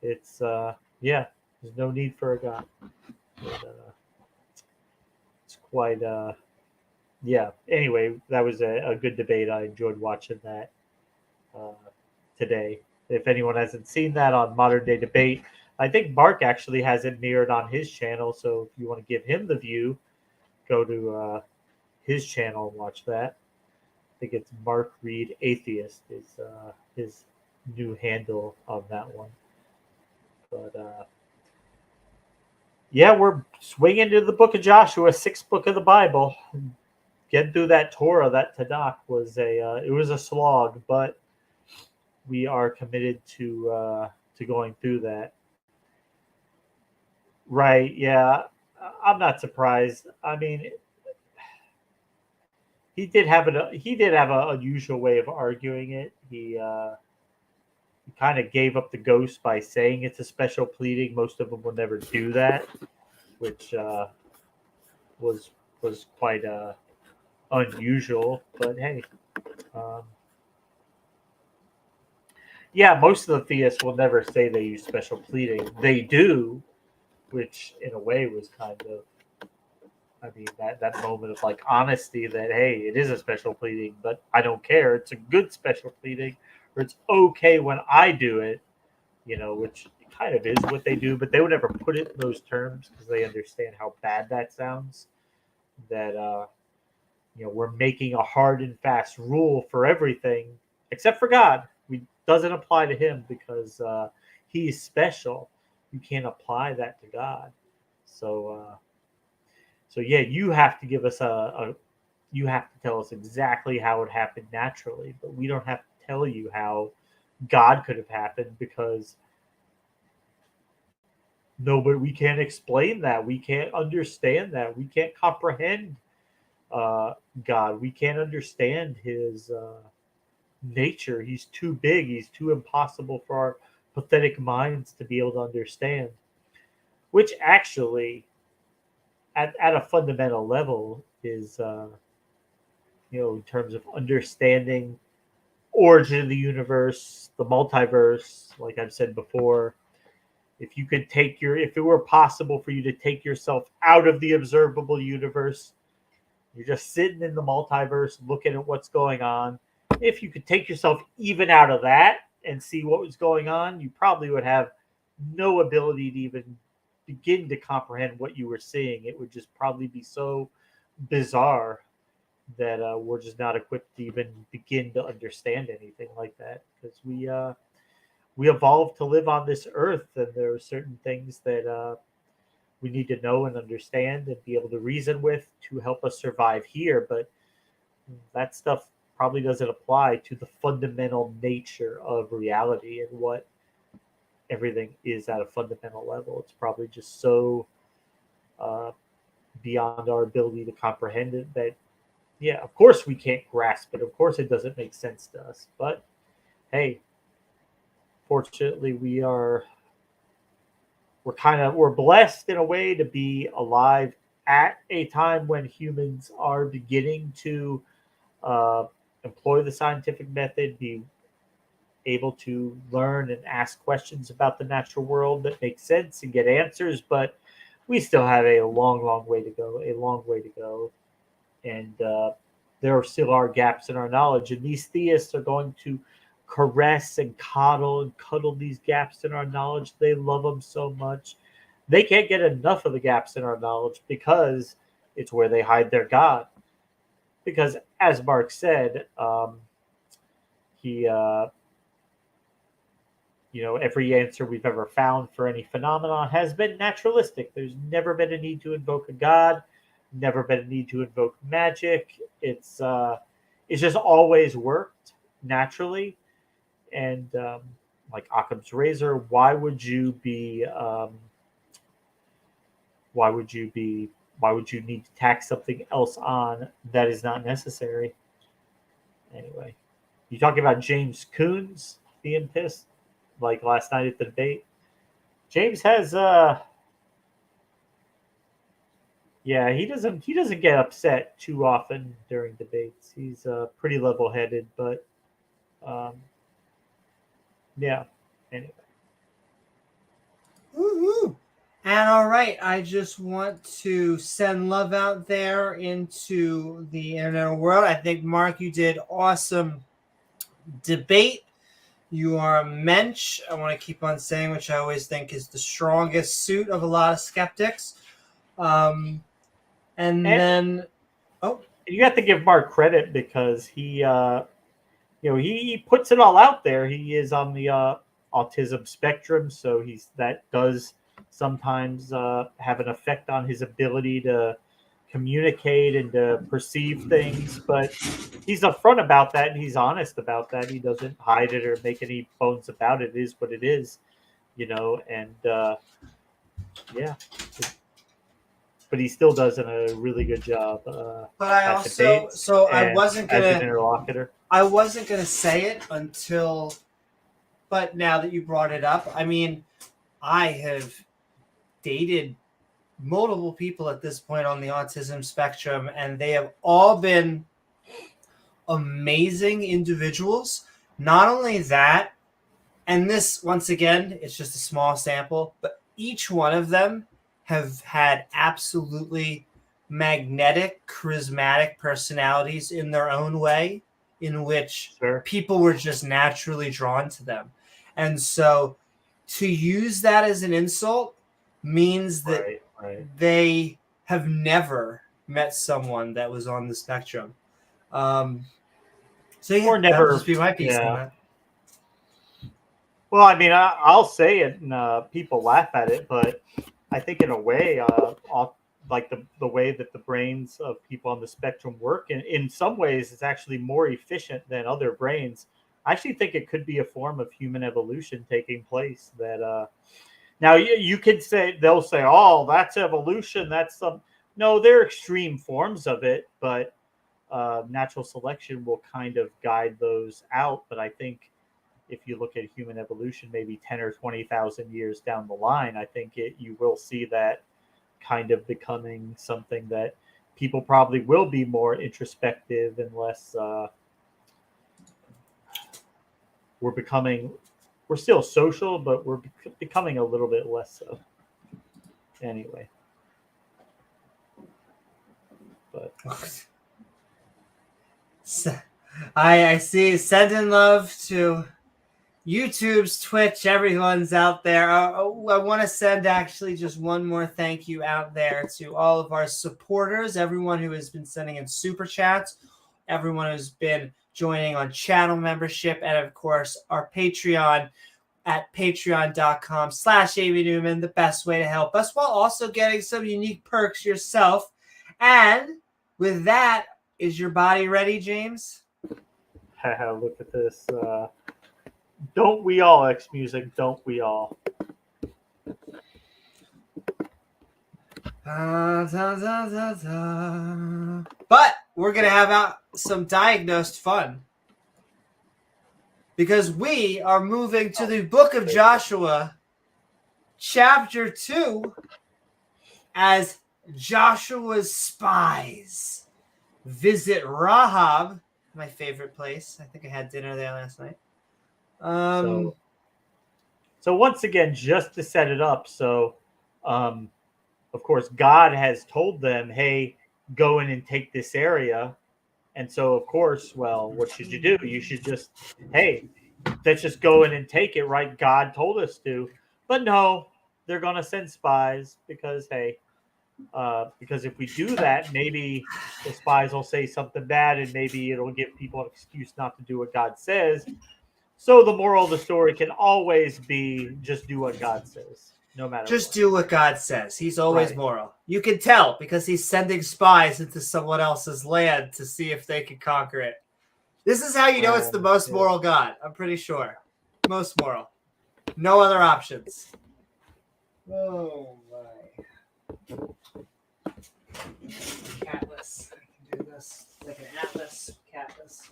It's, there's no need for a God. But, it's quite, Anyway, that was a good debate. I enjoyed watching that today. If anyone hasn't seen that on Modern Day Debate, I think Mark actually has it mirrored on his channel. So if you want to give him the view, go to his channel and watch that. I think it's Mark Reid Atheist is his new handle on that one. But yeah, we're swinging to the book of Joshua, 6th book of the Bible. Getting through that Torah, that Tanakh was it was a slog, but we are committed to going through that. Right? Yeah, I'm not surprised. I mean, he did have an unusual way of arguing it. He kind of gave up the ghost by saying it's a special pleading. Most of them will never do that, which was quite unusual. But hey, yeah, most of the theists will never say they use special pleading. They do, which in a way was kind of, I mean, that moment of like honesty that, hey, it is a special pleading, but I don't care. It's a good special pleading, or it's okay when I do it, which kind of is what they do, but they would never put it in those terms because they understand how bad that sounds. That, we're making a hard and fast rule for everything except for God. Doesn't apply to him because he's special. You can't apply that to God. So yeah, you have to give us you have to tell us exactly how it happened naturally, but we don't have to tell you how God could have happened because we can't explain that. We can't understand that. We can't comprehend God. We can't understand his nature. He's too big. He's too impossible for our pathetic minds to be able to understand. Which actually, at a fundamental level, is in terms of understanding origin of the universe, the multiverse. Like I've said before, if it were possible for you to take yourself out of the observable universe, you're just sitting in the multiverse looking at what's going on. If you could take yourself even out of that and see what was going on, you probably would have no ability to even begin to comprehend what you were seeing. It would just probably be so bizarre that we're just not equipped to even begin to understand anything like that, because we evolved to live on this earth, and there are certain things that we need to know and understand and be able to reason with to help us survive here. But that stuff probably doesn't apply to the fundamental nature of reality and what everything is at a fundamental level. It's probably just so beyond our ability to comprehend it that, yeah, of course we can't grasp it. Of course it doesn't make sense to us. But hey, fortunately we're blessed in a way to be alive at a time when humans are beginning to employ the scientific method, be able to learn and ask questions about the natural world that make sense and get answers. But we still have a long way to go. And there still are gaps in our knowledge. And these theists are going to caress and coddle and cuddle these gaps in our knowledge. They love them so much. They can't get enough of the gaps in our knowledge because it's where they hide their God. Because as Mark said, every answer we've ever found for any phenomenon has been naturalistic. There's never been a need to invoke a god, never been a need to invoke magic. It's just always worked naturally. And like Occam's razor, why would you need to tack something else on that is not necessary? Anyway, you talking about James Coons being pissed like last night at the debate? James has he doesn't get upset too often during debates. He's pretty level-headed, but yeah. Anyway. Woo-hoo. And all right, I just want to send love out there into the internet world. I think, Mark, you did awesome debate. You are a mensch. I want to keep on saying, which I always think is the strongest suit of a lot of skeptics. And then you have to give Mark credit because he he puts it all out there. He is on the autism spectrum, so that does sometimes have an effect on his ability to communicate and to perceive things. But he's upfront about that, and he's honest about that. He doesn't hide it or make any bones about it. It is what it is, and yeah. But he still does a really good job. But I also, so I wasn't gonna as an interlocutor. I wasn't gonna say it until, but now that you brought it up, I mean, I have dated multiple people at this point on the autism spectrum, and they have all been amazing individuals. Not only that, and this, once again, it's just a small sample, but each one of them have had absolutely magnetic, charismatic personalities in their own way, in which people were just naturally drawn to them. And so to use that as an insult means that they have never met someone that was on the spectrum. So yeah, or never. That'll just be my piece on that. Well, I mean, I'll say it, and people laugh at it, but I think in a way, like the way that the brains of people on the spectrum work, and in some ways, it's actually more efficient than other brains. I actually think it could be a form of human evolution taking place. That now you could say, they'll say, "Oh, that's evolution. That's some." No, they're extreme forms of it, but natural selection will kind of guide those out. But I think if you look at human evolution, maybe 10 or 20,000 years down the line, I think you will see that kind of becoming something that people probably will be more introspective and less. We're still social, but we're becoming a little bit less so. Anyway. But I see. Sending love to YouTube's, Twitch, everyone's out there. I want to send actually just one more thank you out there to all of our supporters, everyone who has been sending in super chats, everyone who's been joining on channel membership, and of course our Patreon at patreon.com/Newman, the best way to help us while also getting some unique perks yourself. And with that, is your body ready, James? Look at this. Don't we all, X Music? Don't we all? But we're going to have out some diagnosed fun, because we are moving to the book of Joshua, chapter 2, as Joshua's spies visit Rahab, my favorite place. I think I had dinner there last night. So once again, just to set it up, of course, God has told them, hey, go in and take this area. And so, of course, well, what should you do? You should just, hey, let's just go in and take it, right? God told us to. But no, they're going to send spies because, hey, because if we do that, maybe the spies will say something bad, and maybe it'll give people an excuse not to do what God says. So the moral of the story can always be just do what God says, no matter Just what. do what God says. He's always moral. You can tell because he's sending spies into someone else's land to see if they can conquer it. This is how you know it's the most moral God. I'm pretty sure. Most moral. No other options. Oh, my. Catless. I can do this like an atlas. Catless.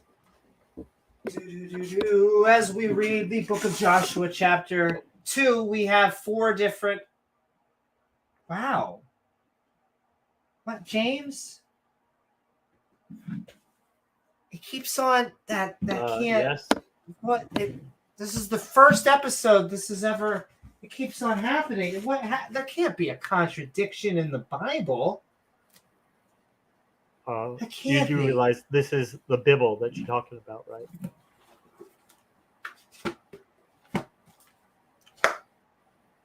As we read the book of Joshua, chapter 2, we have 4 different. Wow. What, James? It keeps on that can't. Yes. What? This is the first episode this is ever. It keeps on happening. What? There can't be a contradiction in the Bible. You do realize this is the Bible that you're talking about, right?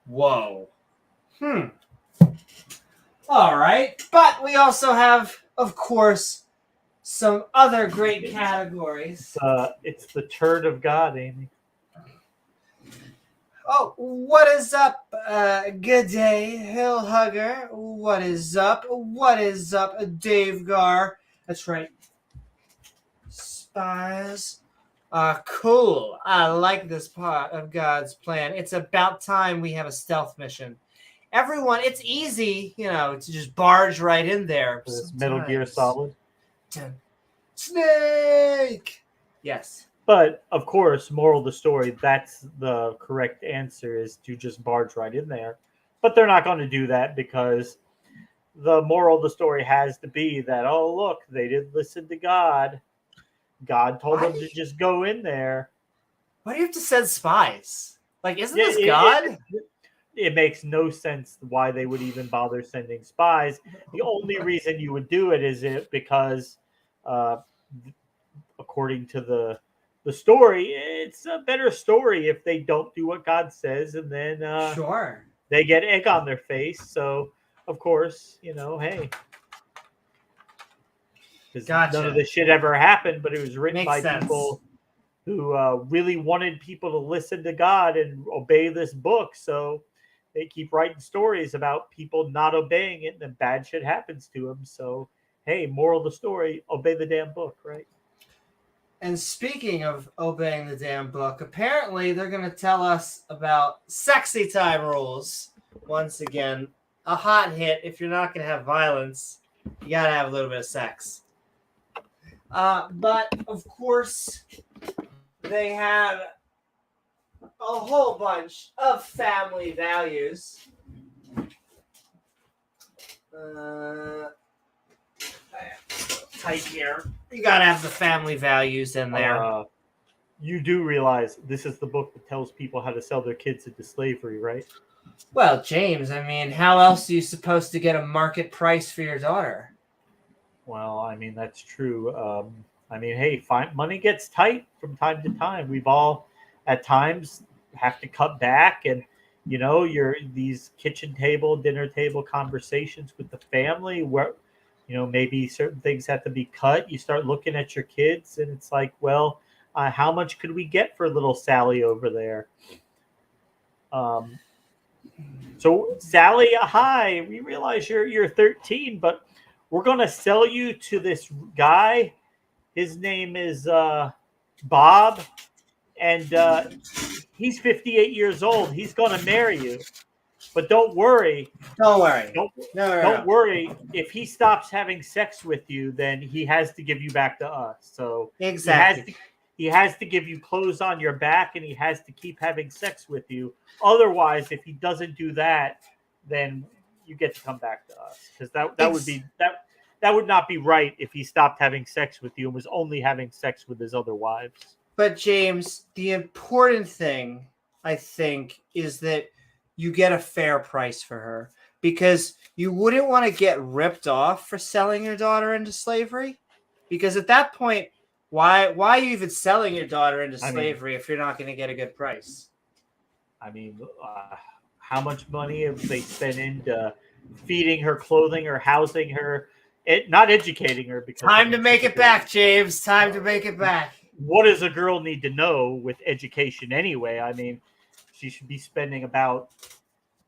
Whoa. All right. But we also have, of course, some other great categories. It's the turd of God, Amy. Oh, what is up? Good day, Hill Hugger. What is up? What is up, Dave Gar? That's right. Spies. Cool. I like this part of God's plan. It's about time we have a stealth mission. Everyone, it's easy, to just barge right in there. This Metal Gear Solid. Snake! Yes. But, of course, moral of the story, that's the correct answer, is to just barge right in there. But they're not going to do that because the moral of the story has to be that, oh, look, they didn't listen to God. God told them to just go in there. Why do you have to send spies? Like, isn't this God? It makes no sense why they would even bother sending spies. The only reason you would do it is because, according to the story, it's a better story if they don't do what God says, and then sure, they get egg on their face. So, of course, hey, because none of this shit ever happened, but it was written by people who really wanted people to listen to God and obey this book. So they keep writing stories about people not obeying it, and then bad shit happens to them. So, hey, moral of the story: obey the damn book, right? And speaking of obeying the damn book, apparently they're going to tell us about sexy time rules. Once again, a hot hit. If you're not going to have violence, you got to have a little bit of sex. But, of course, they have a whole bunch of family values. Tight here. You gotta have the family values in there. You do realize this is the book that tells people how to sell their kids into slavery, right? Well, James, I mean, how else are you supposed to get a market price for your daughter? Well, I mean, that's true. Hey, money gets tight from time to time. We've all, at times, have to cut back, and these kitchen table, dinner table conversations with the family where maybe certain things have to be cut. You start looking at your kids, and it's like, well, how much could we get for little Sally over there? So, Sally, hi. We realize you're 13, but we're going to sell you to this guy. His name is Bob, and he's 58 years old. He's going to marry you. But don't worry. Don't worry. Don't worry. If he stops having sex with you, then he has to give you back to us. So exactly, he has to give you clothes on your back, and he has to keep having sex with you. Otherwise, if he doesn't do that, then you get to come back to us, because that would not be right if he stopped having sex with you and was only having sex with his other wives. But James, the important thing, I think, is that you get a fair price for her, because you wouldn't want to get ripped off for selling your daughter into slavery, because at that point, why are you even selling your daughter into slavery if you're not going to get a good price? I mean, how much money have they spent into feeding her, clothing her, housing her, not educating her? Because time to make it back, James. Time to make it back. What does a girl need to know with education anyway? I mean, she should be spending about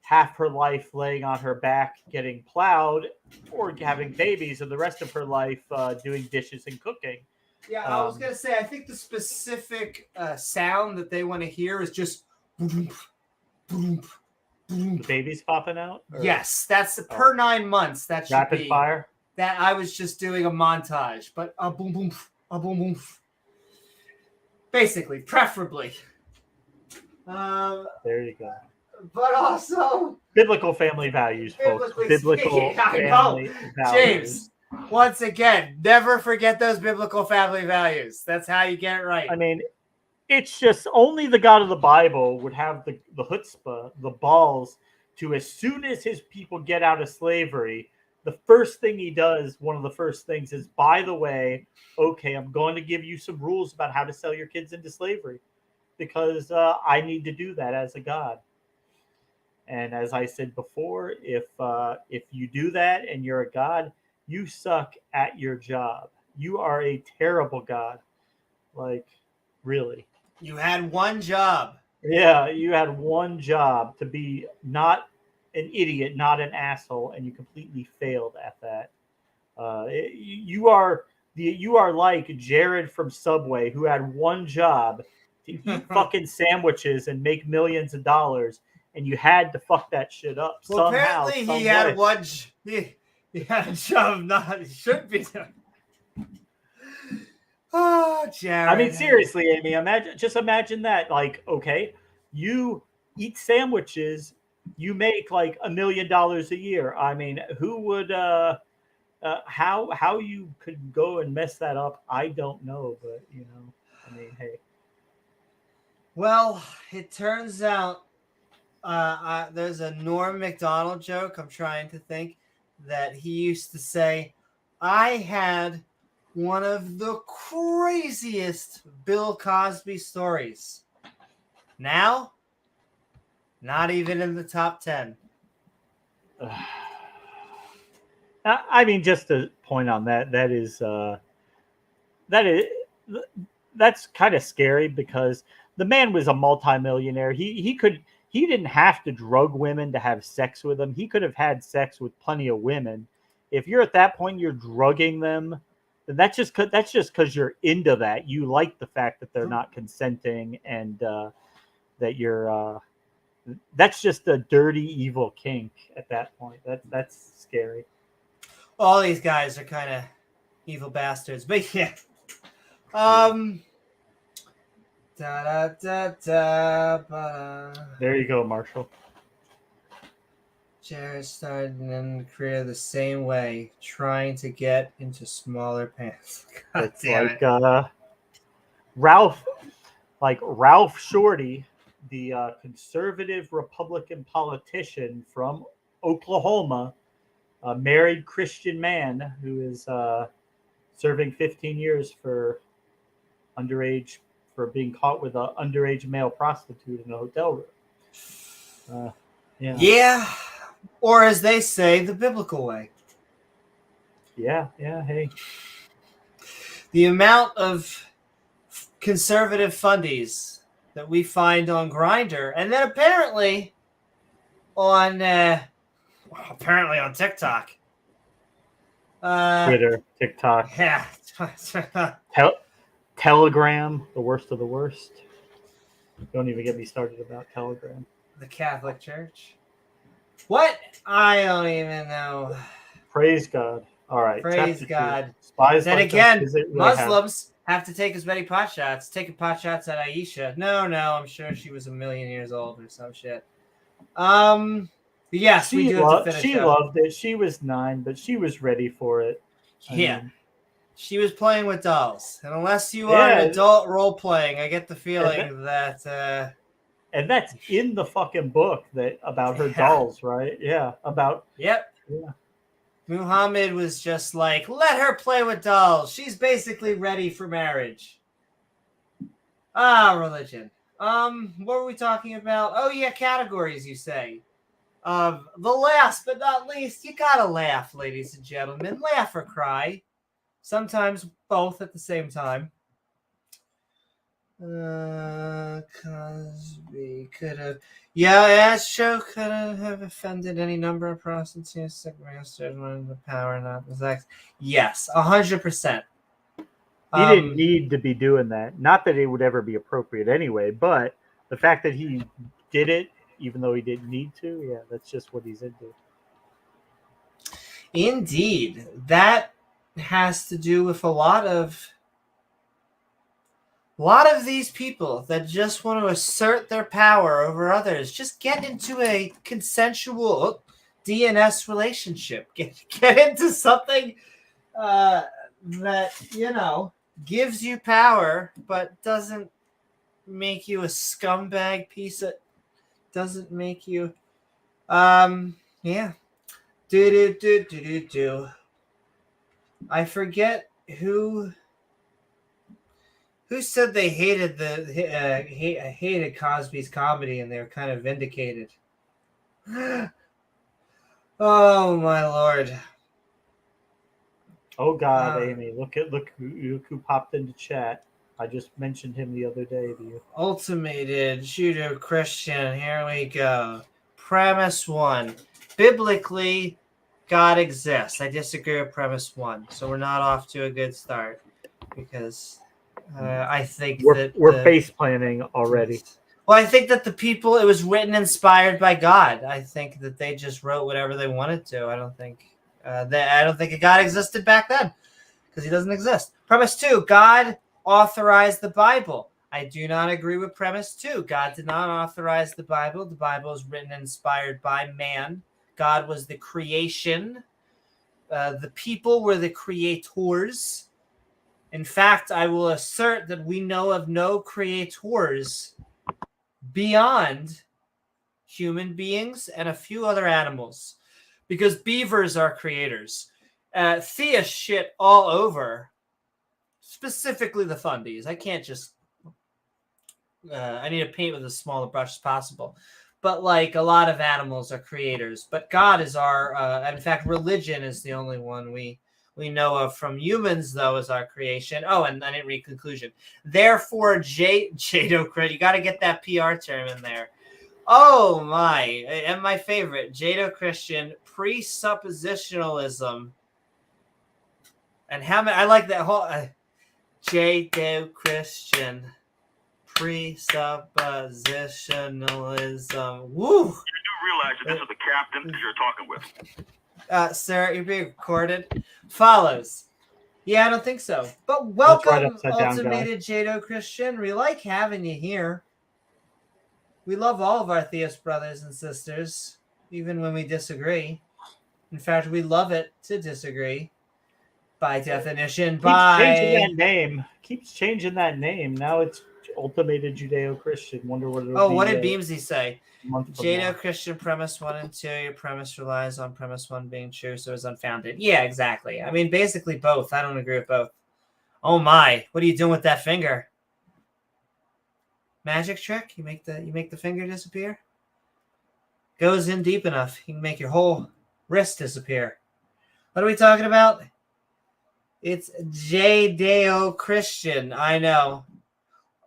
half her life laying on her back getting plowed or having babies, and the rest of her life doing dishes and cooking. Yeah, I was going to say, I think the specific sound that they want to hear is just boom, boom, boom. The baby's popping out? Or? Yes, that's per 9 months. That should rapid be fire? That I was just doing a montage, but a boom, boom, a boom, boom. Basically, preferably. There you go. But also biblical family values, folks. Biblical family values. James, once again, never forget those biblical family values. That's how you get it right. I mean, it's just only the God of the Bible would have the chutzpah, the balls, to, as soon as his people get out of slavery, the first thing he does, one of the first things is, by the way, okay, I'm going to give you some rules about how to sell your kids into slavery, because I need to do that as a God. And as I said before, if you do that and you're a God, you suck at your job. You are a terrible God. Like, really. You had one job. Yeah, you had one job to be not an idiot, not an asshole, and you completely failed at that. You are like Jared from Subway, who had one job to eat fucking sandwiches and make millions of dollars, and you had to fuck that shit up Well, somehow, apparently some he had way. one. He had a job not he should be doing. Oh, Jared. I mean, seriously, Amy, imagine that. Like, okay, you eat sandwiches, you make like $1 million a year. I mean, who would how you could go and mess that up? I don't know, but I mean, hey. Well, it turns out there's a Norm Macdonald joke. I'm trying to think that he used to say, "I had one of the craziest Bill Cosby stories. Now, not even in the top 10." I mean, just to point on that, that is that's kind of scary because the man was a multimillionaire. He didn't have to drug women to have sex with them. He could have had sex with plenty of women. If you're at that point, you're drugging them. Then that's just because you're into that. You like the fact that they're not consenting and that you're. That's just a dirty, evil kink at that point. That's scary. All these guys are kind of evil bastards, but yeah. Da, da, da, ba. There you go, Marshall. Jared started in career the same way, trying to get into smaller pants. God It's damn like it. Ralph Shorty, the conservative Republican politician from Oklahoma, a married Christian man who is serving 15 years for being caught with an underage male prostitute in a hotel room. Yeah, or as they say, the biblical way. Yeah. Hey, The amount of conservative fundies that we find on Grindr, and then apparently on TikTok, Twitter, TikTok, yeah. Telegram, the worst of the worst. Don't even get me started about Telegram. The Catholic Church. What? I don't even know. Praise God. All right. Praise God. Spies. Then like again, us, really Muslims have to take as many pot shots. Taking pot shots at Aisha. No, I'm sure she was 1,000,000 years old or some shit. Yes, we do have to finish She up. loved it. She was 9, but she was ready for it. Yeah. She was playing with dolls. And unless you are an adult role-playing, I get the feeling that... And that's in the fucking book about her dolls, right? Yeah, about... Yep. Yeah. Muhammad was just like, let her play with dolls. She's basically ready for marriage. Religion. What were we talking about? Oh, yeah, categories, you say. The last but not least, you gotta laugh, ladies and gentlemen. Laugh or cry. Sometimes both at the same time. Cosby could have... Yeah, that show could have offended any number of prostitutes. Sick masters wanted the power, not the sex. Yes, 100%. He didn't need to be doing that. Not that it would ever be appropriate anyway, but the fact that he did it, even though he didn't need to, yeah, that's just what he's into. Indeed. That has to do with a lot of these people that just want to assert their power over others. Just get into a consensual DNS relationship. Get into something that, gives you power, but doesn't make you a scumbag piece of... Doesn't make you... Yeah. Do. I forget who said they hated hated Cosby's comedy and they were kind of vindicated. Oh my Lord! Oh God, Amy, look who popped into chat. I just mentioned him the other day to you. Ultimated Judeo-Christian. Here we go. Premise 1. Biblically, God exists. I disagree with premise 1. So we're not off to a good start because I think we're face planning already. Well, I think that the people, it was written inspired by God. I think that they just wrote whatever they wanted to. I don't think a God existed back then because he doesn't exist. Premise 2, God authorized the Bible. I do not agree with premise 2. God did not authorize the Bible. The Bible is written and inspired by man. God was the creation. The people were the creators. In fact, I will assert that we know of no creators beyond human beings and a few other animals, because beavers are creators. Theists shit all over, specifically the fundies. I can't just I need to paint with as small a brush as possible, but like a lot of animals are creators, but God is our in fact religion is the only one we know of from humans, though, as our creation. Oh, and I didn't read conclusion. Therefore, Jado-Christian, you got to get that PR term in there. Oh, my. And my favorite, Jado-Christian presuppositionalism. And how many, I like that whole Jado-Christian presuppositionalism. Woo! You do realize that this is the captain you're talking with. Sir, you're being recorded. Follows. Yeah, I don't think so. But welcome, Ultimated Jado-Christian. We like having you here. We love all of our theist brothers and sisters, even when we disagree. In fact, we love it to disagree. By definition, Keeps changing that name. Now it's Ultimated Judeo-Christian. Wonder what it'll be. Oh, what did Beamsy say? Judeo-Christian premise 1 and 2. Your premise relies on premise 1 being true, so it's unfounded. Yeah, exactly. I mean, basically both. I don't agree with both. Oh my! What are you doing with that finger? Magic trick? You make the finger disappear? Goes in deep enough, you can make your whole wrist disappear. What are we talking about? It's Judeo-Christian. I know.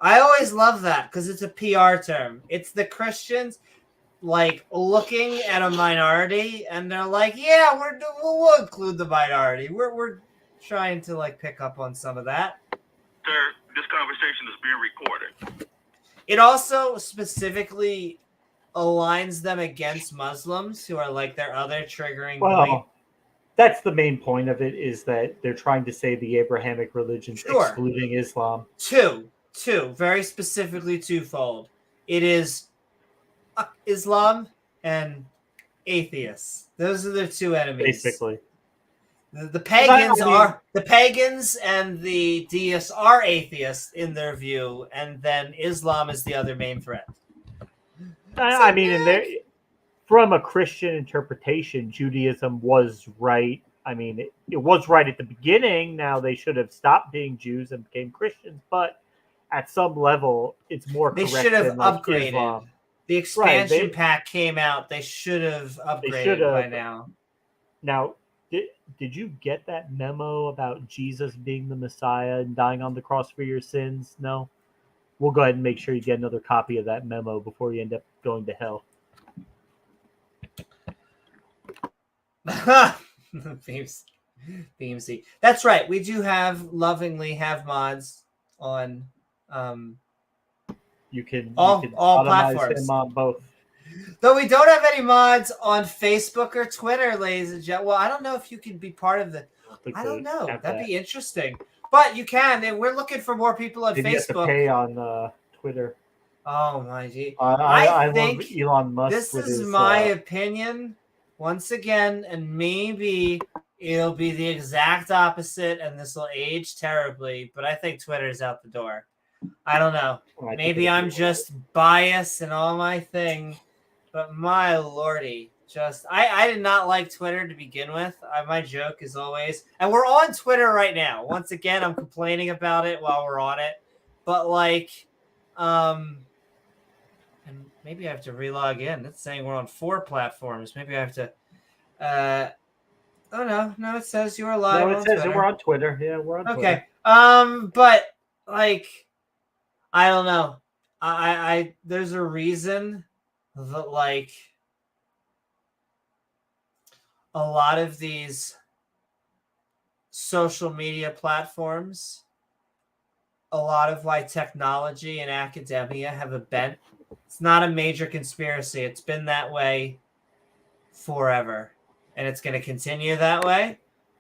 I always love that because it's a PR term. It's the Christians like looking at a minority and they're like, yeah, we'll include the minority. We're trying to like pick up on some of that. Sir, this conversation is being recorded. It also specifically aligns them against Muslims who are like their other triggering point. That's the main point of it, is that they're trying to say the Abrahamic religions excluding Islam. Two, very specifically twofold. It is Islam and atheists. Those are their two enemies. Basically. The pagans and the deists are atheists in their view, and then Islam is the other main threat. I mean, from a Christian interpretation, Judaism was right. I mean, it was right at the beginning. Now they should have stopped being Jews and became Christians, but at some level, it's more correct. They should have upgraded. Islam. The expansion pack came out. They should have upgraded by now. Now, did you get that memo about Jesus being the Messiah and dying on the cross for your sins? No? We'll go ahead and make sure you get another copy of that memo before you end up going to hell. Beamsy. That's right. We do lovingly have mods on you can all platforms. Them on both. Though we don't have any mods on Facebook or Twitter, ladies and gentlemen. Well, I don't know if you can be part of the. I don't know. That'd be interesting. But you can, and we're looking for more people on Facebook. You have to pay on Twitter. Oh my gee! I think love Elon Musk. This is my opinion. Once again, and maybe it'll be the exact opposite, and this will age terribly. But I think Twitter's out the door. I don't know. Maybe I'm just biased and all my thing, but my lordy, I did not like Twitter to begin with. My joke is always, and we're on Twitter right now. Once again, I'm complaining about it while we're on it, but like, and maybe I have to relog in. It's saying we're on 4 platforms. Maybe I have to. Oh no, it says you are live. No, it says that we're on Twitter. Yeah, we're on Twitter. Okay. But like, I don't know. I there's a reason that like a lot of these social media platforms, a lot of why technology and academia have a bent. It's not a major conspiracy. It's been that way forever, and it's going to continue that way.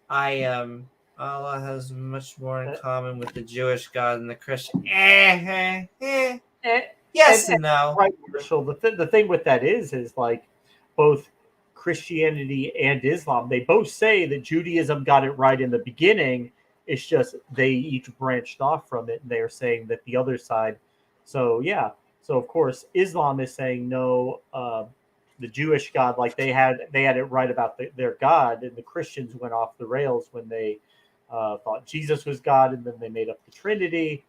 Allah has much more in common with the Jewish God than the Christian. Yes and no. Right, Marshall. The thing with that is like both Christianity and Islam, they both say that Judaism got it right in the beginning. It's just they each branched off from it, and they are saying that the other side. So yeah, so of course Islam is saying no. The Jewish God, like they had it right about their God, and the Christians went off the rails when they thought Jesus was God, and then they made up the Trinity.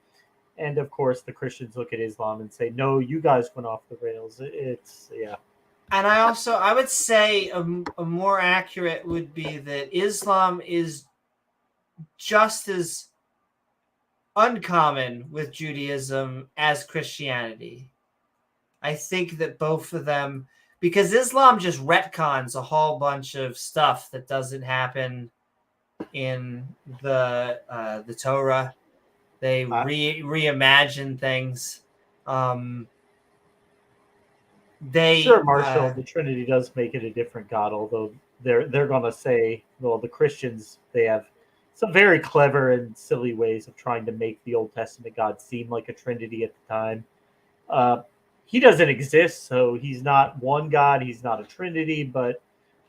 And of course, the Christians look at Islam and say, "No, you guys went off the rails." It's yeah. And I would say a more accurate would be that Islam is just as uncommon with Judaism as Christianity. I think that both of them, because Islam just retcons a whole bunch of stuff that doesn't happen in the Torah. They reimagine things. Sure, Marshall, the Trinity does make it a different God, although they're going to say, well, the Christians, they have some very clever and silly ways of trying to make the Old Testament God seem like a Trinity at the time. He doesn't exist, so he's not one God, he's not a Trinity, but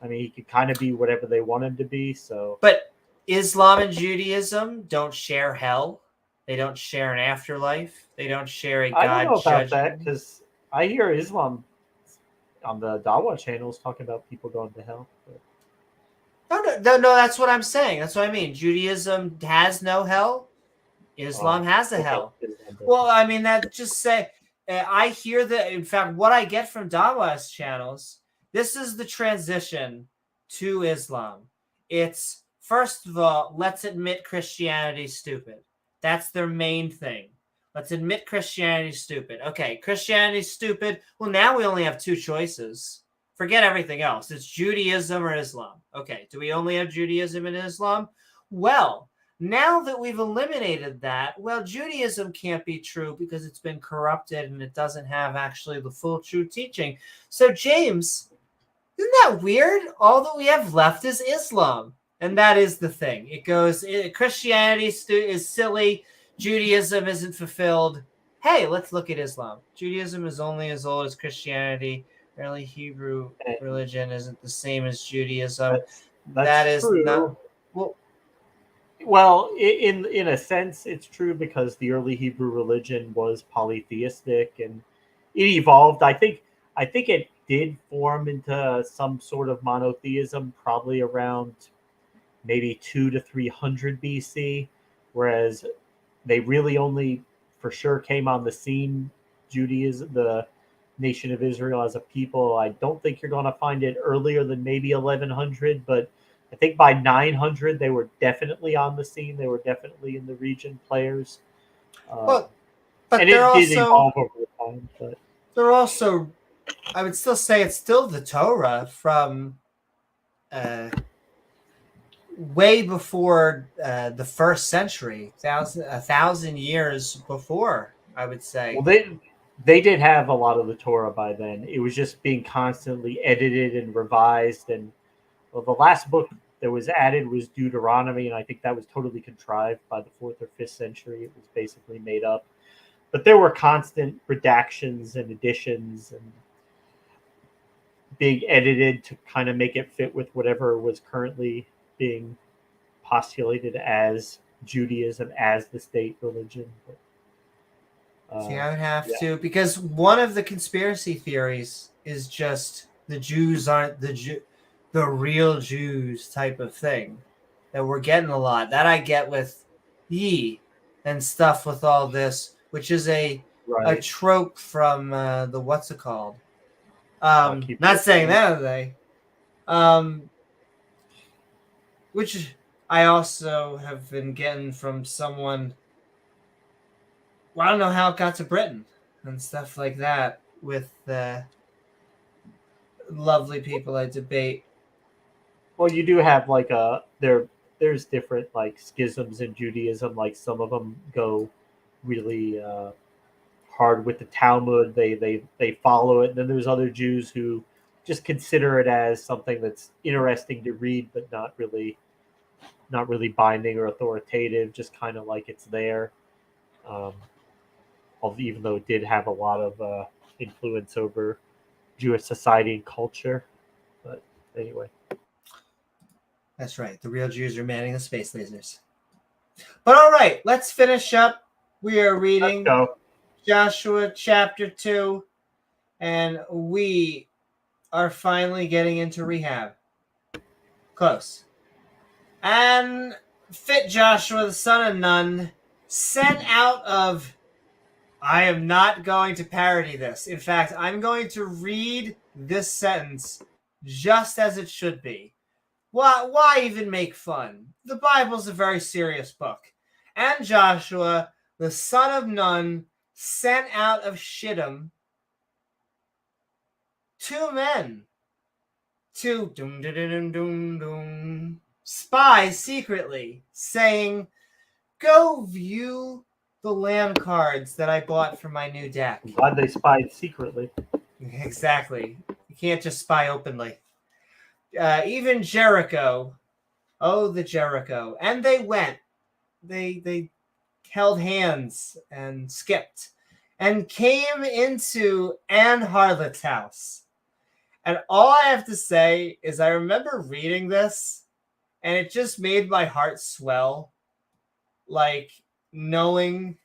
I mean, he could kind of be whatever they want him to be. So, but Islam and Judaism don't share hell. They don't share an afterlife. They don't share a God judgment. I don't know about that, because I hear Islam on the Dawa channels talking about people going to hell. But... No, that's what I'm saying. That's what I mean. Judaism has no hell. Islam has a hell. Well, I mean, that just say, I hear that, in fact, what I get from Dawa's channels, this is the transition to Islam. It's, first of all, let's admit Christianity's stupid. That's their main thing. Let's admit Christianity's stupid. Okay, Christianity's stupid. Well, now we only have two choices. Forget everything else. It's Judaism or Islam. Okay, do we only have Judaism and Islam? Well, now that we've eliminated that, well, Judaism can't be true because it's been corrupted and it doesn't have actually the full true teaching. So, James, isn't that weird? All that we have left is Islam. And that is the thing. It goes, Christianity is silly. Judaism isn't fulfilled. Hey, let's look at Islam. Judaism is only as old as Christianity. Early Hebrew religion isn't the same as Judaism. That's true. Not... Well, in a sense, it's true because the early Hebrew religion was polytheistic and it evolved. I think it did form into some sort of monotheism probably around maybe 200 to 300 BC, whereas they really only for sure came on the scene, Judaism, the nation of Israel as a people. I don't think you're going to find it earlier than maybe 1100, but I think by 900 they were definitely on the scene. They were definitely in the region players. But and it did evolve over time. But they're also, I would still say it's still the Torah from way before the first century, 1,000 years before, I would say. Well, they did have a lot of the Torah by then. It was just being constantly edited and revised. And well, the last book that was added was Deuteronomy, and I think that was totally contrived by the 4th or 5th century. It was basically made up. But there were constant redactions and additions and being edited to kind of make it fit with whatever was currently being postulated as Judaism, as the state religion. See, I would have to, because one of the conspiracy theories is just the Jews aren't the real Jews type of thing that we're getting a lot. That I get with Ye and stuff with all this, which is a trope from the what's it called? Not saying that today. Which I also have been getting from someone Well, I don't know how it got to Britain and stuff like that with the lovely people I debate. Well, you do have like there's different like schisms in Judaism. Like some of them go really hard with the Talmud. They follow it. And then there's other Jews who just consider it as something that's interesting to read, but not really binding or authoritative. Just kind of like it's there. Even though it did have a lot of influence over Jewish society and culture. But anyway. That's right. The real Jews are manning the space lasers. But all right, let's finish up. We are reading Joshua chapter 2, and we are finally getting into Rahab. Close. And fit Joshua, the son of Nun, sent out of... I am not going to parody this. In fact, I'm going to read this sentence just as it should be. Why even make fun? The Bible's a very serious book. And Joshua, the son of Nun, sent out of Shittim 2 men to spies secretly, saying, "Go view the land cards that I bought for my new deck." Glad they spied secretly. Exactly. You can't just spy openly. Even Jericho. Oh, the Jericho. And they went. They held hands and skipped and came into Anne Harlot's house. And all I have to say is I remember reading this and it just made my heart swell. Like, knowing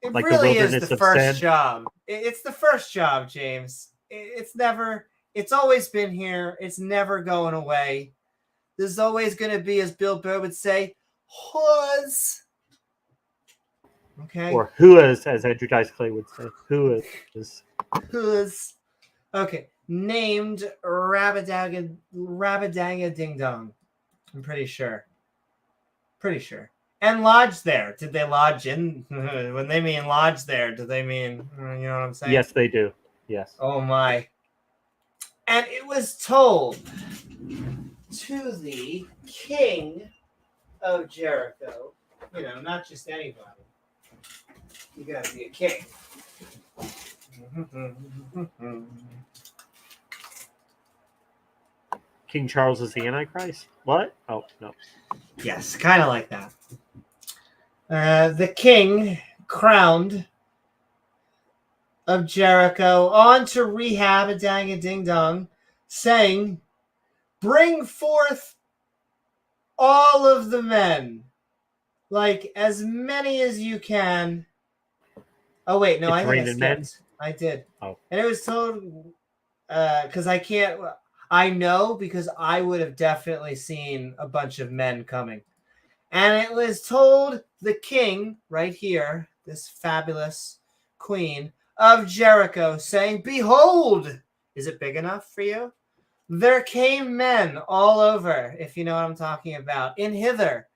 it like really is the first sin. job. It's the first job, James. It's always been here. It's never going away. There's always going to be, as Bill Burr would say, whores. Okay. Or who is, as Andrew Dice Clay would say. Who is. Who's. Okay. Named Rabadanga Ding Dong. I'm pretty sure. And lodged there. Did they lodge in? When they mean lodge there, do they mean, you know what I'm saying? Yes, they do. Yes. Oh, my. And it was told to the king of Jericho, not just anybody. You gotta be a king. King Charles is the Antichrist? What? Oh, no. Yes, kind of like that. The king crowned of Jericho on to Rahab a dang a ding dong, saying, "Bring forth all of the men, like as many as you can." Oh wait, no, I think I skipped. I did. Oh. And it was told because I can't. I know because I would have definitely seen a bunch of men coming. And it was told the king right here, this fabulous queen of Jericho, saying, "Behold, is it big enough for you? There came men all over," if you know what I'm talking about, "in hither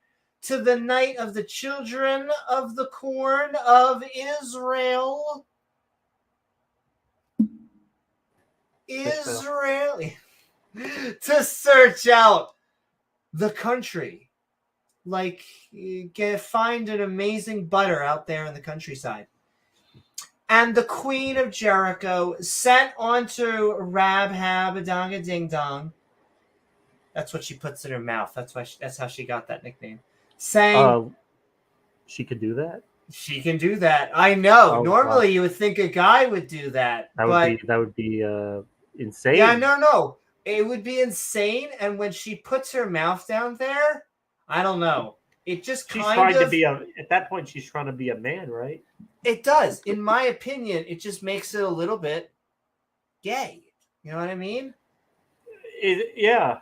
to the night of the children of the corn of Israel." To search out the country. Like, find an amazing butter out there in the countryside. And the queen of Jericho sent on to Rahab a dong a ding dong. That's what she puts in her mouth. That's how she got that nickname. Saying, she could do that. She can do that. I know. Oh, normally, wow. you would think a guy would do that. That would be insane. Yeah, no. It would be insane. And when she puts her mouth down there, I don't know. It just she's trying to be at that point. She's trying to be a man, right? It does. In my opinion, it just makes it a little bit gay. You know what I mean? Yeah.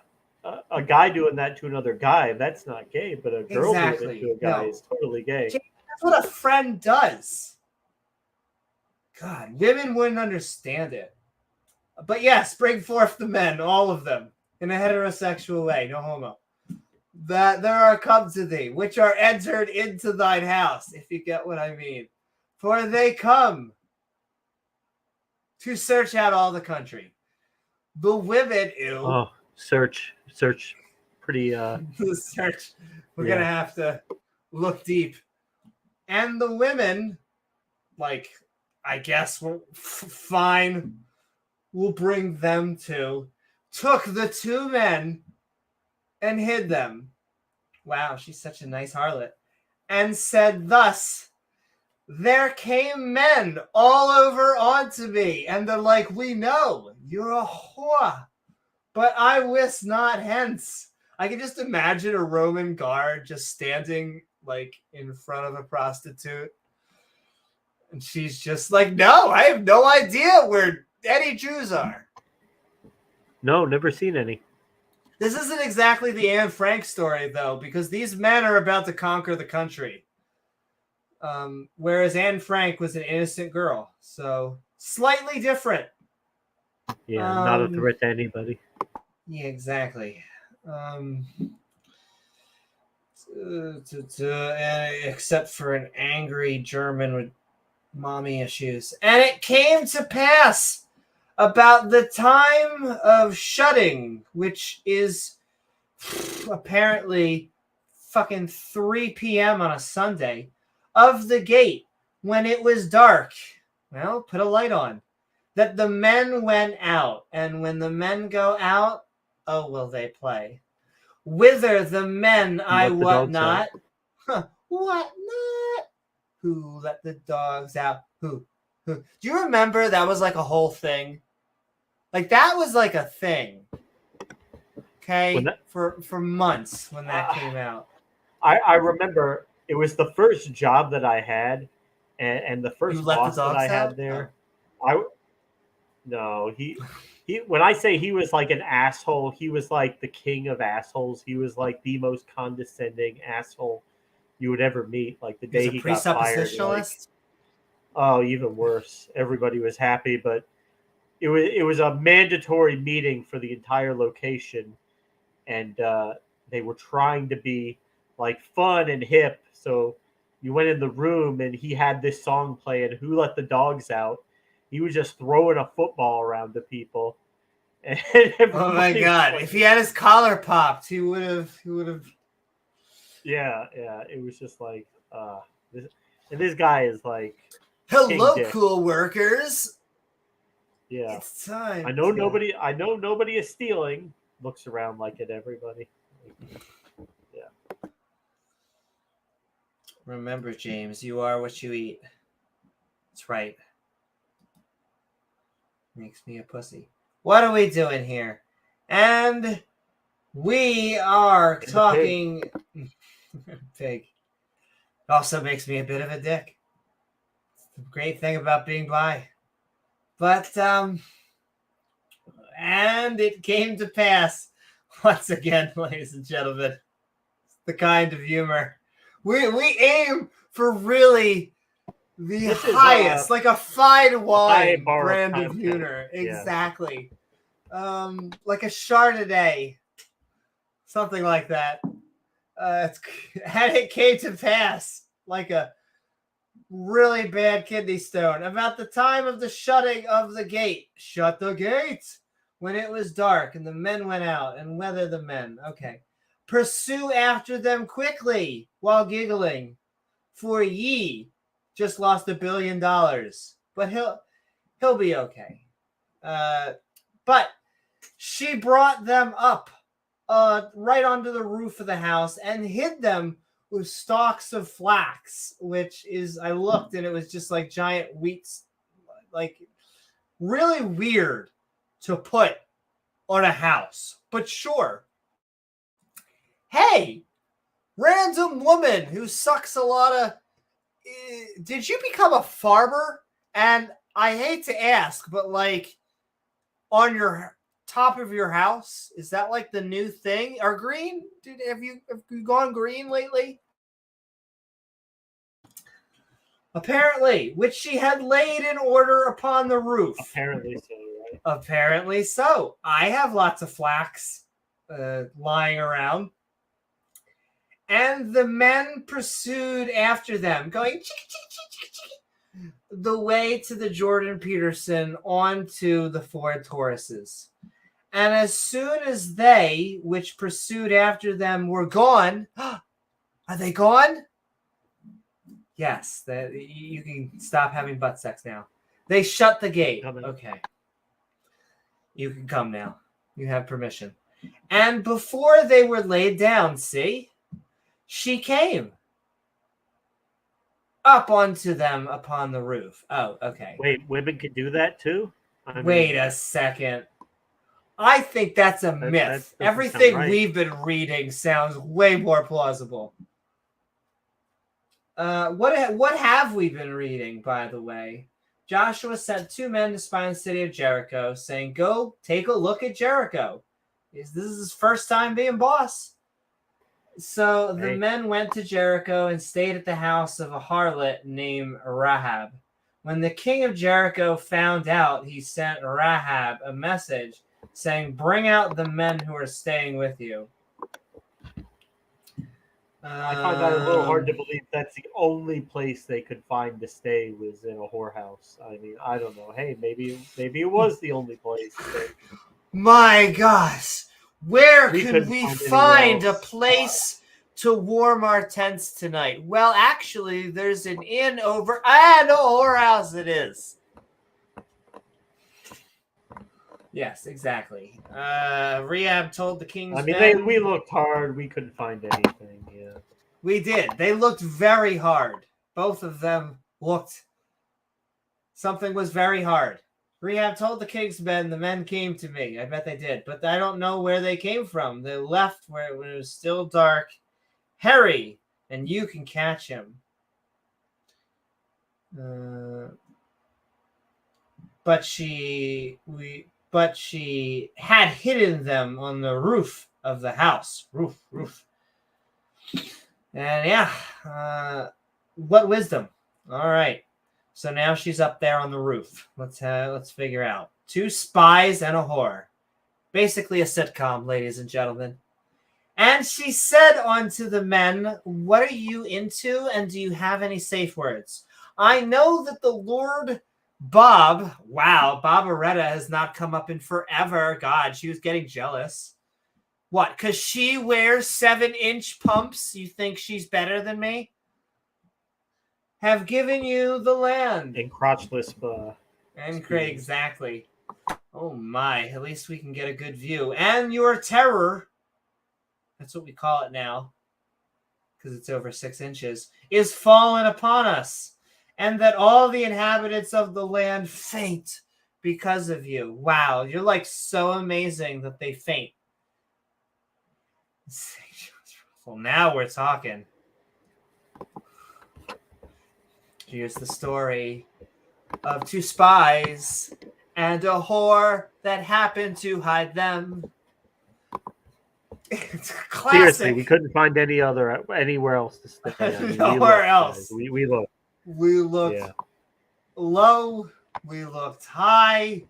A guy doing that to another guy, that's not gay. But a girl doing it to a guy is totally gay. That's what a friend does. God, women wouldn't understand it. But yes, bring forth the men, all of them, in a heterosexual way. No homo. that there are come to thee, which are entered into thine house, if you get what I mean. For they come to search out all the country. The women, Oh, search. Pretty, the search. We're Yeah. gonna have to look deep. And the women, like, I guess, fine, we'll bring them too. Took the two men and hid them. Wow, she's such a nice harlot. And said thus, there came men all over onto me, and they're like, we know you're a whore, but I wist not hence. I can just imagine a Roman guard just standing like in front of a prostitute, and she's just like, no, I have no idea where any Jews are. No, never seen any. This isn't exactly the Anne Frank story, though, because these men are about to conquer the country. Whereas Anne Frank was an innocent girl. So, slightly different. Yeah, not a threat to anybody. Yeah, exactly. Except for an angry German with mommy issues. And it came to pass about the time of shutting, which is apparently fucking 3 p.m. on a Sunday, of the gate, when it was dark. Well, put a light on. That the men went out, and when the men go out, oh, will they play? Whither the men I what not? Huh, what not? Who let the dogs out? Who? Do you remember that was like a whole thing? Like that was like a thing. Okay, for months when that came out. I remember it was the first job that I had, and the first boss that I had there. He when I say he was like an asshole, he was like the king of assholes. He was like the most condescending asshole you would ever meet. Like the day he got fired. Like, oh, even worse. Everybody was happy, but it was a mandatory meeting for the entire location, and they were trying to be like fun and hip. So you went in the room and he had this song playing, "Who Let the Dogs Out." He was just throwing a football around to people. And oh my god! Like, if he had his collar popped, he would have. Yeah. It was just like, this guy is like, hello, cool workers. Yeah, it's time. I know nobody is stealing. Looks around like at everybody. Yeah. Remember, James, you are what you eat. That's right. Makes me a pussy. What are we doing here? And we are talking. Pig. Also makes me a bit of a dick. It's the great thing about being bi. But, and it came to pass, once again, ladies and gentlemen, the kind of humor. We aim for really the highest, like a fine wine brand of humor. Exactly. Yeah. Like a Chardonnay. Something like that. And it came to pass, like a really bad kidney stone, about the time of the shutting of the gate. Shut the gate when it was dark, and the men went out. And whether the men, okay, pursue after them quickly while giggling, for ye just lost $1 billion, but he'll be okay. But she brought them up right onto the roof of the house and hid them with stalks of flax, which is, I looked and it was just like giant wheats, like really weird to put on a house, but sure. Hey, random woman who sucks a lot of, did you become a farmer? And I hate to ask, but like on your top of your house, is that like the new thing? Or green? Dude, have you gone green lately? Apparently, which she had laid in order upon the roof. Apparently so, right? Apparently so. I have lots of flax lying around. And the men pursued after them, going the way to the Jordan Peterson onto the 4 Tauruses. And as soon as they, which pursued after them, were gone, are they gone? Yes, you can stop having butt sex now. They shut the gate. Okay. You can come now. You have permission. And before they were laid down, see, she came up onto them upon the roof. Oh, okay. Wait, women can do that too? Wait a second. I think that's a myth. Everything we've been reading sounds way more plausible. What have we been reading, by the way? Joshua sent 2 men to spy on the city of Jericho, saying, "Go take a look at Jericho." This is his first time being boss. So the men went to Jericho and stayed at the house of a harlot named Rahab. When the king of Jericho found out, he sent Rahab a message saying, "Bring out the men who are staying with you." I find that a little hard to believe that's the only place they could find to stay was in a whorehouse. I mean, I don't know. Hey, maybe it was the only place. My gosh, where could we find a place to warm our tents tonight? Well, actually, there's an inn over. No, whorehouse it is. Yes, exactly. Rahab told the king's men. We looked hard. We couldn't find anything. Yeah, we did. They looked very hard. Both of them looked. Something was very hard. Rahab told the king's men, "The men came to me." I bet they did, but I don't know where they came from. They left when it was still dark. Hurry, and you can catch him. But she had hidden them on the roof of the house. Roof. And yeah, what wisdom. All right. So now she's up there on the roof. Let's figure out. 2 spies and a whore. Basically a sitcom, ladies and gentlemen. And she said unto the men, "What are you into, and do you have any safe words? I know that the Lord Bob," wow, Barbaretta has not come up in forever. God, she was getting jealous. What, because she wears 7-inch pumps? You think she's better than me? "Have given you the land." And crotchless. Exactly. Oh my, at least we can get a good view. "And your terror," that's what we call it now, because it's over 6 inches, "is fallen upon us, and that all the inhabitants of the land faint because of you." Wow, you're like so amazing that they faint. Well, now we're talking. Here's the story of 2 spies and a whore that happened to hide them. It's classic. Seriously, we couldn't find anywhere else to stay. Nowhere else. We looked. We looked low. We looked high.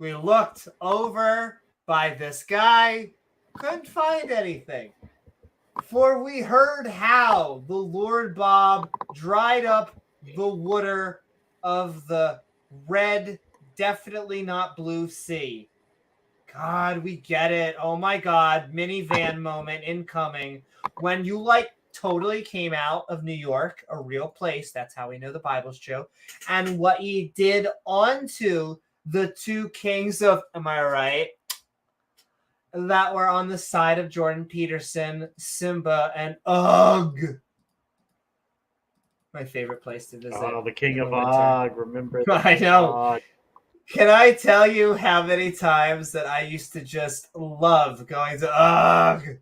We looked over by this guy. Couldn't find anything. "For we heard how the Lord Bob dried up the water of the red, definitely not blue sea." God, we get it. Oh my God, minivan moment incoming. When you totally came out of New York, a real place. That's how we know the Bible's true. And what he did onto the 2 kings of, am I right? That were on the side of Jordan Peterson, Simba, and Ugh. My favorite place to visit. Oh, the king of Og. Remember that? I know. Can I tell you how many times that I used to just love going to Ugh?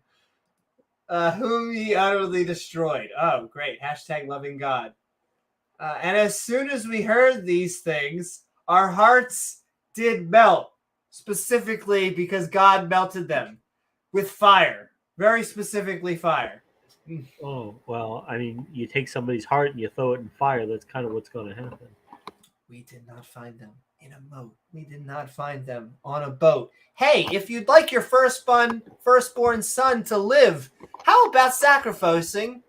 Whom ye utterly destroyed. Oh, great. # loving God. And as soon as we heard these things, our hearts did melt. Specifically because God melted them with fire. Very specifically fire. Oh, well, I mean, you take somebody's heart and you throw it in fire. That's kind of what's going to happen. We did not find them in a moat. We did not find them on a boat. Hey, if you'd like your firstborn son to live, how how about sacrificing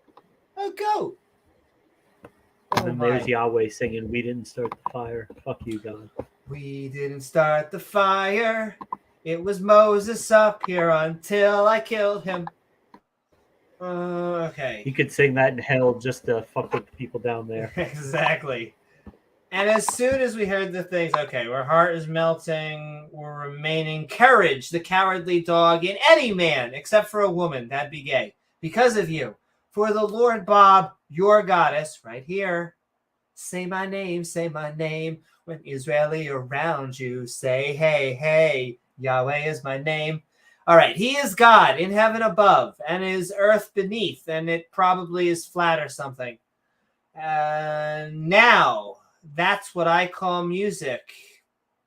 a goat? And then there's Yahweh singing, "We didn't start the fire. Fuck you, God." We didn't start the fire. It was Moses up here until I killed him. Okay. You could sing that in hell just to fuck with the people down there. Exactly. And as soon as we heard the things, okay, our heart is melting, we're remaining courage, the cowardly dog in any man, except for a woman, that'd be gay, because of you. For the Lord Bob, your goddess, right here, say my name, when Israeli around you, say, hey, hey, Yahweh is my name. All right, he is God in heaven above, and is earth beneath, and it probably is flat or something. Now, that's what I call music,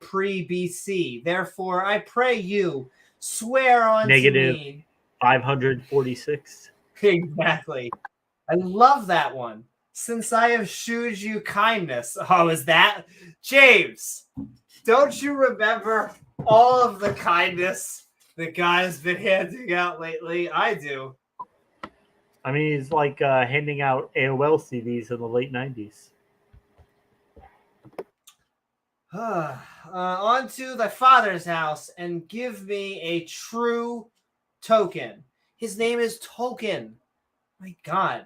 pre-BC. Therefore, I pray you, swear on Negative me. 546. Exactly. I love that one. Since I have shewed you kindness. Oh, is that? James, don't you remember all of the kindness that God has been handing out lately? I do. I mean, he's like handing out AOL CDs in the late 90s. On to thy father's house and give me a true token. His name is Token. My God.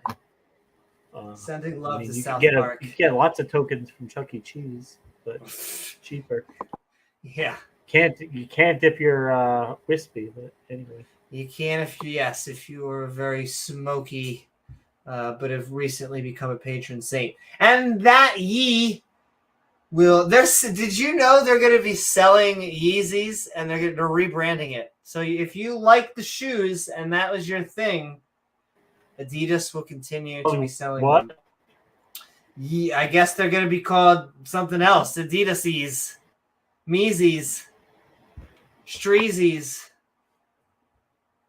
Sending love to South Park. You get lots of tokens from Chuck E. Cheese, but cheaper. Yeah. You can't if you're wispy, but anyway. You can if you are very smoky, but have recently become a patron saint. And that ye will. Did you know they're going to be selling Yeezys and they're rebranding it? So if you like the shoes and that was your thing, Adidas will continue to be selling what? them. Yeah, I guess they're going to be called something else. Adidasies, Meezies, Streezies.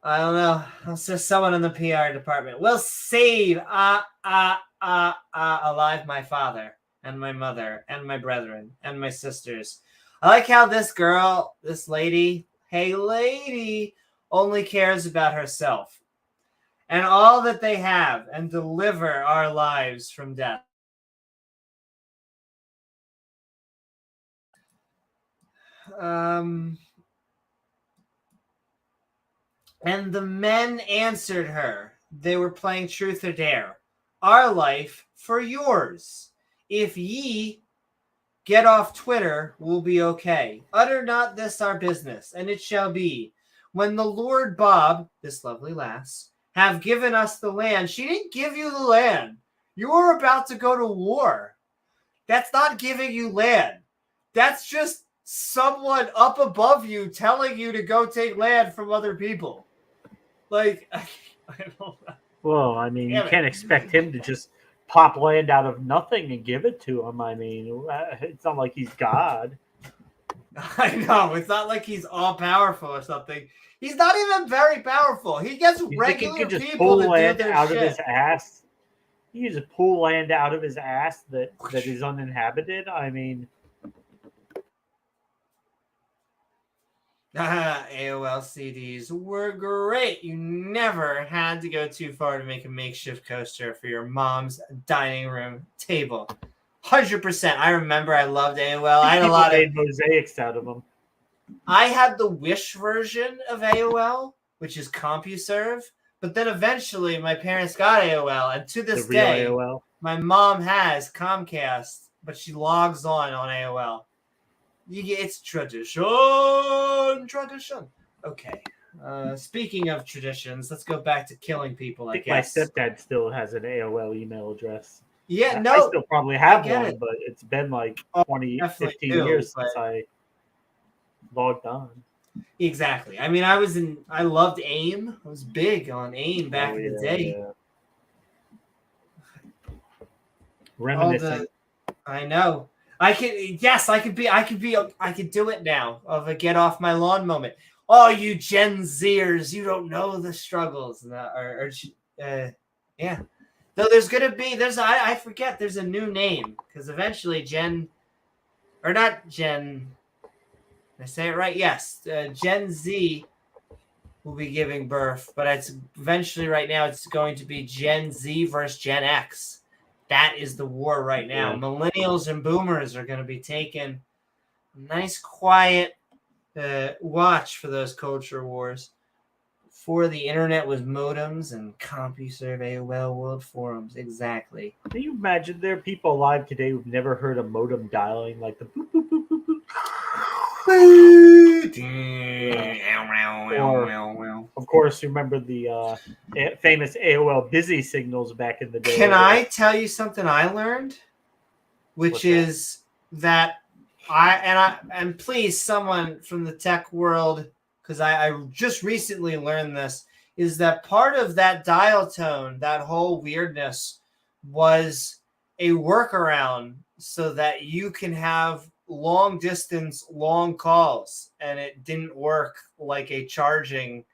I don't know. It's just someone in the PR department. Will save alive my father and my mother and my brethren and my sisters. I like how this lady, hey lady, only cares about herself and all that they have and deliver our lives from death. And the men answered her. They were playing truth or dare. Our life for yours. If ye get off Twitter, we'll be okay. Utter not this our business, and it shall be. When the Lord Bob, this lovely lass, have given us the land. She didn't give you the land. You were about to go to war. That's not giving you land. That's just someone up above you telling you to go take land from other people. Like, I don't know. Well, I mean, you can't expect him to just pop land out of nothing and give it to him. I mean, it's not like he's God. I know. It's not like he's all powerful or something. He's not even very powerful. He gets regular people to do their out shit. Of his ass. He can just pull land out of his ass that is uninhabited. I mean, AOL CDs were great. You never had to go too far to make a makeshift coaster for your mom's dining room table. 100%. I remember I loved AOL. I had a lot of mosaics out of them. I had the Wish version of AOL, which is CompuServe. But then eventually my parents got AOL. And to this day, AOL. My mom has Comcast, but she logs on AOL. It's tradition. Okay. Speaking of traditions, let's go back to killing people, I guess. My stepdad still has an AOL email address. Yeah, no. I still probably have one, but it's been like 15 years since I logged on. Exactly. I mean, I loved AIM. I was big on AIM back in the day. Yeah. Reminiscing. I know. I could do it now of a get off my lawn moment. Oh, you Gen Zers, you don't know the struggles. Yeah. Though I forget, there's a new name because eventually Gen Z will be giving birth, but it's eventually right now it's going to be Gen Z versus Gen X. That is the war right now. Yeah. Millennials and boomers are going to be taking a nice quiet watch for those culture wars. Before the internet was modems and CompuServe, AOL, World Forums. Exactly. Can you imagine there are people alive today who've never heard a modem dialing like the boop, boop, boop, boop, boop. Or, of course, you remember the famous AOL busy signals back in the day. Can I tell you something I learned? Which is that and please, someone from the tech world, because I just recently learned this, is that part of that dial tone, that whole weirdness, was a workaround so that you can have long distance, long calls, and it didn't work like a charging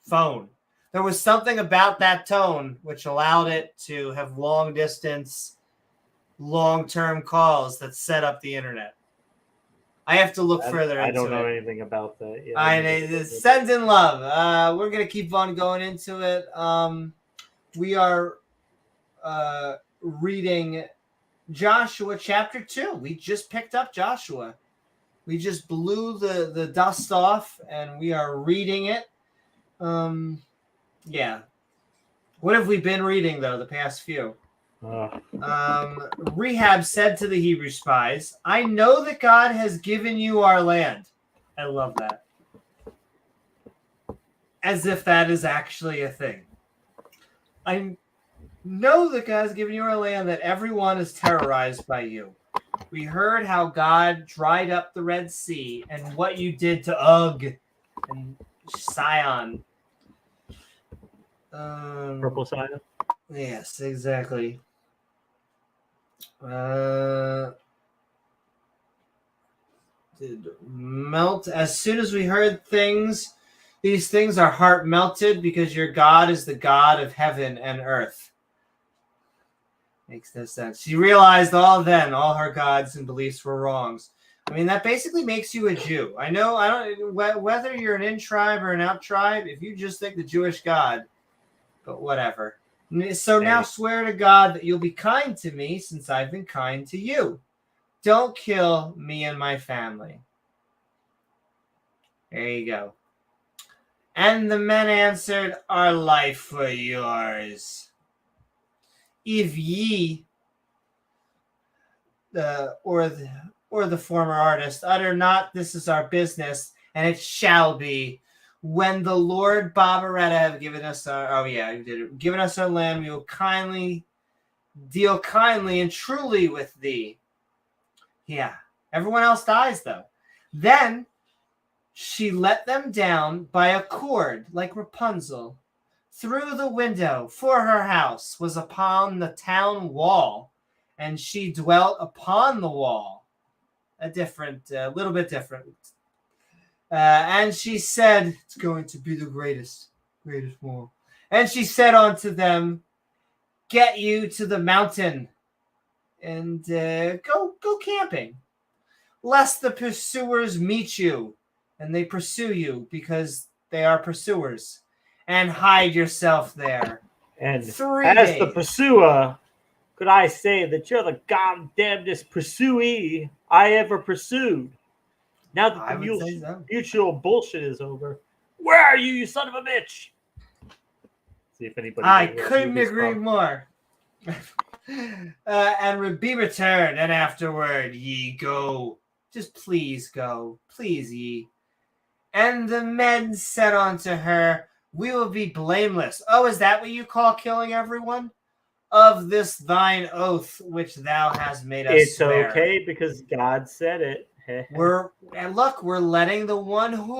phone. There was something about that tone which allowed it to have long distance, long-term calls that set up the internet. I have to look further into it. I don't know anything about that. Yeah, I send in love. We're going to keep on going into it. We are reading Joshua chapter 2. We just picked up Joshua. We just blew the dust off, and we are reading it. Yeah. What have we been reading, though, the past few? Rahab said to the Hebrew spies, I know that God has given you our land. I love that. As if that is actually a thing. I know that God has given you our land, that everyone is terrorized by you. We heard how God dried up the Red Sea and what you did to Ugg and Sion. Purple Sion? Yes, exactly. Melt as soon as we heard these things, our heart melted because your God is the God of heaven and earth. Makes no sense. She realized all her gods and beliefs were wrongs. I mean, that basically makes you a Jew. I don't whether you're an in tribe or an out tribe, if you just think the Jewish God, but whatever. So now swear to God that you'll be kind to me since I've been kind to you. Don't kill me and my family. There you go. And the men answered, our life for yours. If ye, or the former artist, utter not, this is our business, and it shall be. When the Lord Barbaretta have given us given us our land, we will deal kindly and truly with thee. Yeah. Everyone else dies, though. Then she let them down by a cord, like Rapunzel, through the window, for her house was upon the town wall, and she dwelt upon the wall. A little bit different. And she said, it's going to be the greatest wall. And she said unto them, get you to the mountain and go camping, lest the pursuers meet you, and they pursue you because they are pursuers, and hide yourself there. And 3 as days. the pursuer, could I say that you're the goddamnedest pursuee I ever pursued? Now that the mutual bullshit is over, where are you, you son of a bitch? See if anybody. I couldn't agree more. And be returned, and afterward ye go. Just please go, please ye. And the men said unto her, we will be blameless. Oh, is that what you call killing everyone? Of this thine oath which thou hast made us swear. It's okay because God said it. We're letting the one who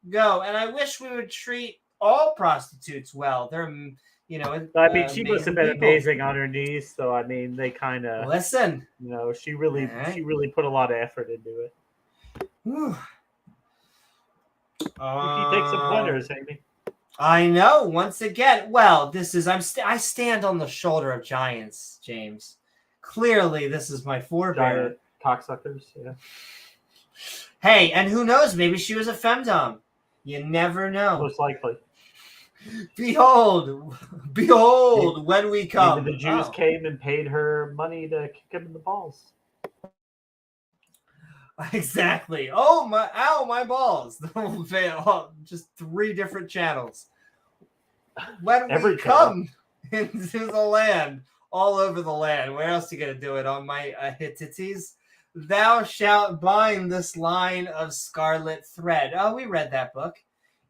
go, and I wish we would treat all prostitutes well. They're, I mean, she must have been amazing on her knees. So I mean, they kind of listen. She really put a lot of effort into it. Whew. You can take some pointers, Amy. I know. Once again, well, this is I stand on the shoulder of giants, James. Clearly, this is my forebear. Cocksuckers, yeah. Hey, and who knows? Maybe she was a femdom. You never know. Most likely. Behold, when we come. Maybe the Jews came and paid her money to kick him in the balls. Exactly. Oh my balls. Just 3 different channels. When we come into the land, all over the land. Where else are you gonna do it? On my Hittites? Thou shalt bind this line of scarlet thread. Oh, we read that book.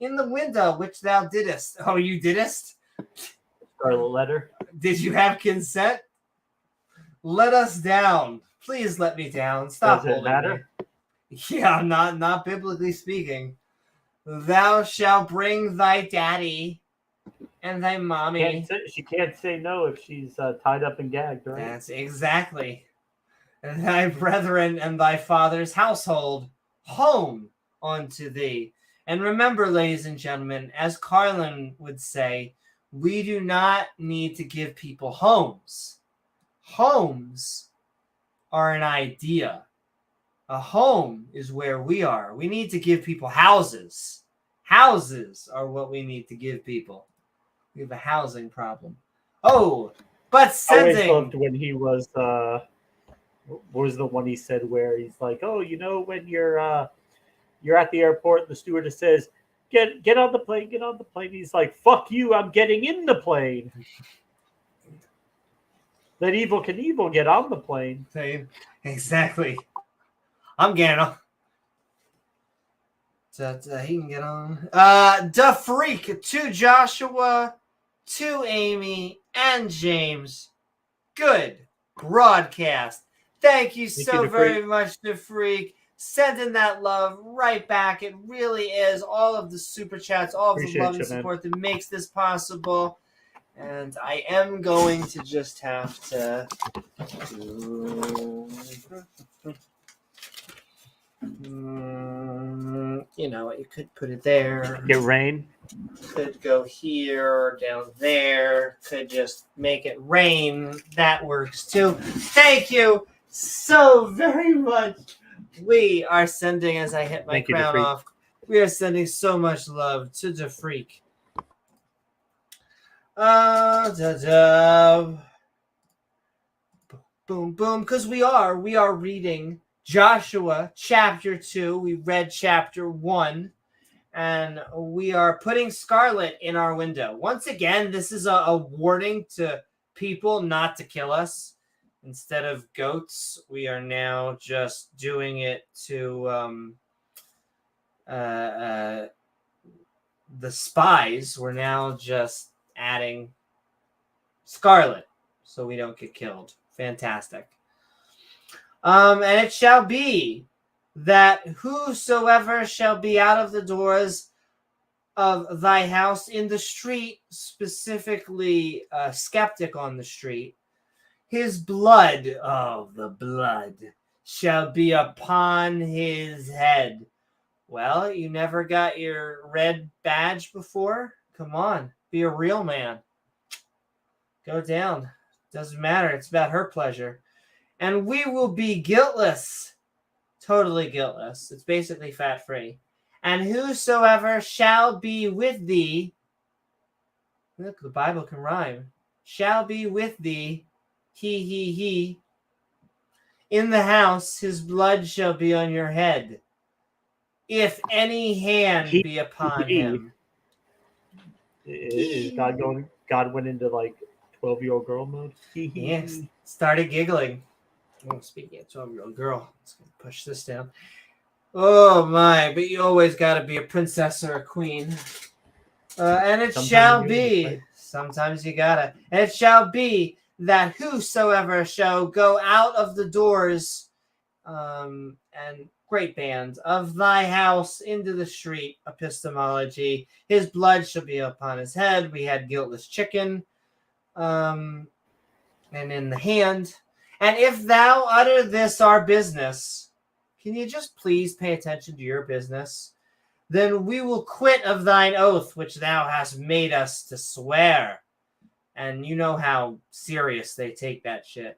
In the window which thou didst. Oh, you didst? Scarlet letter. Did you have consent? Let us down. Please let me down. Stop holding me. Does it matter? Yeah, not biblically speaking. Thou shalt bring thy daddy and thy mommy. She can't say no if she's tied up and gagged, right? That's exactly. And thy brethren and thy father's household home unto thee. And remember, ladies and gentlemen, as Carlin would say, we do not need to give people homes. Homes are an idea. A home is where we are. We need to give people houses. Houses are what we need to give people. We have a housing problem. Oh, but sending. I always loved when he was. What was the one he said where he's like, "Oh, you know, when you're at the airport, and the stewardess says, get on the plane, get on the plane." He's like, "Fuck you! I'm getting in the plane." That Evil Knievel get on the plane. Exactly. I'm getting on. So he can get on. Da Freak to Joshua, to Amy, and James. Good broadcast. Thank you so very much, Da Freak. Sending that love right back. It really is all of the super chats, all of the love and support that makes this possible. And I am going to just have to you know, you could put it there. Get rain. Could go here or down there. Could just make it rain. That works too. Thank you so very much. We are sending, as I hit my crown off, we are sending so much love to the freak. Boom, boom, because we are reading Joshua chapter 2. We read chapter 1, and we are putting scarlet in our window. Once again, this is a warning to people not to kill us. Instead of goats, we are now just doing it to the spies. We're now just adding scarlet so we don't get killed. Fantastic. And it shall be that whosoever shall be out of the doors of thy house in the street, specifically skeptic on the street, his blood, the blood, shall be upon his head. Well, you never got your red badge before? Come on, be a real man. Go down. Doesn't matter. It's about her pleasure. And we will be guiltless. Totally guiltless. It's basically fat-free. And whosoever shall be with thee, look, the Bible can rhyme, shall be with thee, he, in the house, his blood shall be on your head, if any hand be upon him. Is God went into like 12-year-old girl mode? Yes, started giggling. Oh, speaking of 12-year-old girl, let's push this down. Oh my, but you always got to be a princess or a queen. And it shall be, sometimes you gotta, and it shall be that whosoever shall go out of the doors, and great band, of thy house into the street, epistemology, his blood shall be upon his head. We had guiltless chicken, and in the hand. And if thou utter this our business, can you just please pay attention to your business? Then we will quit of thine oath which thou hast made us to swear. And you know how serious they take that shit.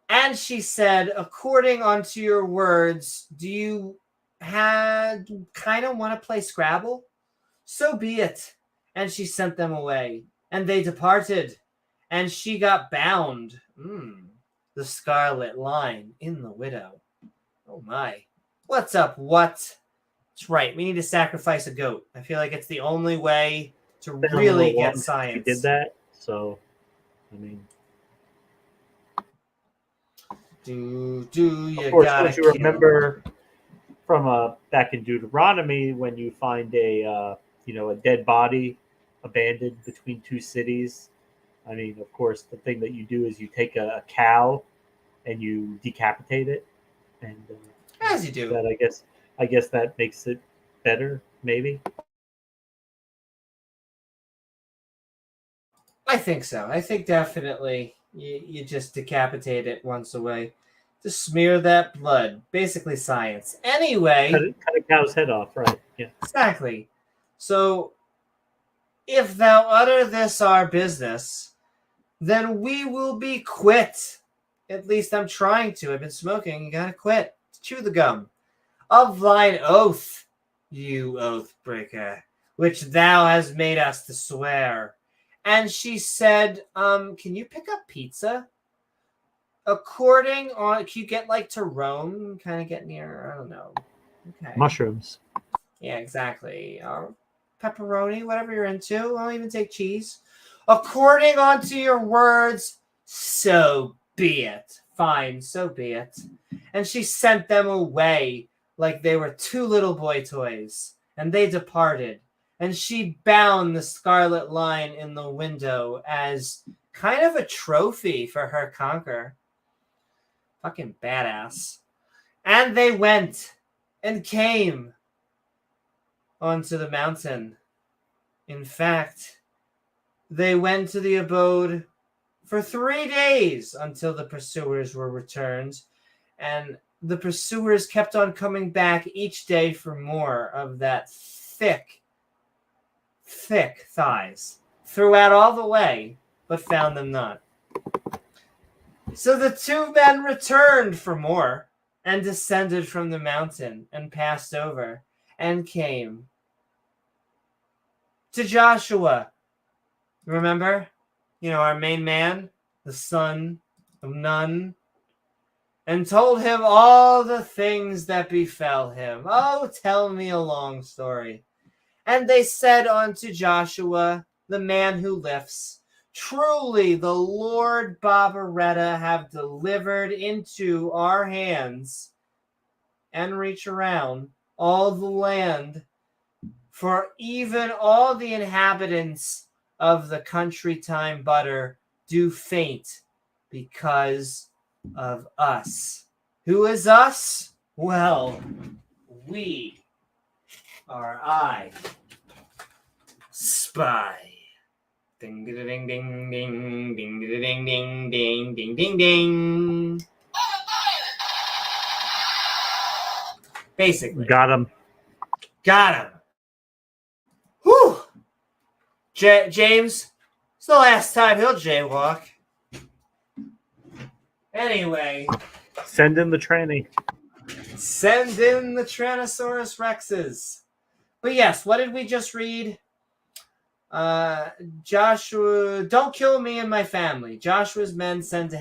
And she said, according unto your words, do you had kind of want to play Scrabble, so be it. And she sent them away, and they departed, and she got bound. The scarlet line in the widow. Oh my. What's up, what? That's right, we need to sacrifice a goat. I feel like it's the only way to really get science. She did that, so, I mean... You of course, gotta don't you remember from back in Deuteronomy when you find a dead body abandoned between two cities? I mean, of course, the thing that you do is you take a cow and you decapitate it, and as you do. That I guess that makes it better, maybe. I think so. I think definitely you just decapitate it once away to smear that blood. Basically science. Anyway. Cut a cow's head off, right. Yeah. Exactly. So, if thou utter this our business, then we will be quit. At least I'm trying to. I've been smoking. You gotta quit. Chew the gum. Of thine oath, you oath breaker, which thou hast made us to swear. And she said, can you pick up pizza? Can you get like to Rome? Kind of get near, I don't know. Okay. Mushrooms. Yeah, exactly. Pepperoni, whatever you're into. I'll even take cheese. According unto your words, so be it. Fine, so be it. And she sent them away like they were two little boy toys. And they departed. And she bound the scarlet line in the window as kind of a trophy for her conquer. Fucking badass. And they went and came onto the mountain. In fact, they went to the abode for 3 days until the pursuers were returned. And the pursuers kept on coming back each day for more of that thick thighs throughout all the way, but found them not. So the two men returned for more and descended from the mountain and passed over and came to Joshua. Remember? Our main man, the son of Nun, and told him all the things that befell him. Oh, tell me a long story. And they said unto Joshua, the man who lifts, truly the Lord Barbaretta have delivered into our hands and reach around all the land, for even all the inhabitants of the country time butter do faint because of us. Who is us? Well, we are spy. Ding ding ding ding ding ding ding ding ding ding ding ding. Basically. Got him. Whew. James, it's the last time he'll jaywalk. Anyway. Send in the tranny. Send in the Tyrannosaurus Rexes. But yes, what did we just read? Joshua, don't kill me and my family. Joshua's men said to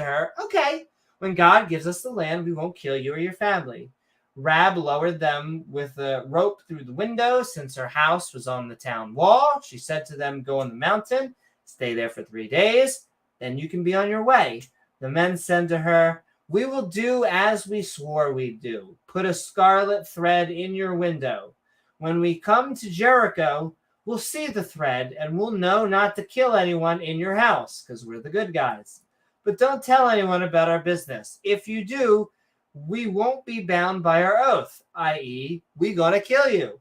her, okay, when God gives us the land, we won't kill you or your family. Rahab lowered them with a rope through the window since her house was on the town wall. She said to them, go on the mountain, stay there for 3 days, then you can be on your way. The men said to her, we will do as we swore we'd do. Put a scarlet thread in your window. When we come to Jericho, we'll see the thread and we'll know not to kill anyone in your house because we're the good guys. But don't tell anyone about our business. If you do, we won't be bound by our oath, i.e., we gonna kill you.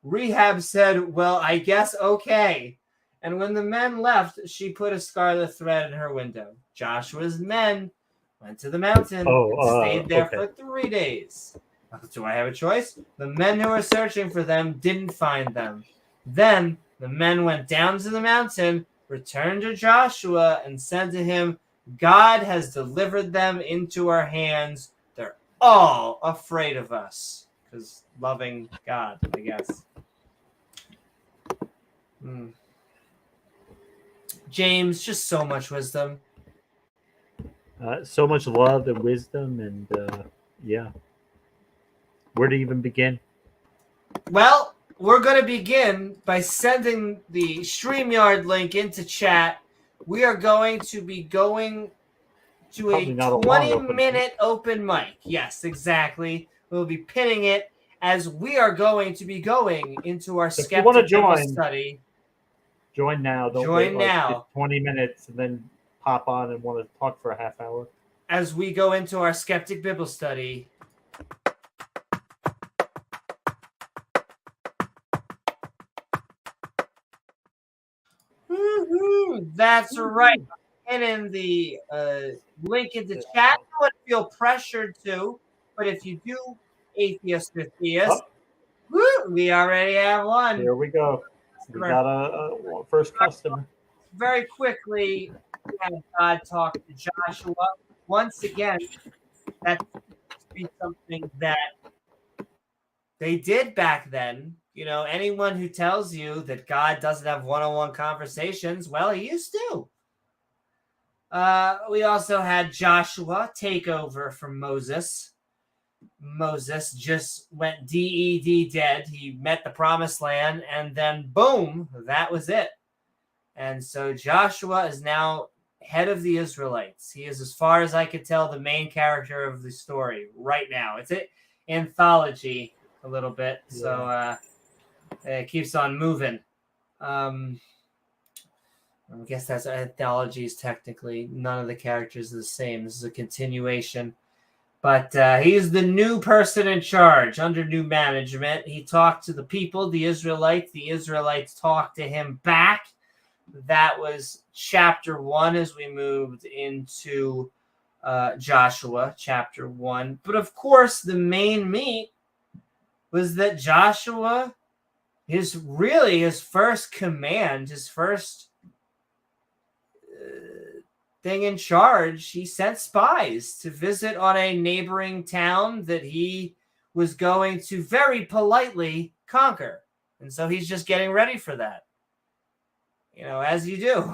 Rahab said, well, I guess okay. And when the men left, she put a scarlet thread in her window. Joshua's men went to the mountain and stayed there for 3 days. Do I have a choice? The men who were searching for them didn't find them. Then the men went down to the mountain, returned to Joshua, and said to him, God has delivered them into our hands. They're all afraid of us. because loving God, I guess. James, just so much wisdom. So much love and wisdom, and yeah. Where to even begin? Well, we're going to begin by sending the StreamYard link into chat. We are going to be going to Probably a not a long open 20-minute open mic. Yes, exactly. We'll be pinning it as we are going to be going into our If you want to Skeptic Bible join, Study. join now. Don't Join wait now. 20 minutes and then pop on and want to talk for a half hour. As we go into our Skeptic Bible Study. Woo-hoo, that's right. And in the link in the chat, you wouldn't feel pressured to, but if you do, atheist or theist, we already have one. Here we go. We got a first customer. Very quickly, we had God talk to Joshua. Once again, that's something that they did back then. You know, anyone who tells you that God doesn't have one-on-one conversations, well, he used to. We also had Joshua take over from Moses. Moses just went DED dead. He met the promised land, and then boom, that was it. And so Joshua is now head of the Israelites. He is, as far as I could tell, the main character of the story right now. It's an anthology a little bit, so it keeps on moving. I guess that's anthologies technically. None of the characters are the same. This is a continuation. But he's the new person in charge under new management. He talked to the people, the Israelites. The Israelites talked to him back. That was chapter 1 as we moved into Joshua, chapter 1. But of course, the main meat was that Joshua, his first command, his first thing in charge, he sent spies to visit on a neighboring town that he was going to very politely conquer. And so he's just getting ready for that. You know, as you do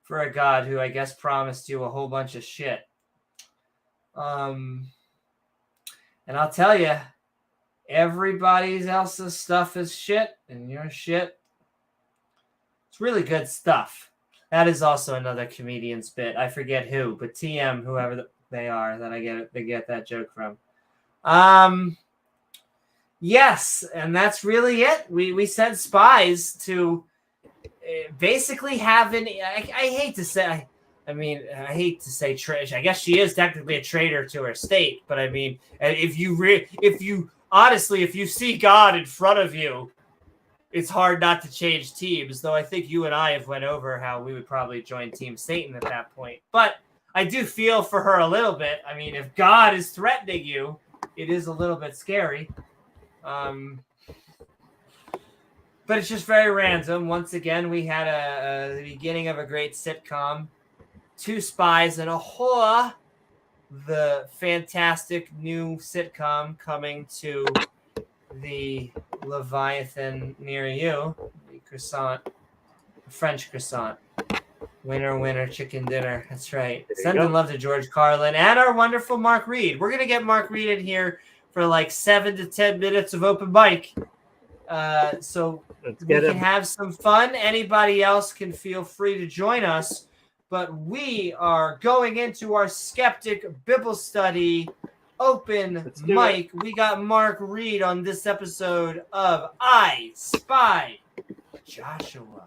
for a God who, I guess, promised you a whole bunch of shit. And I'll tell you, everybody else's stuff is shit, and your shit, it's really good stuff. That is also another comedian's bit. I forget who, but TM, whoever they are, that they get that joke from. Yes, and that's really it. We sent spies to basically have I hate to say, I hate to say traitor. I guess she is technically a traitor to her state, but I mean, if you see God in front of you, it's hard not to change teams, though I think you and I have went over how we would probably join Team Satan at that point. But I do feel for her a little bit. I mean, if God is threatening you, it is a little bit scary. But it's just very random. Once again, we had the beginning of a great sitcom. 2 spies and a whore. The fantastic new sitcom coming to the Leviathan near you. The croissant. The French croissant. Winner, winner, chicken dinner. That's right. Sending love to George Carlin and our wonderful Mark Reid. We're going to get Mark Reid in here for like 7 to 10 minutes of open mic. So we can have some fun. Anybody else can feel free to join us. But we are going into our Skeptic Bible Study open mic. We got Mark Reid on this episode of I Spy Joshua.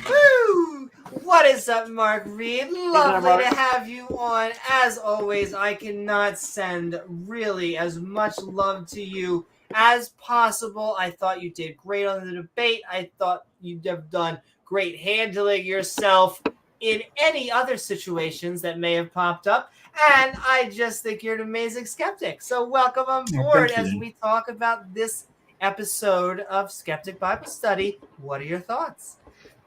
Woo! What is up, Mark Reid? Lovely to have you on. As always, I cannot send really as much love to you as possible. I thought you did great on the debate. I thought you'd have done great handling yourself in any other situations that may have popped up. And I just think you're an amazing skeptic. So welcome on board as we talk about this episode of Skeptic Bible Study. What are your thoughts?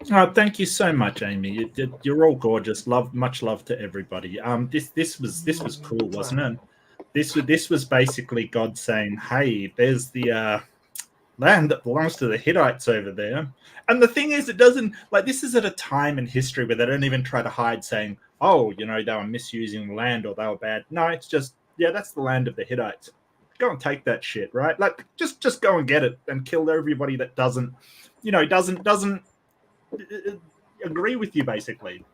Thank you so much, Amy. You're all gorgeous. Much love to everybody. This was cool, wasn't it? This was basically God saying, "Hey, there's the land that belongs to the Hittites over there." And the thing is, it doesn't like this is at a time in history where they don't even try to hide saying, "Oh, they were misusing the land or they were bad." No, it's just that's the land of the Hittites. Go and take that shit, right? Like just go and get it and kill everybody that doesn't agree with you, basically.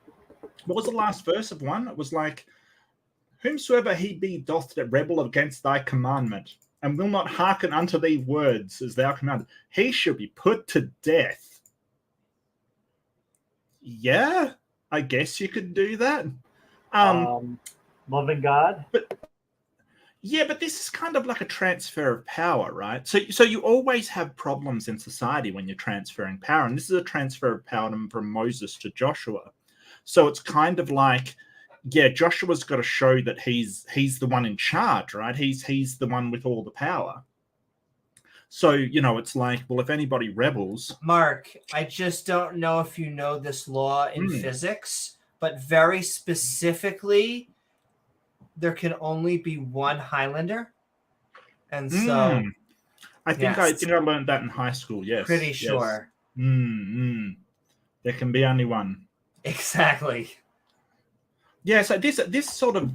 What was the last verse of one? It was like, whomsoever he be doth that rebel against thy commandment, and will not hearken unto thee words as thou commandest, he shall be put to death. Yeah, I guess you could do that. Loving God. But this is kind of like a transfer of power, right? So you always have problems in society when you're transferring power, and this is a transfer of power from Moses to Joshua. So it's kind of like, Joshua's got to show that he's the one in charge, right? He's the one with all the power. So it's like, well, if anybody rebels, Mark, I just don't know if you know this law in physics, but very specifically, there can only be one Highlander, and so I think I learned that in high school. Yes, pretty sure. There can be only one. Exactly. Yeah, so this sort of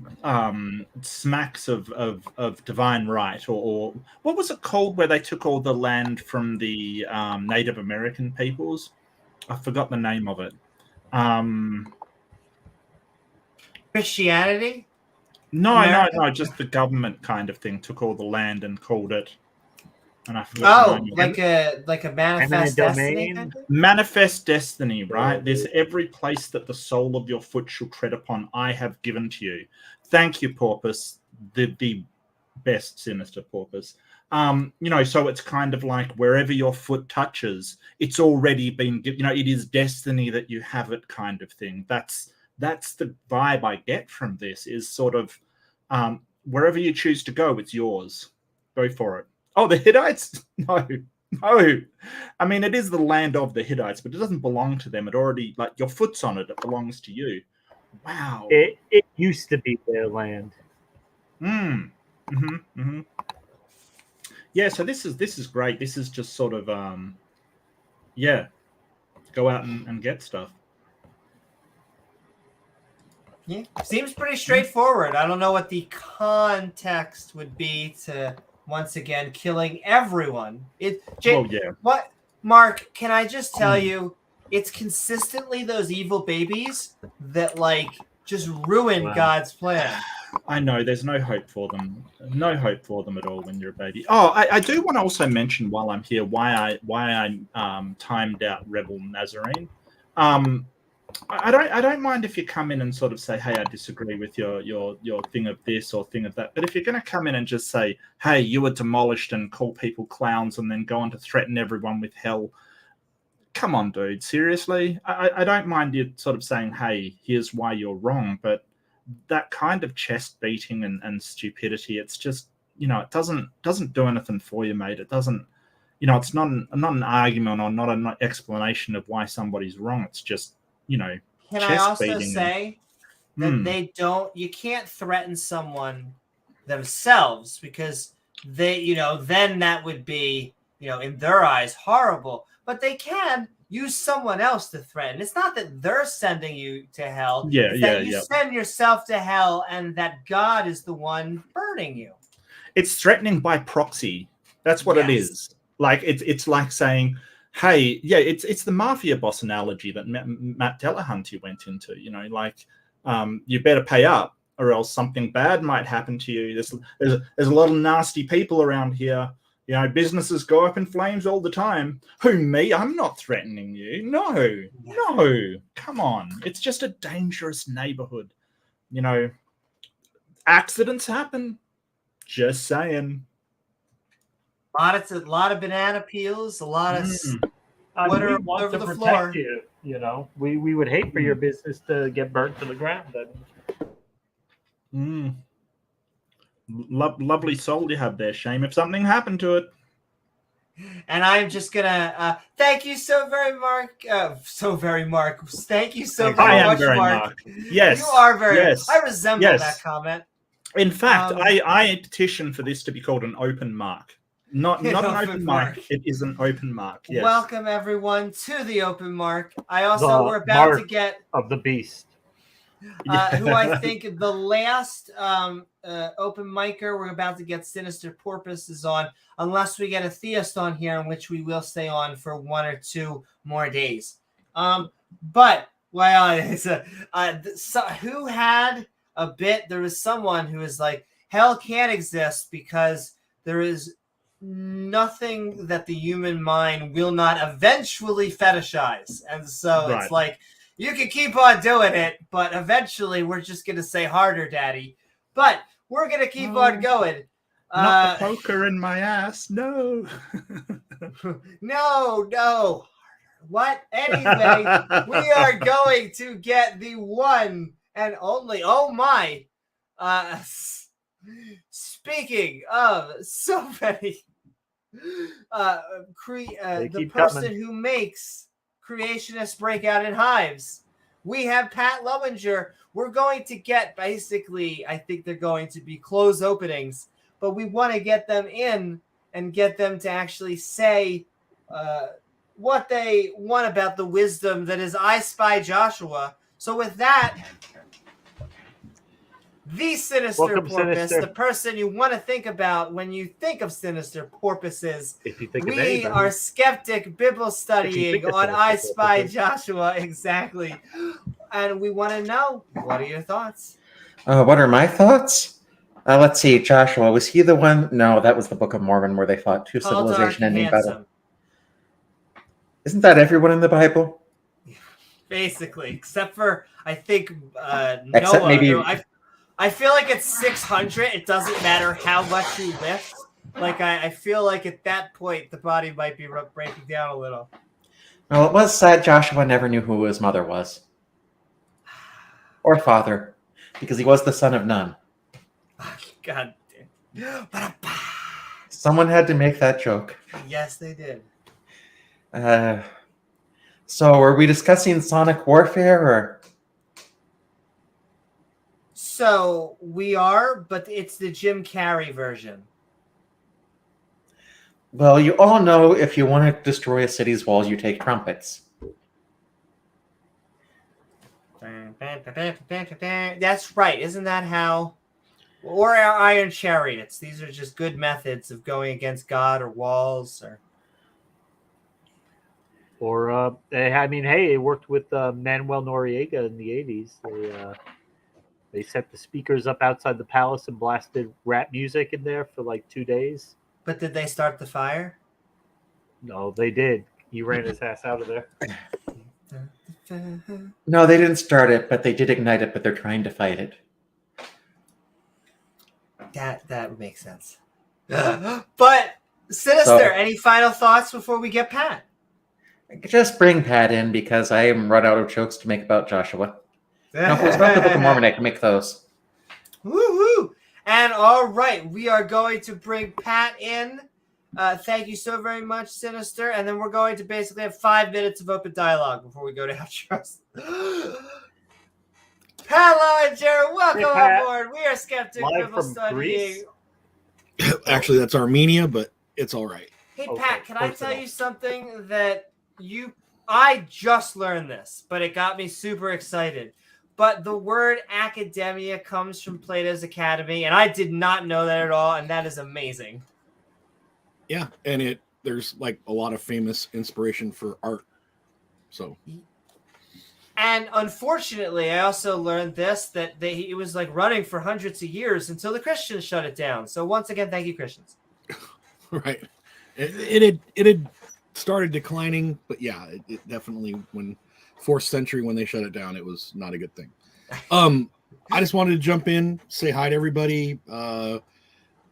smacks of divine right, or what was it called where they took all the land from the Native American peoples? I forgot the name of it. Christianity? No, just the government kind of thing took all the land and called it. And I forgot. Like a manifest destiny. Manifest destiny, right? There's every place that the sole of your foot shall tread upon, I have given to you. Thank you, Porpoise, the best sinister Porpoise. So it's kind of like wherever your foot touches, it's already been given. It is destiny that you have it, kind of thing. That's the vibe I get from this. Is sort of wherever you choose to go, it's yours. Go for it. Oh, the Hittites? No. I mean, it is the land of the Hittites, but it doesn't belong to them. It already, like, your foot's on it. It belongs to you. Wow. It used to be their land. Yeah, so this is great. This is just sort of, go out and get stuff. Yeah, seems pretty straightforward. I don't know what the context would be to... once again, killing everyone. What, Mark? Can I just tell you, it's consistently those evil babies that just ruin God's plan. I know there's no hope for them. No hope for them at all when you're a baby. Oh, I do want to also mention while I'm here why I timed out Rebel Nazarene. I don't mind if you come in and sort of say, hey, I disagree with your thing of this or thing of that. But if you're going to come in and just say, hey, you were demolished and call people clowns and then go on to threaten everyone with hell, come on, dude, seriously? I don't mind you sort of saying, hey, here's why you're wrong. But that kind of chest beating and stupidity, it's just, it doesn't do anything for you, mate. It doesn't, it's not an argument or not an explanation of why somebody's wrong. It's just, Can I also say that you can't threaten someone themselves because they, then that would be, in their eyes horrible, but they can use someone else to threaten. It's not that they're sending you to hell. You send yourself to hell and that God is the one burning you. It's threatening by proxy. That's what it is. Like, it's like saying, hey, it's the mafia boss analogy that Matt Delahanty went into. You better pay up, or else something bad might happen to you. There's a lot of nasty people around here. Businesses go up in flames all the time. Who, me? I'm not threatening you. No, come on. It's just a dangerous neighborhood. Accidents happen. Just saying. A lot of banana peels, a lot of water over the floor. We would hate for your business to get burnt to the ground. Lovely soul you have there, Shame. If something happened to it. And I'm just gonna thank you so very Mark. Thank you so I very am much, very Mark. Mark. Yes. You are very. Yes. I resemble Yes. that comment. In fact, Um, I petition for this to be called an open mark. Not an Open open mark. mic. It is an open mark. Yes. Welcome everyone to the open mark. I also The we're about to mark get of the beast. who I think the last open micer we're about to get Sinister Porpoise is on, unless we get a theist on here, in which we will stay on for 1 or 2 more days. But who had a bit? There was someone who was like, hell can't exist because there is nothing that the human mind will not eventually fetishize, and so Right. it's like, you can keep on doing it, but eventually we're just going to say harder, daddy. But we're going to keep on going. Not the poker in my ass. No. No. What? Anyway, we are going to get the one and only, oh my. Speaking of so many, the person coming. who makes creationists break out in hives. We have Pat Lowinger. We're going to get basically, I think they're going to be closed openings, but we want to get them in and get them to actually say what they want about the wisdom that is I Spy Joshua. So with that, the Sinister Welcome, Porpoise, Sinister. the person you want to think about when you think of Sinister Porpoises. If you think of We anybody. are Skeptic Bible Studying of on I Sinister Spy Porpoises. Joshua, exactly. And we want to know, what are your thoughts? What are my thoughts? Let's see, Joshua, was he the one? No, that was the Book of Mormon where they fought 2 Tall, dark, civilization and ending battle. handsome. Isn't that everyone in the Bible? Basically, except for, I think, Except Noah. maybe- No, I feel like it's 600. It doesn't matter how much you lift. Like, I feel like at that point, the body might be breaking down a little. Well, it was sad Joshua never knew who his mother was. Or father, because he was the son of none. God damn. Someone had to make that joke. Yes, they did. So are we discussing sonic warfare, or? So we are, but it's the Jim Carrey version. Well, you all know if you want to destroy a city's walls, you take trumpets. That's right. Isn't that how? Or our iron chariots. These are just good methods of going against God or walls. Or, I mean, hey, it worked with Manuel Noriega in the 80s. They set the speakers up outside the palace and blasted rap music in there for like 2 days. But did they start the fire? No, they did. He ran his ass out of there. No, they didn't start it, but they did ignite it, but they're trying to fight it. That makes sense. But Sinister, any final thoughts before we get Pat? Just bring Pat in because I am run out of jokes to make about Joshua. No, if it was about the Book of Mormon, I can make those. Woohoo! And all right, we are going to bring Pat in. Thank you so very much, Sinister. And then we're going to basically have 5 minutes of open dialogue before we go to outros. Pat Lowinger, welcome Hey, Pat. aboard. We are Skeptic Live Bible from Studying. Greece? Actually, that's Armenia, but it's all right. Hey, Okay, Pat, can I close tell enough. you something that I just learned this, but it got me super excited. But the word academia comes from Plato's Academy, and I did not know that at all, and that is amazing. Yeah, and there's like a lot of famous inspiration for art. So And unfortunately, I also learned this, that it was like running for hundreds of years until the Christians shut it down. So once again, thank you, Christians. right, it had started declining, but yeah, it definitely when 4th century when they shut it down, it was not a good thing. I just wanted to jump in, say hi to everybody.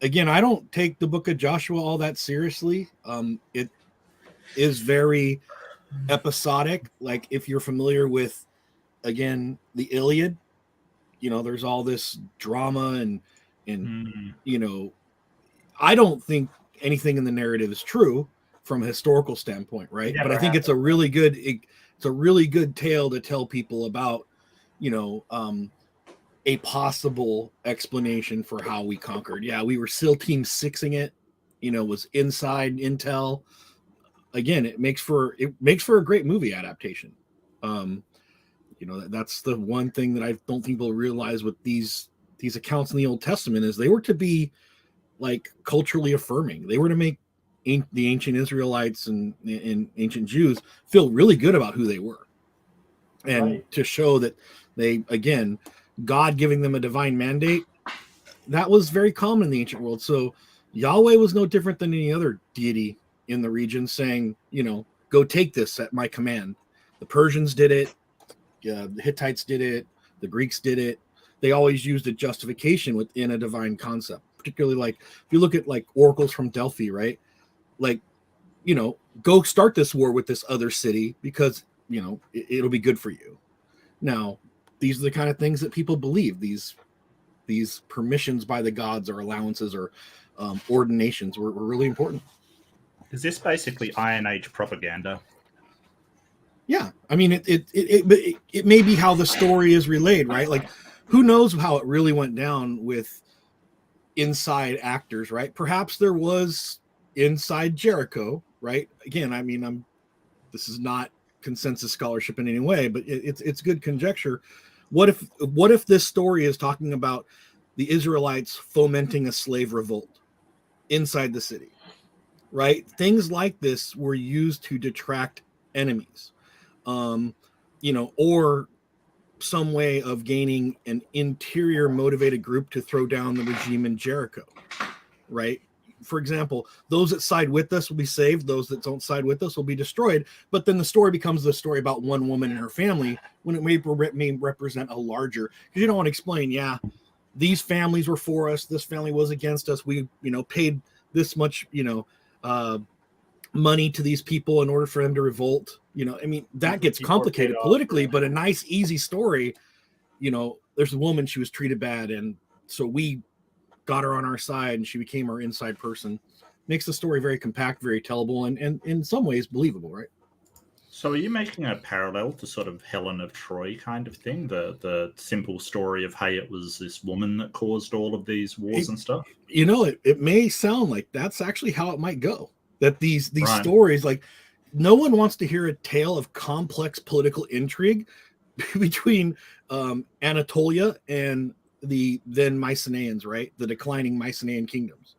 Again, I don't take the Book of Joshua all that seriously. It is very episodic. Like if you're familiar with, again, the Iliad, there's all this drama and I don't think anything in the narrative is true. from a historical standpoint, right? Never But I think happened. it's a really good tale to tell people about, a possible explanation for how we conquered. Yeah, we were SEAL Team Sixing it, was inside intel. Again, it makes for a great movie adaptation. That's the one thing that I don't think people realize with these accounts in the Old Testament is they were to be like culturally affirming. They were to make the ancient Israelites and ancient Jews feel really good about who they were, and to show that they, again, God giving them a divine mandate, that was very common in the ancient world. So Yahweh was no different than any other deity in the region, saying, go take this at my command. The Persians did it. The Hittites did it. The Greeks did it. They always used a justification within a divine concept, particularly like if you look at like oracles from Delphi, right? Like, go start this war with this other city because, it'll be good for you. Now, these are the kind of things that people believe. These permissions by the gods or allowances or ordinations were really important. Is this basically Iron Age propaganda? Yeah, I mean, it may be how the story is relayed, right? Like, who knows how it really went down with inside actors, right? Perhaps there was inside Jericho, right? Again, I mean, this is not consensus scholarship in any way, but it's good conjecture. What if this story is talking about the Israelites fomenting a slave revolt inside the city, right? Things like this were used to detract enemies, or some way of gaining an interior motivated group to throw down the regime in Jericho, right? For example, those that side with us will be saved. Those that don't side with us will be destroyed. But then the story becomes the story about one woman and her family when it may represent a larger, because you don't want to explain, these families were for us. This family was against us. We, paid this much, money to these people in order for them to revolt. I mean, that gets complicated politically, but a nice, easy story, there's a woman, she was treated bad. And so we got her on our side and she became our inside person. Makes the story very compact, very tellable, and in some ways believable, right? So are you making a parallel to sort of Helen of Troy kind of thing? The simple story of, hey, it was this woman that caused all of these wars and stuff? It may sound like that's actually how it might go. That these stories, like, no one wants to hear a tale of complex political intrigue between Anatolia and the then Mycenaeans, right? The declining Mycenaean kingdoms.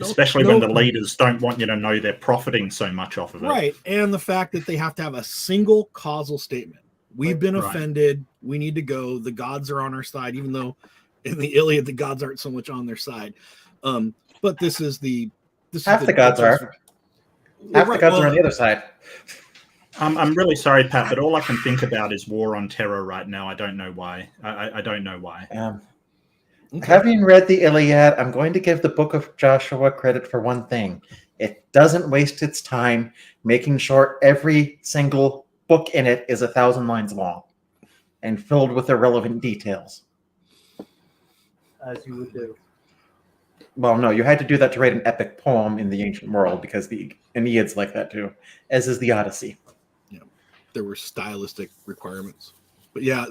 Especially when the leaders don't want you to know they're profiting so much off of it. Right. And the fact that they have to have a single causal statement. We've been offended. We need to go. The gods are on our side, even though in the Iliad, the gods aren't so much on their side. But this is the gods are. Half the gods are on the other side. I'm really sorry, Pat, but all I can think about is War on Terror right now. I don't know why. I don't know why. Having read the Iliad, I'm going to give the Book of Joshua credit for one thing. It doesn't waste its time making sure every single book in it is 1,000 lines long and filled with irrelevant details. As you would do. Well, no, you had to do that to write an epic poem in the ancient world because the Aeneid's like that too, as is the Odyssey. Yeah, there were stylistic requirements. But yeah,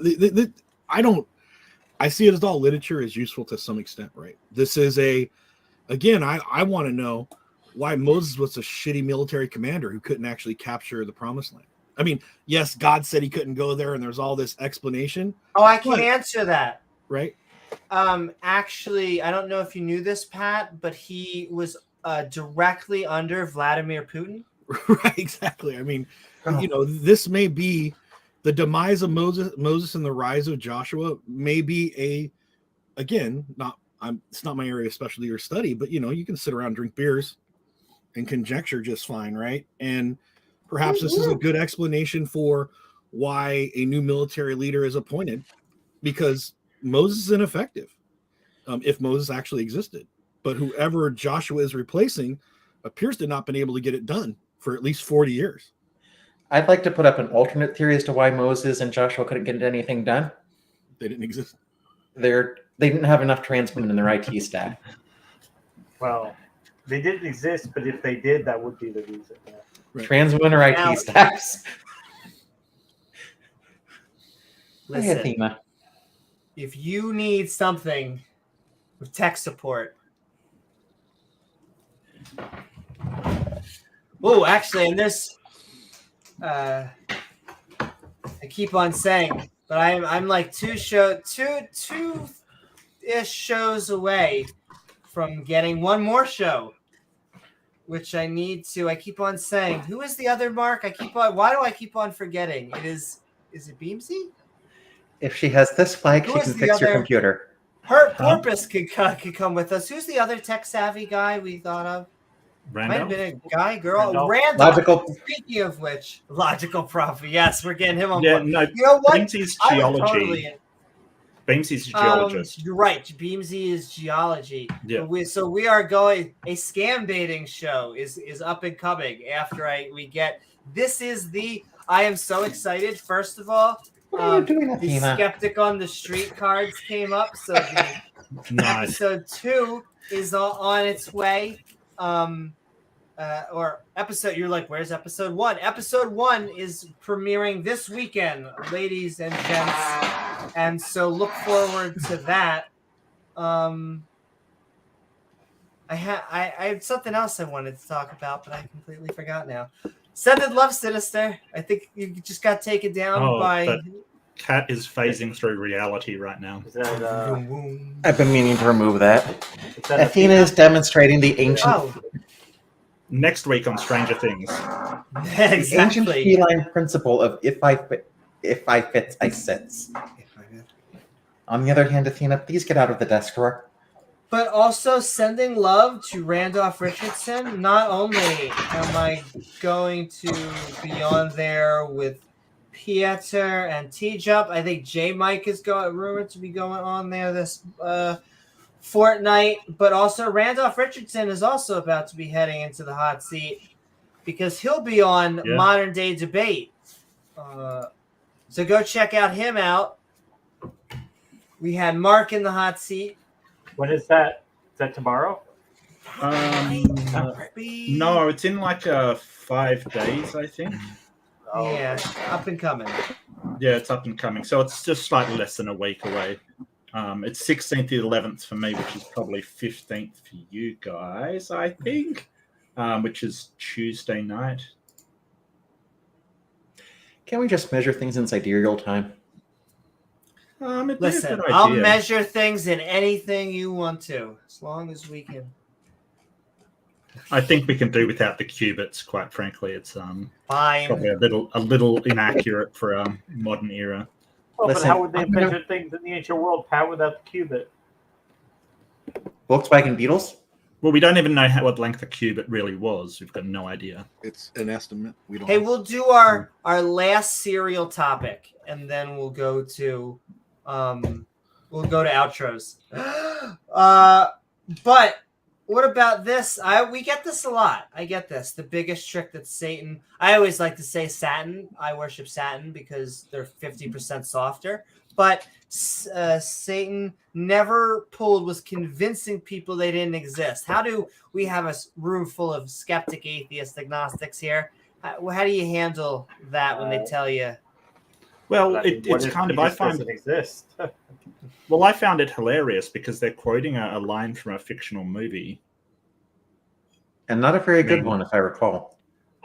I see it as all literature is useful to some extent, right? This is again, I want to know why Moses was a shitty military commander who couldn't actually capture the promised land. I mean, yes, God said he couldn't go there, and there's all this explanation. Oh, I can answer that. Right? Actually, I don't know if you knew this, Pat, but he was directly under Vladimir Putin. Right, exactly. I mean, this may be the demise of Moses and the rise of Joshua may be it's not my area of specialty or study, but you can sit around and drink beers and conjecture just fine, right? And perhaps this is a good explanation for why a new military leader is appointed, because Moses is ineffective if Moses actually existed. But whoever Joshua is replacing appears to not have been able to get it done for at least 40 years. I'd like to put up an alternate theory as to why Moses and Joshua couldn't get anything done. They didn't exist. They didn't have enough transmen in their IT stack. Well, They didn't exist, but if they did, that would be the reason. Yeah. Right. Trans winter IT Now- staffs. Hey, Listen, Athena. if you need something with tech support. Oh, actually, and this, I keep on saying, but I'm like two-ish shows away from getting one more show, which I need to. I keep on saying, who is the other Mark? Why do I keep on forgetting? Is it Beamsy? If she has this flag, Who she is can the fix your other- computer. Porpoise could come with us. Who's the other tech-savvy guy we thought of? Might have Randolph? been a guy, girl. Randolph. Randolph. Logical. Speaking of which, logical prophet. Yes, we're getting him on Yeah, board. no. You know what? Beamsy's I would geology. totally- Beamsy's a geologist. You're right. Beamsy is geology. Yeah. So we are going. A scam baiting show is up and coming after we get. This is the. I am so excited. First of all, What are you doing, the Athena? Skeptic on the Street cards came up. So the Nice. episode 2 is on its way. Or episode, you're like, where's episode 1? Episode 1 is premiering this weekend, ladies and gents, and so look forward to that. I had something else I wanted to talk about, but I completely forgot now. Sending love, Sinister. I think you just got taken down by. But Cat is phasing through reality right now. Is that, I've been meaning to remove that. is that Athena is demonstrating the ancient, Oh, Next week on Stranger Things. ancient exactly. feline principle of if I fits, I sits. On the other hand, Athena, please get out of the desk drawer. But also sending love to Randolph Richardson. Not only am I going to be on there with Pieter and T-Jump, I think J-Mike is rumored to be going on there this fortnight. But also Randolph Richardson is also about to be heading into the hot seat because he'll be on Yeah. Modern Day Debate. So go check him out. We had Mark in the hot seat. when is that? Is that tomorrow? No, it's in like 5 days, I think. Oh, Yeah, up and coming. Yeah, it's up and coming. So it's just slightly less than a week away. It's 16th to 11th for me, which is probably 15th for you guys, I think, which is Tuesday night. Can we just measure things in sidereal time? It'd be a Listen, good I'll idea. measure things in anything you want to, as long as we can. I think we can do without the cubits. Quite frankly, it's Fine. probably a little inaccurate for a modern era. Well, Listen, but how would they I'm gonna- measure things in the ancient world? How without the cubit? Volkswagen Beetles? Well, we don't even know what length a cubit really was. We've got no idea. It's an estimate. We don't. Hey, we'll do our last serial topic, and then we'll go to outros. But what about this? We get this a lot. I get this. The biggest trick that Satan. I always like to say Saturn. I worship Saturn because they're 50% softer. But Satan never pulled was convincing people they didn't exist. How do we have a room full of skeptic, atheist, agnostics here? How do you handle that when they tell you? Well, I mean, what it's if kind of. Jesus I find doesn't exist. Well, I found it hilarious because they're quoting a line from a fictional movie. And not a very good Maybe. one, if I recall.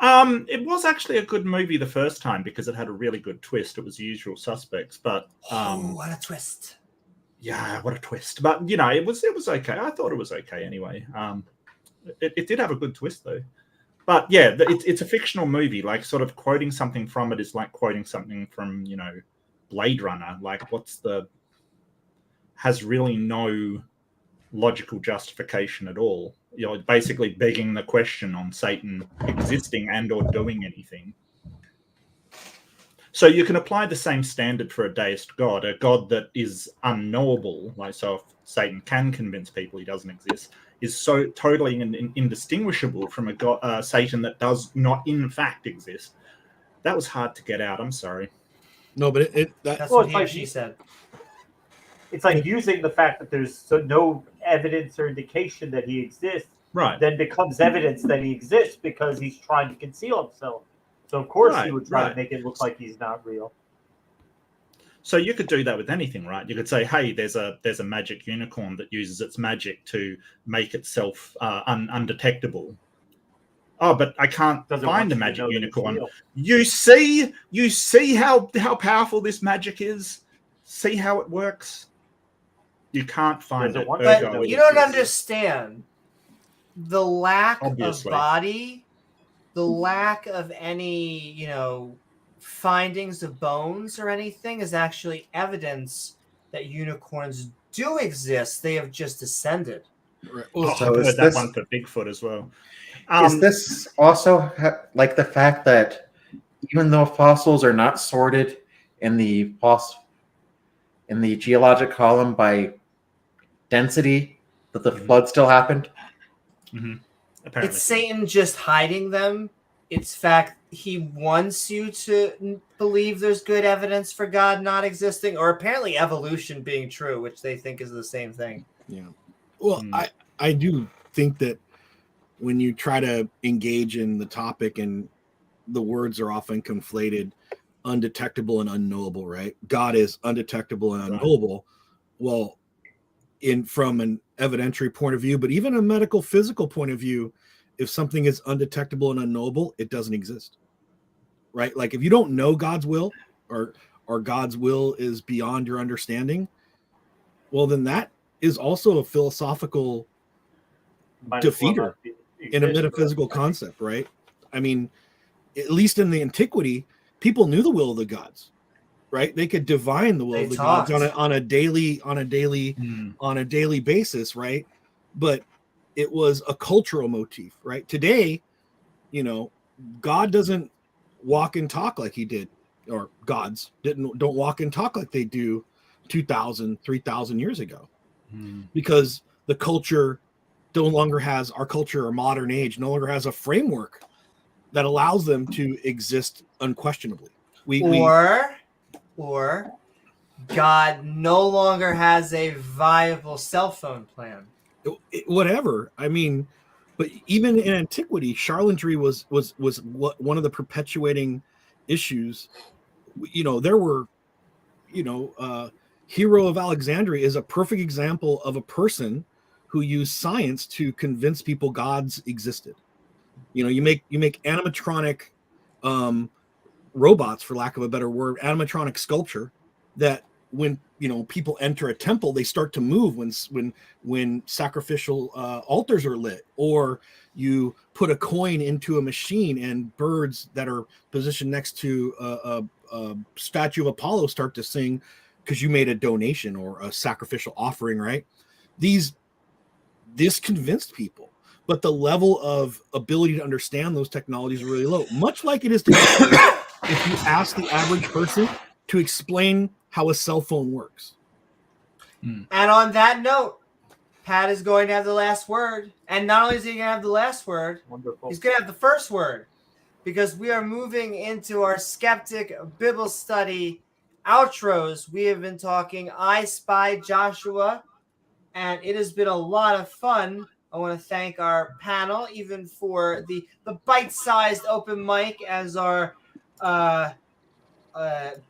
It was actually a good movie the first time because it had a really good twist. It was The Usual Suspects, but What a twist! yeah, what a twist! But you know, it was okay. I thought it was okay anyway. It did have a good twist though. But yeah, it's a fictional movie. Like, sort of quoting something from it is like quoting something from, you know, Blade Runner. Like, has really no logical justification at all. You know, basically begging the question on Satan existing and or doing anything. So you can apply the same standard for a deist god, a god that is unknowable. Like, so if Satan can convince people he doesn't exist, is so totally indistinguishable from a god, Satan that does not in fact exist. That was hard to get out. I'm sorry. No, but That's Well, what it's he or like she you- said. It's like using the fact that there's no evidence or indication that he exists then becomes evidence that he exists because he's trying to conceal himself. So of course he would try to make it look like he's not real. So you could do that with anything, right? You could say, "Hey, there's a magic unicorn that uses its magic to make itself undetectable." Oh, but I can't find the magic unicorn. You see how powerful this magic is. See how it works. You can't find it. But you don't understand the lack of body, the lack of any, findings of bones or anything is actually evidence that unicorns do exist. They have just ascended. Right. Well, so I've heard that one for Bigfoot as well. Is this also like the fact that even though fossils are not sorted in the geologic column by density, that the flood still happened? Mm-hmm. It's Satan just hiding them. It's fact he wants you to believe there's good evidence for God not existing, or apparently evolution being true, which they think is the same thing. Yeah. Well, I do think that when you try to engage in the topic and the words are often conflated, undetectable and unknowable, right? God is undetectable and unknowable. Well, from an evidentiary point of view, but even a medical physical point of view, if something is undetectable and unknowable, it doesn't exist, right? Like if you don't know God's will or God's will is beyond your understanding, well, then that is also a philosophical defeater in a metaphysical concept, right? I mean, at least in the antiquity, people knew the will of the gods, right? They could divine the will of the gods on a daily basis, right? But it was a cultural motif, right? Today, God doesn't walk and talk like he did, or gods don't walk and talk like they do 2,000, 3,000 years ago, because the culture no longer has, our culture or modern age no longer has a framework that allows them to exist unquestionably. Or God no longer has a viable cell phone plan. Whatever. I mean, but even in antiquity, charlatanry was one of the perpetuating issues. There were, Hero of Alexandria is a perfect example of a person who used science to convince people gods existed. You make animatronic robots, for lack of a better word, animatronic sculpture that when people enter a temple, they start to move when sacrificial altars are lit, or you put a coin into a machine and birds that are positioned next to a statue of Apollo start to sing because you made a donation or a sacrificial offering, right? This convinced people, but the level of ability to understand those technologies are really low, much like it is today. If you ask the average person to explain how a cell phone works. And on that note, Pat is going to have the last word. And not only is he going to have the last word, he's going to have the first word, because we are moving into our Skeptic Bible Study outros. We have been talking I Spy Joshua, and it has been a lot of fun. I want to thank our panel, even for the bite-sized open mic, as our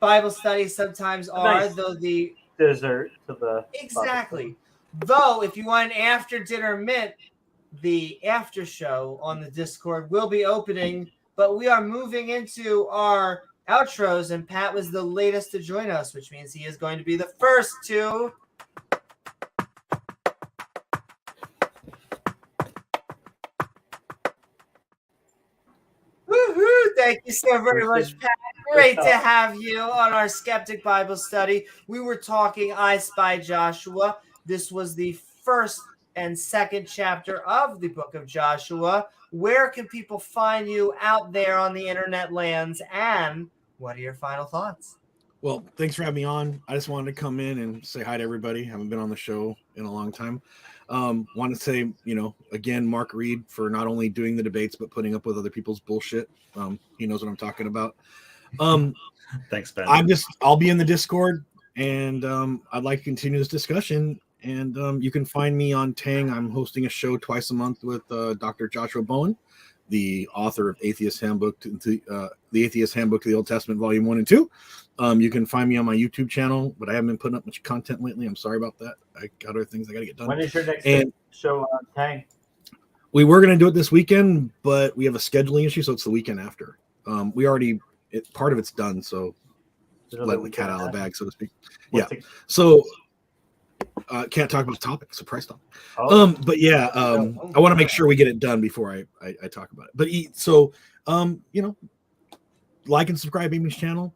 Bible studies sometimes are, nice though the dessert to the exactly. Though, if you want an after-dinner mint, the after show on the Discord will be opening, but we are moving into our outros, and Pat was the latest to join us, which means he is going to be the first to. Woohoo! Thank you so very much, Pat. Great to have you on our Skeptic Bible Study. We were talking I Spy Joshua. This was the first and second chapter of the book of Joshua. Where can people find you out there on the internet lands? And what are your final thoughts? Well, thanks for having me on. I just wanted to come in and say hi to everybody. Haven't been on the show in a long time. Want to say, again, Mark Reid for not only doing the debates, but putting up with other people's bullshit. He knows what I'm talking about. Thanks, Ben. I'll be in the Discord, and I'd like to continue this discussion. And you can find me on Tang. I'm hosting a show twice a month with Dr. Joshua Bowen, the author of Atheist Handbook the Atheist Handbook to the Old Testament, Volume 1 and 2. You can find me on my YouTube channel, but I haven't been putting up much content lately. I'm sorry about that. I got other things I got to get done. When is your next show on Tang? We were going to do it this weekend, but we have a scheduling issue, so it's the weekend after. Part of it's done, so let the cat out of the bag, so to speak. So can't talk about the topic, surprise topic. But yeah, I want to make sure we get it done before I talk about it. But like and subscribe to Amy's channel.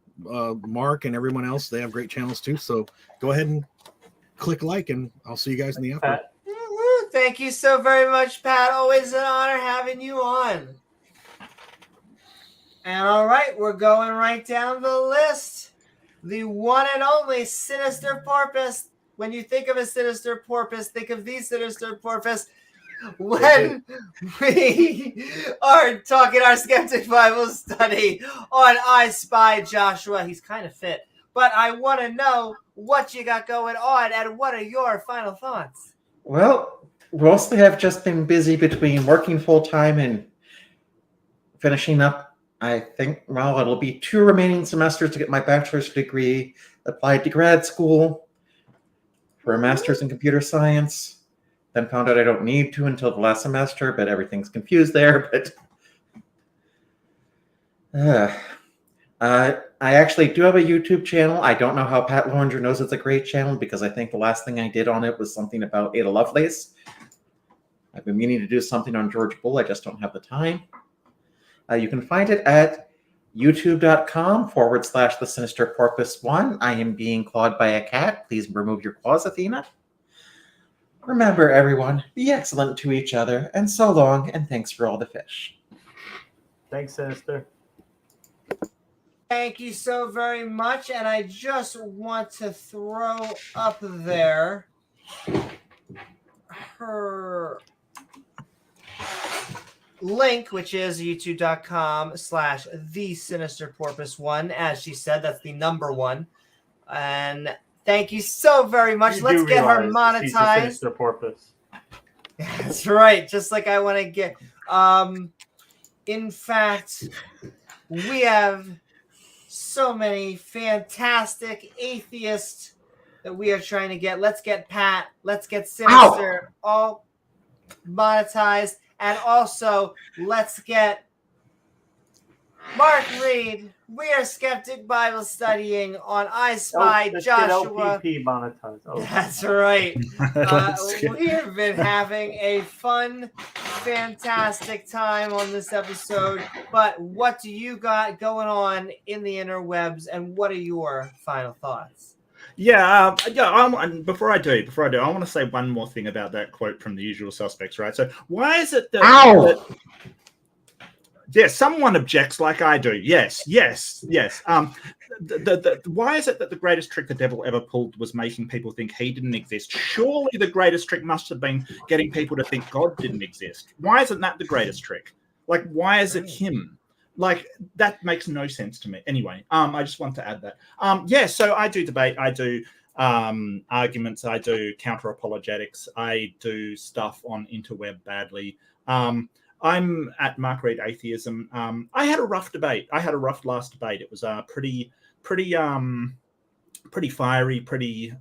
Mark and everyone else, they have great channels too. So go ahead and click like, and I'll see you guys in the after. Thank you so very much, Pat. Always an honor having you on. And all right, we're going right down the list. The one and only Sinister Porpoise. When you think of a Sinister Porpoise, think of the Sinister Porpoise. When we are talking our Skeptic Bible Study on I Spy Joshua, he's kind of fit. But I want to know what you got going on and what are your final thoughts? Well, mostly I've just been busy between working full-time and finishing up. I think, well, it'll be 2 remaining semesters to get my bachelor's degree, applied to grad school for a master's in computer science. Then found out I don't need to until the last semester, but everything's confused there. But I actually do have a YouTube channel. I don't know how Pat Lowinger knows it's a great channel because I think the last thing I did on it was something about Ada Lovelace. I've been meaning to do something on George Bull. I just don't have the time. You can find it at youtube.com/the Sinister Porpoise 1. I am being clawed by a cat. Please remove your claws, Athena. Remember, everyone, be excellent to each other, and so long, and thanks for all the fish. Thanks, Sinister. Thank you so very much, and I just want to throw up there her link, which is youtube.com/the Sinister Porpoise 1. As she said, that's the number 1. And thank you so very much. Let's get her monetized. Sinister Porpoise. That's right. Just like I want to get. In fact, we have so many fantastic atheists that we are trying to get. Let's get Pat. Let's get Sinister all monetized. And also, let's get Mark Reid. We are Skeptic Bible Studying on I Spy Joshua. LPP monetized. That's right. We have been having a fun, fantastic time on this episode. But what do you got going on in the interwebs, and what are your final thoughts? Before I do, I want to say one more thing about that quote from The Usual Suspects, right? So why is it that someone objects like I do? Yes. Why is it that the greatest trick the devil ever pulled was making people think he didn't exist? Surely the greatest trick must have been getting people to think God didn't exist. Why isn't that the greatest trick? Like, why is it him? Like, that makes no sense to me. Anyway, I just want to add that. So I do debate. I do arguments. I do counter apologetics. I do stuff on interweb badly. I'm at Mark Reid Atheism. I had a rough debate. I had a rough last debate. It was pretty fiery, pretty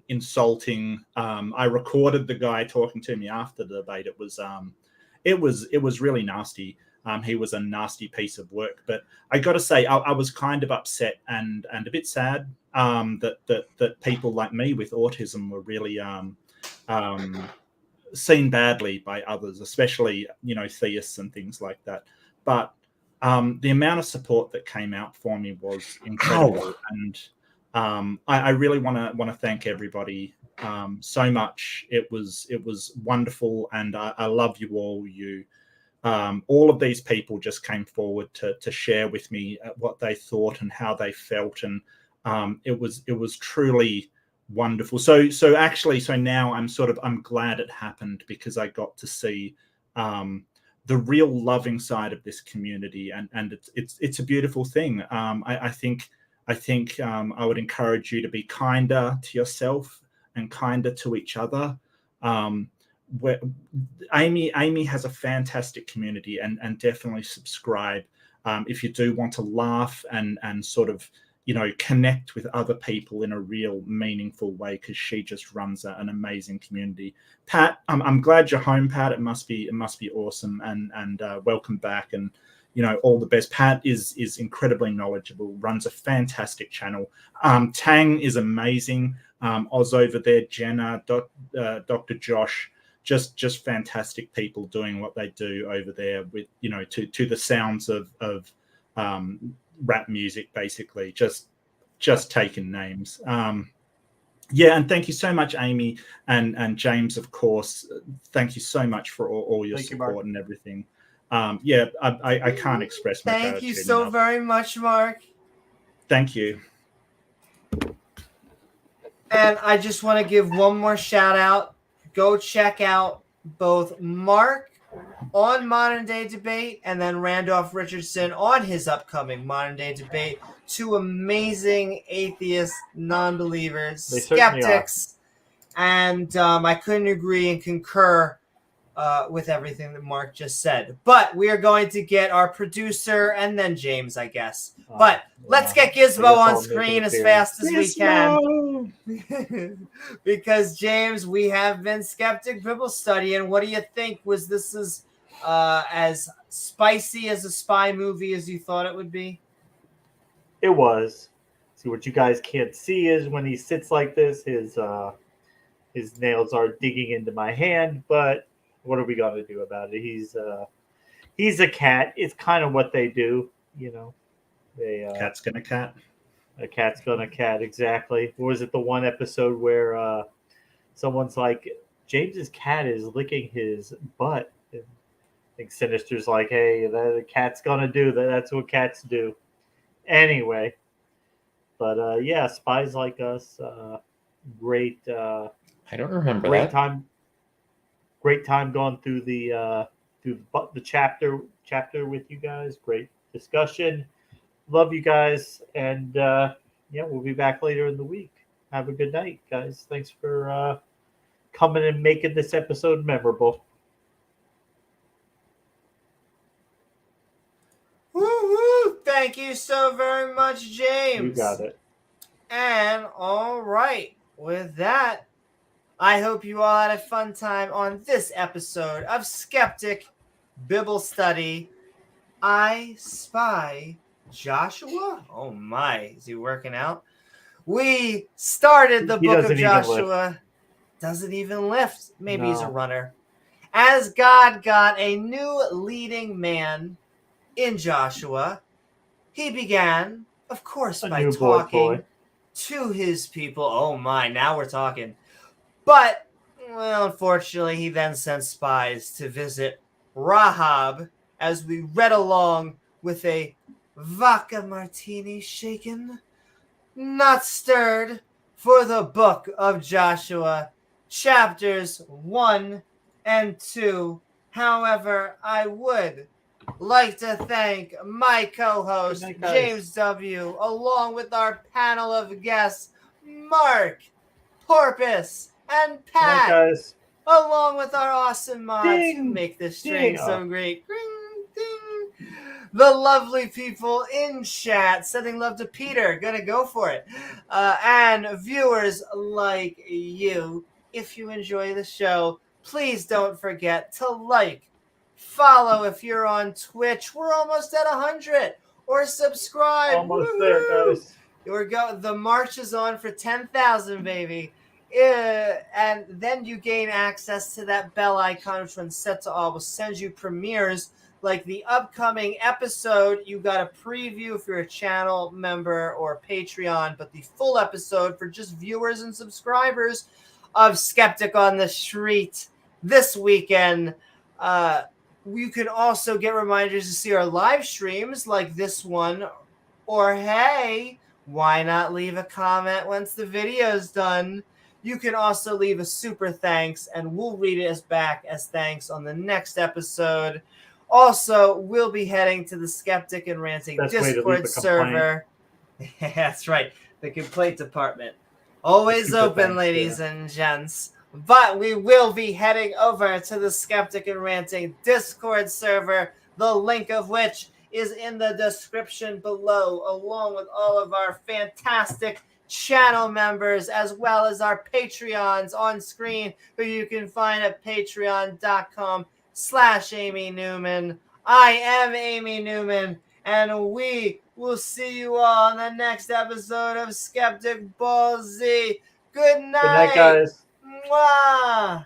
insulting. I recorded the guy talking to me after the debate. It was really nasty. He was a nasty piece of work, but I got to say, I was kind of upset and a bit sad that people like me with autism were really seen badly by others, especially theists and things like that. But the amount of support that came out for me was incredible, and I really want to thank everybody so much. It was wonderful, and I love you all. All of these people just came forward to share with me what they thought and how they felt, and it was truly wonderful. So now I'm glad it happened, because I got to see the real loving side of this community, and it's a beautiful thing. I think I would encourage you to be kinder to yourself and kinder to each other. Where Amy has a fantastic community, and definitely subscribe if you do want to laugh and sort of connect with other people in a real meaningful way, because she just runs an amazing community. Pat, I'm glad you're home, Pat. It must be awesome, and welcome back, and all the best. Pat is incredibly knowledgeable, runs a fantastic channel. Tang is amazing. Oz over there, Jena, Dr. Josh, just fantastic people doing what they do over there with to the sounds of rap music, basically just taking names. And thank you so much, Amy and James, of course. Thank you so much for all your support and everything. I can't express my gratitude. Thank you so very much, Mark. Thank you. And I just want to give one more shout out. Go check out both Mark on Modern Day Debate and then Randolph Richardson on his upcoming Modern Day Debate. Two amazing atheists, non-believers, skeptics. And I couldn't agree and concur with everything that Mark just said. But we are going to get our producer and then James, I guess. But let's get Gizmo on screen as fast as we can. Because, James, we have been Skeptic Bible Study, and what do you think? Was this as spicy as a spy movie as you thought it would be? It was. See, what you guys can't see is when he sits like this, his nails are digging into my hand, but what are we going to do about it? He's a cat. It's kind of what they do, Cat's gonna cat. A cat's gonna cat, exactly. Or was it the one episode where someone's like, James's cat is licking his butt? And I think Sinister's like, hey, the cat's gonna do that. That's what cats do. Anyway, but Spies Like Us, great. I don't remember great that. Great time going through the chapter with you guys. Great discussion. Love you guys, and we'll be back later in the week. Have a good night, guys. Thanks for coming and making this episode memorable. Woo-hoo! Thank you so very much, James. You got it. And all right, with that, I hope you all had a fun time on this episode of Skeptic Bible Study. I Spy Joshua? Oh my, is he working out? We started the book of Joshua. Doesn't even lift. Maybe he's a runner. As God got a new leading man in Joshua, he began, of course, by talking to his people. Oh my, now we're talking. But, well, unfortunately, he then sent spies to visit Rahab as we read along with a vodka martini shaken, not stirred, for the book of Joshua, chapters 1 and 2. However, I would like to thank my co-host, James W., along with our panel of guests, Mark, Porpoise, and Pat, along with our awesome mods who make this stream so great. Ding, ding. The lovely people in chat, sending love to Peter, gonna go for it. And viewers like you, if you enjoy the show, please don't forget to like, follow if you're on Twitch. We're almost at 100. Or subscribe. Almost there, guys. The march is on for 10,000, baby. And then you gain access to that bell icon, which when set to all will send you premieres like the upcoming episode. You got a preview if you're a channel member or Patreon, but the full episode for just viewers and subscribers of Skeptic on the Street this weekend. You can also get reminders to see our live streams like this one, or hey, why not leave a comment once the video's done? You can also leave a super thanks, and we'll read it as back as thanks on the next episode. Also, we'll be heading to the Skeptic and Ranting Discord server. That's right, the complaint department. Always Super open, thanks, ladies Jena. and gents. But we will be heading over to the Skeptic and Ranting Discord server, the link of which is in the description below, along with all of our fantastic channel members, as well as our Patreons on screen, who you can find at patreon.com/Amy Newman. I am Amy Newman, and we will see you all on the next episode of Skeptic Ball Z. Good night. Good night, guys. Mwah!